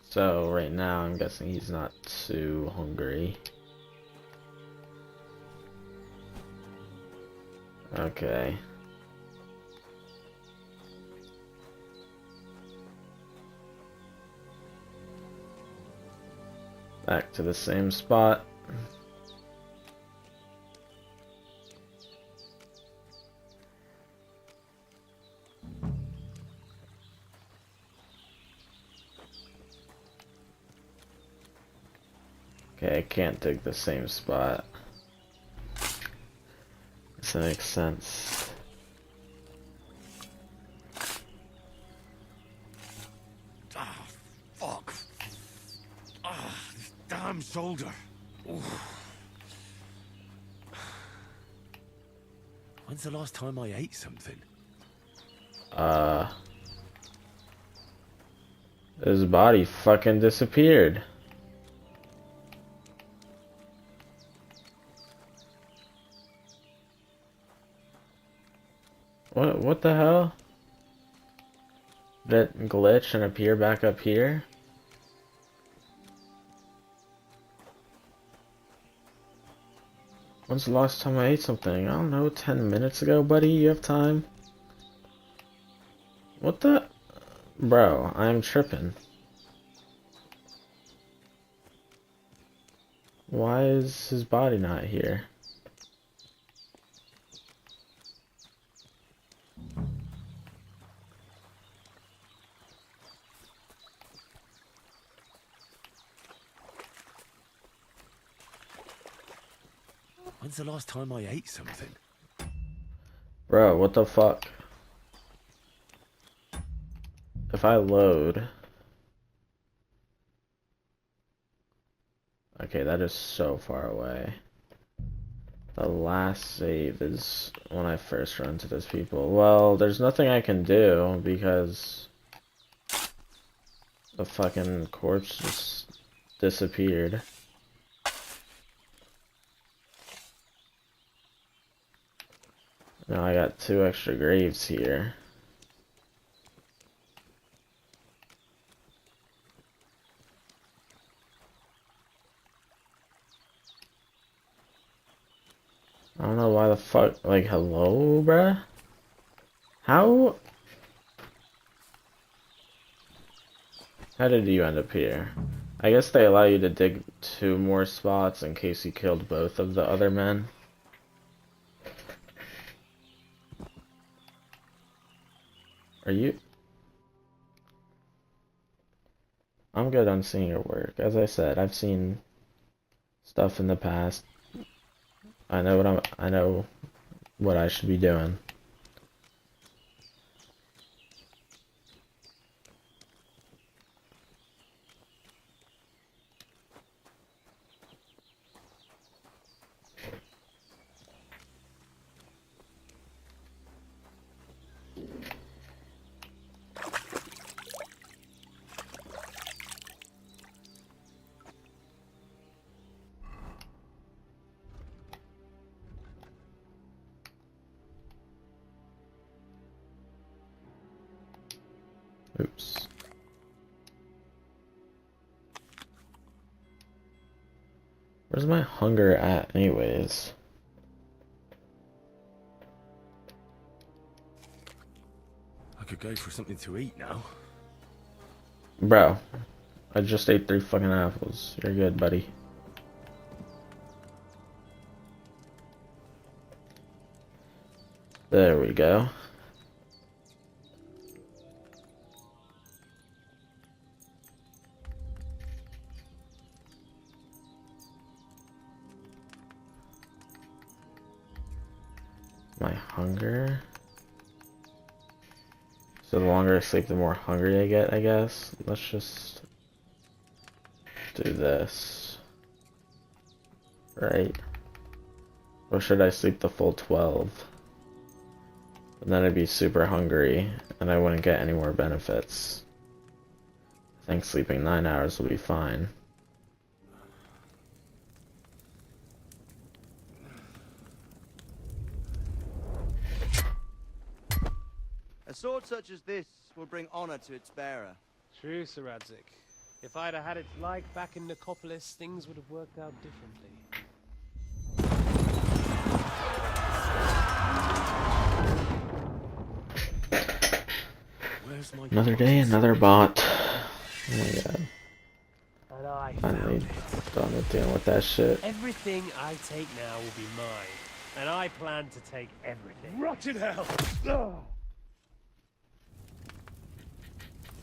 So right now, I'm guessing he's not too hungry. Okay. Back to the same spot. Okay, I can't dig the same spot. Does that make sense? Ah, fuck. Ah, this damn shoulder. Oof. When's the last time I ate something? His body fucking disappeared. What the hell? Did it glitch and appear back up here? When's the last time I ate something? I don't know, 10 minutes ago, buddy? You have time? What the? Bro, I'm tripping. Why is his body not here? When's the last time I ate something? Bro, what the fuck? If I load... Okay, that is so far away. The last save is when I first run to those people. Well, there's nothing I can do because the fucking corpse just disappeared. Now I got 2 extra graves here. I don't know why the fuck, like, hello, bruh? How did you end up here? I guess they allow you to dig 2 more spots in case you killed both of the other men. Are you? I'm good on seeing your work. As I said, I've seen stuff in the past. I know what I should be doing. Oops. Where's my hunger at, anyways? I could go for something to eat now. Bro, I just ate 3 fucking apples. You're good, buddy. There we go. My hunger. So the longer I sleep, the more hungry I get, I guess. Let's just do this. Right? Or should I sleep the full 12? And then I'd be super hungry, and I wouldn't get any more benefits. I think sleeping 9 hours will be fine. A sword such as this will bring honor to its bearer. True, Sir Radzik. If I'd have had its like back in Nicopolis, things would have worked out differently. Another day, another bot. Oh my god. And I Finally done with dealing with that shit. Everything I take now will be mine. And I plan to take everything. Rot in hell! Ugh.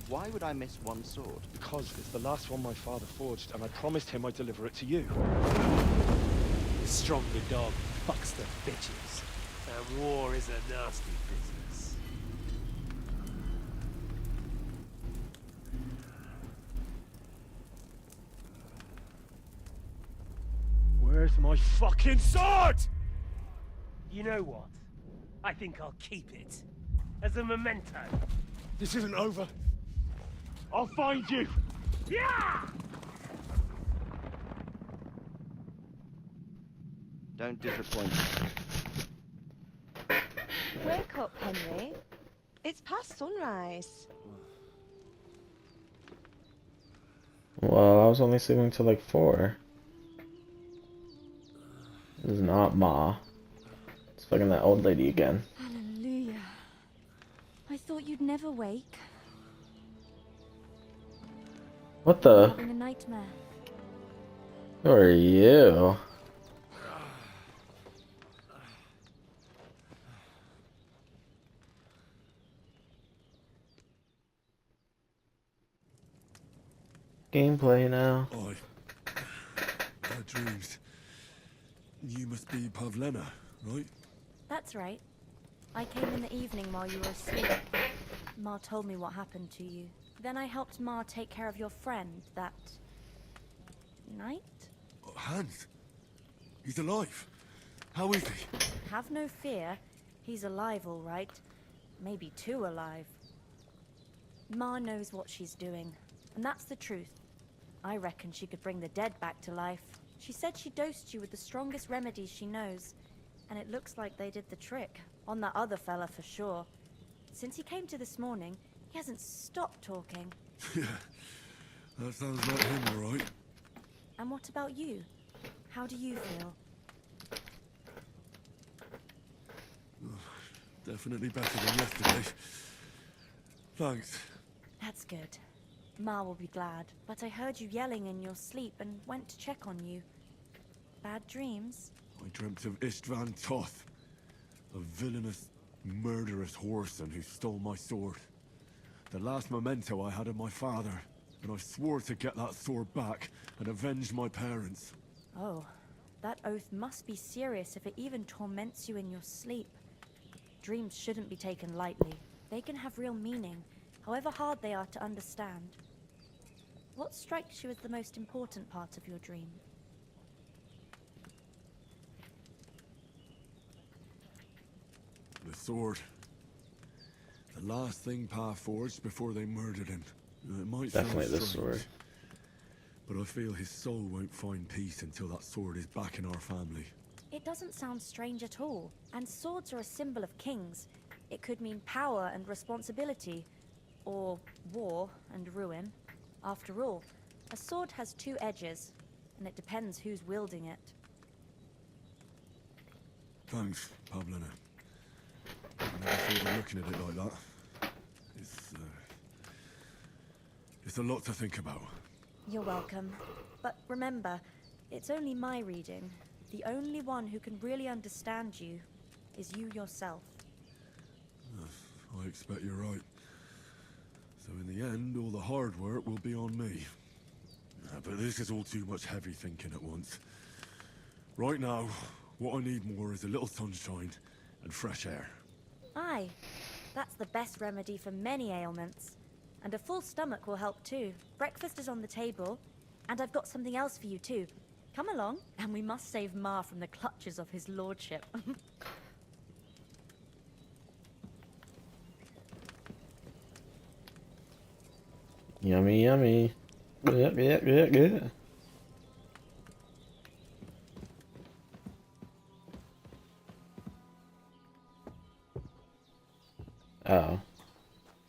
Why would I miss one sword? Because it's the last one my father forged, and I promised him I'd deliver it to you. The stronger dog fucks the bitches. And war is a nasty business. Where's my fucking sword? You know what? I think I'll keep it. As a memento. This isn't over. I'll find you! Yeah! Don't disappoint me. Wake up, Henry. It's past sunrise. Well, I was only sleeping till like 4. This is not Ma. It's fucking that old lady again. Hallelujah. I thought you'd never wake. What the? Having a nightmare. Who are you? Gameplay now. Bad dreams. You must be Pavlena, right? That's right. I came in the evening while you were asleep. Ma told me what happened to you. Then I helped Ma take care of your friend that night? Hans. He's alive. How is he? Have no fear. He's alive, all right. Maybe too alive. Ma knows what she's doing, and that's the truth. I reckon she could bring the dead back to life. She said she dosed you with the strongest remedies she knows, and it looks like they did the trick. On that other fella for sure. Since he came to this morning, he hasn't stopped talking. Yeah, that sounds like him, all right. And what about you? How do you feel? Definitely better than yesterday. Thanks. That's good. Ma will be glad, but I heard you yelling in your sleep and went to check on you. Bad dreams? I dreamt of Istvan Toth, a villainous, murderous whoreson who stole my sword. The last memento I had of my father, and I swore to get that sword back and avenge my parents. Oh, that oath must be serious if it even torments you in your sleep. Dreams shouldn't be taken lightly. They can have real meaning, however hard they are to understand. What strikes you as the most important part of your dream? The sword. The last thing Pa forged before they murdered him. It might Definitely sound the strange, sword. but I feel his soul won't find peace until that sword is back in our family. It doesn't sound strange at all, and swords are a symbol of kings. It could mean power and responsibility, or war and ruin. After all, a sword has two edges, and it depends who's wielding it. Thanks, Pavlina. I never thought of looking at it like that. It's a lot to think about. You're welcome. But remember, it's only my reading. The only one who can really understand you is you yourself. I expect you're right. So in the end, all the hard work will be on me. But this is all too much heavy thinking at once. Right now, what I need more is a little sunshine and fresh air. Aye, that's the best remedy for many ailments. And a full stomach will help too. Breakfast is on the table, and I've got something else for you too. Come along, and we must save Ma from the clutches of his lordship. Yummy, yummy. Yeah. Oh.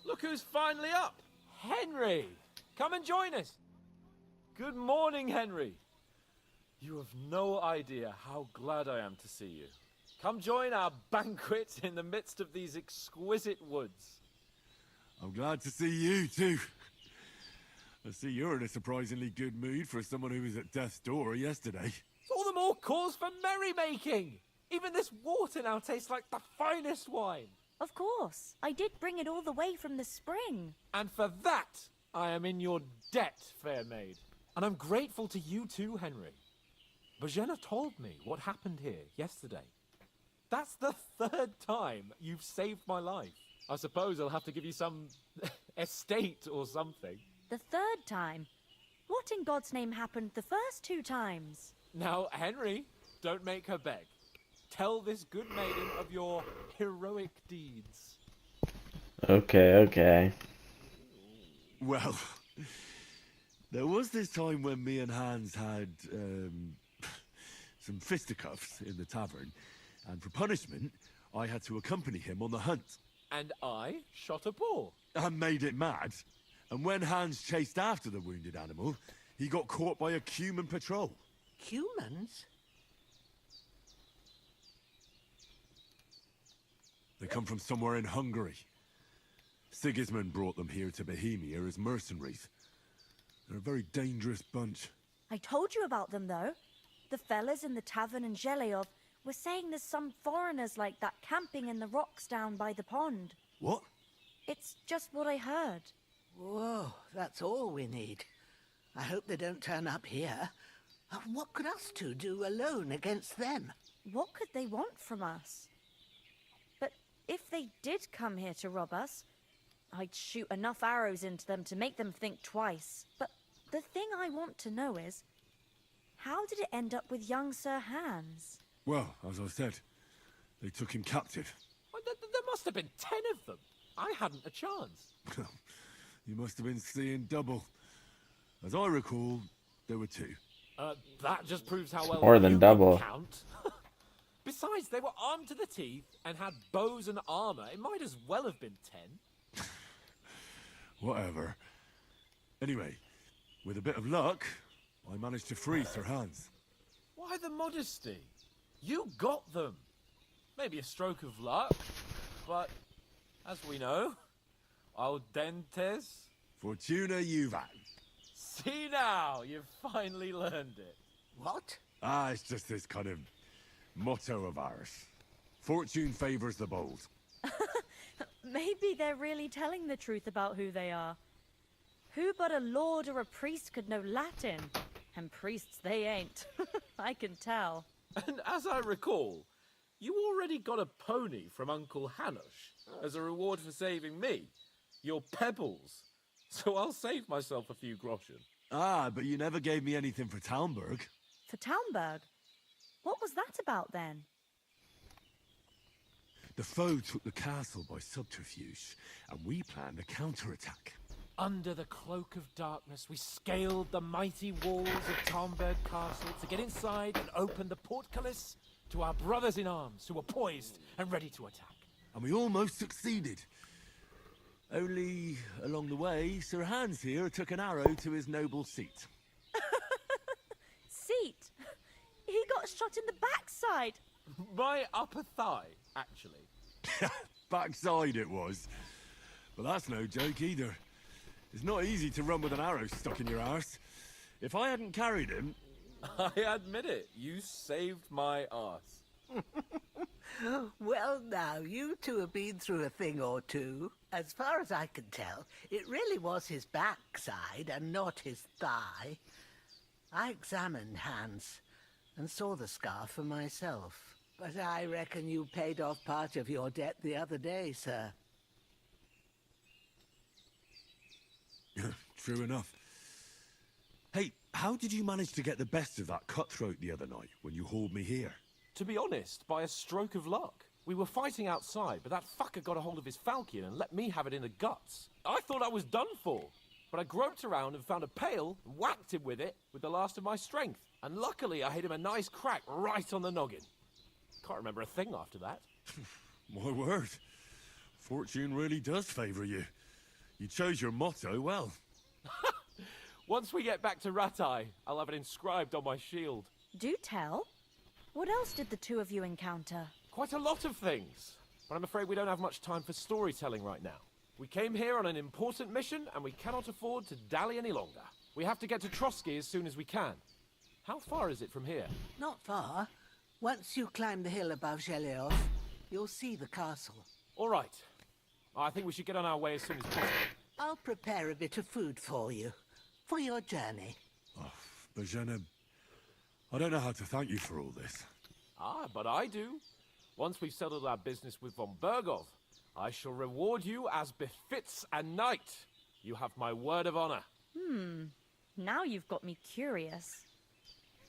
Look who's finally up! Henry! Come and join us! Good morning, Henry! You have no idea how glad I am to see you. Come join our banquet in the midst of these exquisite woods. I'm glad to see you, too. I see you're in a surprisingly good mood for someone who was at death's door yesterday. It's all the more cause for merrymaking! Even this water now tastes like the finest wine. Of course. I did bring it all the way from the spring. And for that, I am in your debt, fair maid. And I'm grateful to you too, Henry. Bajena told me what happened here yesterday. That's the third time you've saved my life. I suppose I'll have to give you some estate or something. The third time? What in God's name happened the first 2 times? Now, Henry, don't make her beg. Tell this good maiden of your heroic deeds. Okay. Well, there was this time when me and Hans had some fisticuffs in the tavern, and for punishment, I had to accompany him on the hunt. And I shot a boar. And made it mad. And when Hans chased after the wounded animal, he got caught by a Cuman patrol. Humans? They come from somewhere in Hungary. Sigismund brought them here to Bohemia as mercenaries. They're a very dangerous bunch. I told you about them, though. The fellas in the tavern in Zheleyov were saying there's some foreigners like that camping in the rocks down by the pond. What? It's just what I heard. Whoa, that's all we need. I hope they don't turn up here. What could us two do alone against them? What could they want from us? But if they did come here to rob us, I'd shoot enough arrows into them to make them think twice. But the thing I want to know is, how did it end up with young Sir Hans? Well, as I said, they took him captive. Well, there must have been 10 of them. I hadn't a chance. You must have been seeing double. As I recall, there were 2. That just proves how well More than you double. can count. Besides, they were armed to the teeth and had bows and armor. It might as well have been 10. Whatever. Anyway, with a bit of luck, I managed to free Sir Hans. Why the modesty? You got them. Maybe a stroke of luck, but as we know, al dentes. Fortuna juvat. See now, you've finally learned it. What? It's just this kind of motto of ours. Fortune favors the bold. Maybe they're really telling the truth about who they are. Who but a lord or a priest could know Latin? And priests they ain't. I can tell. And as I recall, you already got a pony from Uncle Hanush as a reward for saving me. Your pebbles. So I'll save myself a few groschen. But you never gave me anything for Talmberg. For Talmberg? What was that about then? The foe took the castle by subterfuge, and we planned a counterattack. Under the cloak of darkness, we scaled the mighty walls of Talmberg Castle to get inside and open the portcullis to our brothers in arms who were poised and ready to attack. And we almost succeeded. Only, along the way, Sir Hans here took an arrow to his noble seat. got shot in the backside. My upper thigh, actually. Backside it was. But that's no joke either. It's not easy to run with an arrow stuck in your arse. If I hadn't carried him... I admit it, you saved my arse. Well, now, you two have been through a thing or two. As far as I can tell, it really was his backside and not his thigh. I examined Hans and saw the scar for myself. But I reckon you paid off part of your debt the other day, sir. True enough. Hey, how did you manage to get the best of that cutthroat the other night when you hauled me here? To be honest, by a stroke of luck. We were fighting outside, but that fucker got a hold of his falchion and let me have it in the guts. I thought I was done for, but I groped around and found a pail and whacked him with it with the last of my strength. And luckily, I hit him a nice crack right on the noggin. Can't remember a thing after that. My word. Fortune really does favour you. You chose your motto well. Once we get back to Ratai, I'll have it inscribed on my shield. Do tell. What else did the two of you encounter? Quite a lot of things, but I'm afraid we don't have much time for storytelling right now. We came here on an important mission, and we cannot afford to dally any longer. We have to get to Trotsky as soon as we can. How far is it from here? Not far. Once you climb the hill above Gelios, you'll see the castle. All right. I think we should get on our way as soon as possible. I'll prepare a bit of food for you, for your journey. Oh, Bozhena, I don't know how to thank you for all this. Ah, but I do. Once we've settled our business with von Bergov, I shall reward you as befits a knight. You have my word of honor. Now you've got me curious.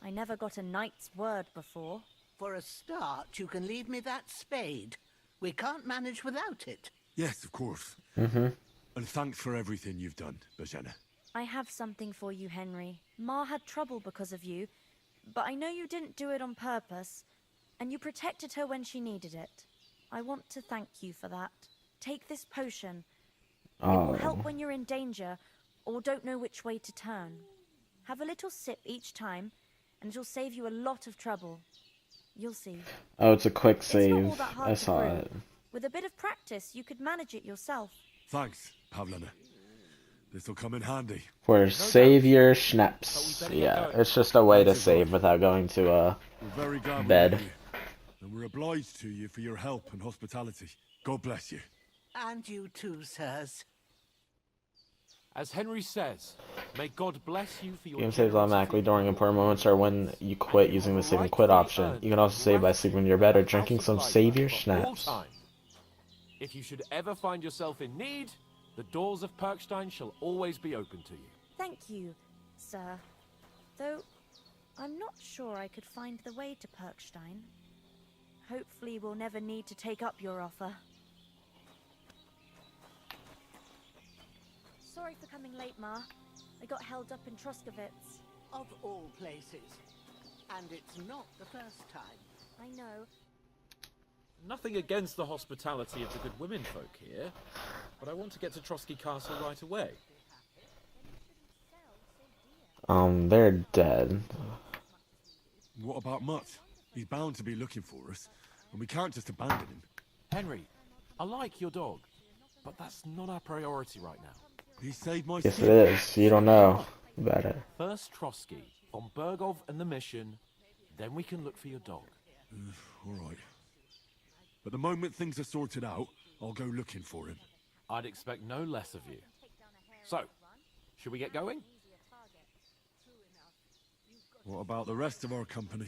I never got a knight's word before. For a start, you can leave me that spade. We can't manage without it. Yes, of course. Mm-hmm. And thanks for everything you've done, Bozhena. I have something for you, Henry. Ma had trouble because of you, but I know you didn't do it on purpose, and you protected her when she needed it. I want to thank you for that. Take this potion. It will help when you're in danger or don't know which way to turn. Have a little sip each time, and it'll save you a lot of trouble. You'll see. Oh, it's a quick save. It's not all that hard I to saw brew. it. With a bit of practice, you could manage it yourself. Thanks, Pavlena. This'll come in handy. For save your schnapps. Yeah, it's just a way to save without going to We're very glad bed. we met you, and we're obliged to you for your help and hospitality. God bless you. And you too, sirs. As Henry says, may God bless you for your Game saves automatically during important moments or when you quit using the save and quit option. You can also save by sleeping in your bed or drinking some save your schnapps. If you should ever find yourself in need, the doors of Perkstein shall always be open to you. Thank you, sir. Though, I'm not sure I could find the way to Perkstein. Hopefully we'll never need to take up your offer. Sorry for coming late, Ma. I got held up in Troskowitz. Of all places. And it's not the first time. I know. Nothing against the hospitality of the good womenfolk here, but I want to get to Trotsky Castle right away. They're dead. What about Mutt? He's bound to be looking for us, and we can't just abandon him. Henry, I like your dog, but that's not our priority right now. He saved my Yes, it is. You don't know about it. First Trotsky, von Bergov and the mission, then we can look for your dog. All right. But the moment things are sorted out, I'll go looking for him. I'd expect no less of you. So, should we get going? What about the rest of our company?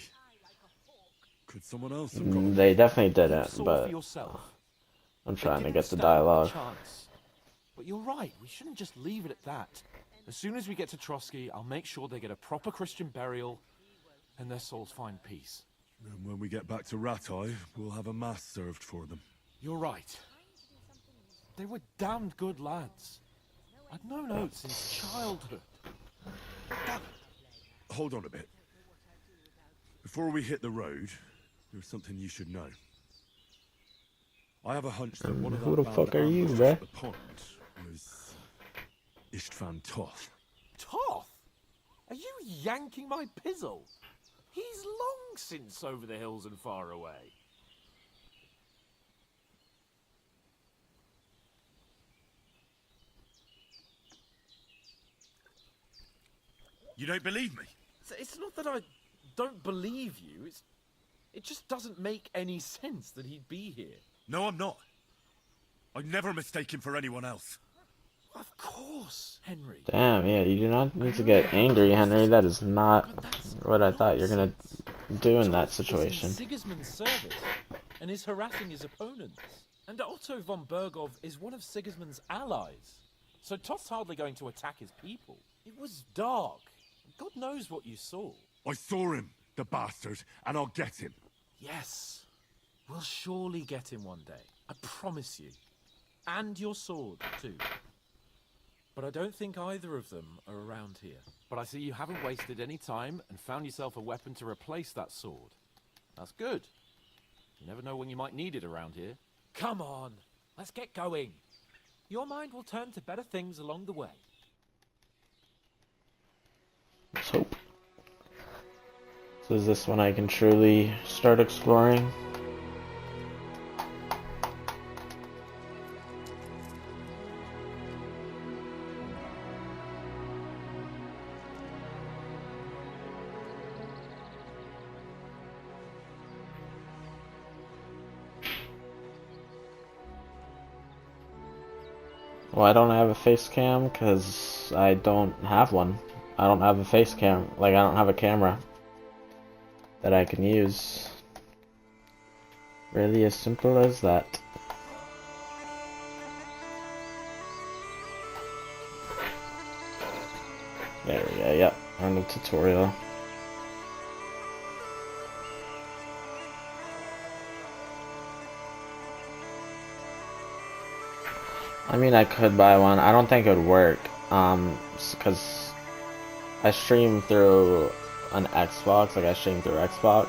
Could someone else have gone? They definitely didn't, Saw but for yourself. I'm They trying to didn't get the stand dialogue. a chance. But you're right, we shouldn't just leave it at that. As soon as we get to Trotsky, I'll make sure they get a proper Christian burial and their souls find peace. And when we get back to Ratai, we'll have a mass served for them. You're right. They were damned good lads. I'd known oaths since childhood. Hold on a bit. Before we hit the road, there's something you should know. I have a hunch that one of Who that the fuck band are you, ambushed bruh? at the pond was Istvan Toth. Toth? Are you yanking my pizzle? He's long since over the hills and far away. You don't believe me? It's not that I don't believe you. It just doesn't make any sense that he'd be here. No, I'm not. I'd never mistake him for anyone else. Of course, Henry. Damn, yeah, you do not need to get angry, Henry. That is not what I thought you're gonna do in that situation. He's in Sigismund's service and is harassing his opponents. And Otto von Bergov is one of Sigismund's allies. So Toth's hardly going to attack his people. It was dark. God knows what you saw. I saw him, the bastard, and I'll get him. Yes. We'll surely get him one day. I promise you. And your sword, too. But I don't think either of them are around here. But I see you haven't wasted any time and found yourself a weapon to replace that sword. That's good. You never know when you might need it around here. Come on, let's get going. Your mind will turn to better things along the way. Let's hope. So is this when I can truly start exploring? Well, I don't have a face cam because I don't have one. I don't have a face cam. Like, I don't have a camera that I can use. Really as simple as that. There we go, yep. On the tutorial. I mean, I could buy one. I don't think it would work, because I stream through an Xbox, like I stream through Xbox,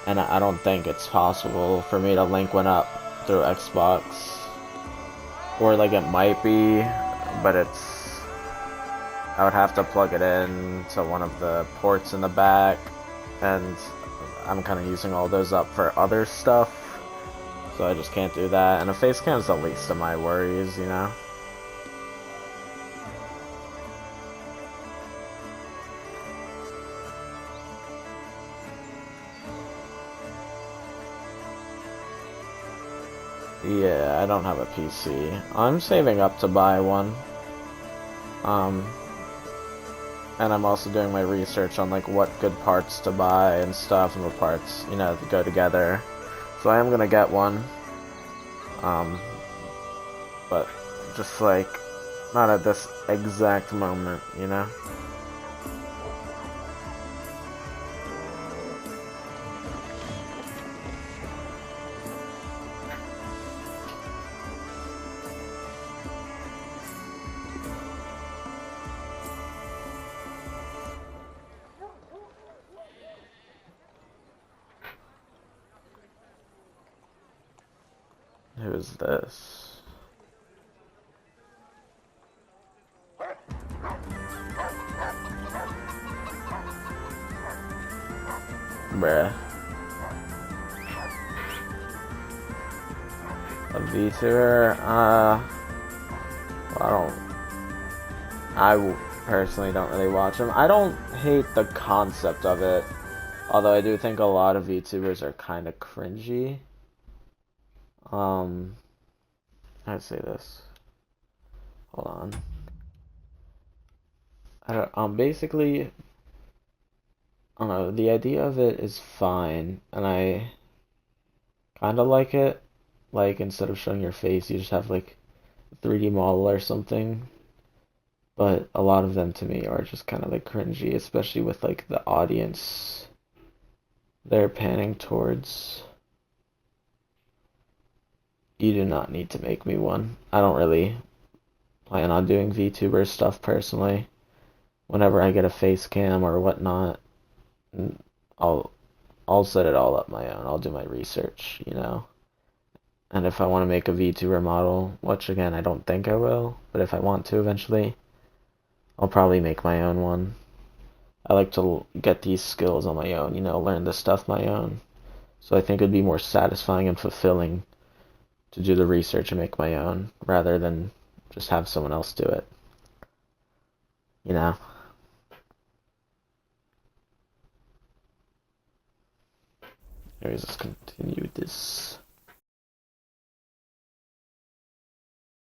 and I don't think it's possible for me to link one up through Xbox. Or, like, it might be, but I would have to plug it in to one of the ports in the back, and I'm kind of using all those up for other stuff. So I just can't do that, and a face cam is the least of my worries, you know? Yeah, I don't have a PC. I'm saving up to buy one. And I'm also doing my research on, like, what good parts to buy and stuff, and what parts, you know, that go together. So I am gonna get one, but just like, not at this exact moment, you know? Who is this? Bruh. A VTuber? Well, I personally don't really watch them. I don't hate the concept of it, although I do think a lot of VTubers are kind of cringy. I'd say this. Hold on. Basically, I don't know, the idea of it is fine, and I kind of like it. Like, instead of showing your face, you just have, like, a 3D model or something. But a lot of them, to me, are just kind of, like, cringy, especially with, like, the audience they're panning towards. You do not need to make me one. I don't really plan on doing VTuber stuff personally. Whenever I get a face cam or whatnot, I'll set it all up my own. I'll do my research, you know. And if I want to make a VTuber model, which again I don't think I will, but if I want to eventually, I'll probably make my own one. I like to get these skills on my own, you know, learn this stuff my own. So I think it'd be more satisfying and fulfilling to do the research and make my own, rather than just have someone else do it. You know? Anyways, let's continue this.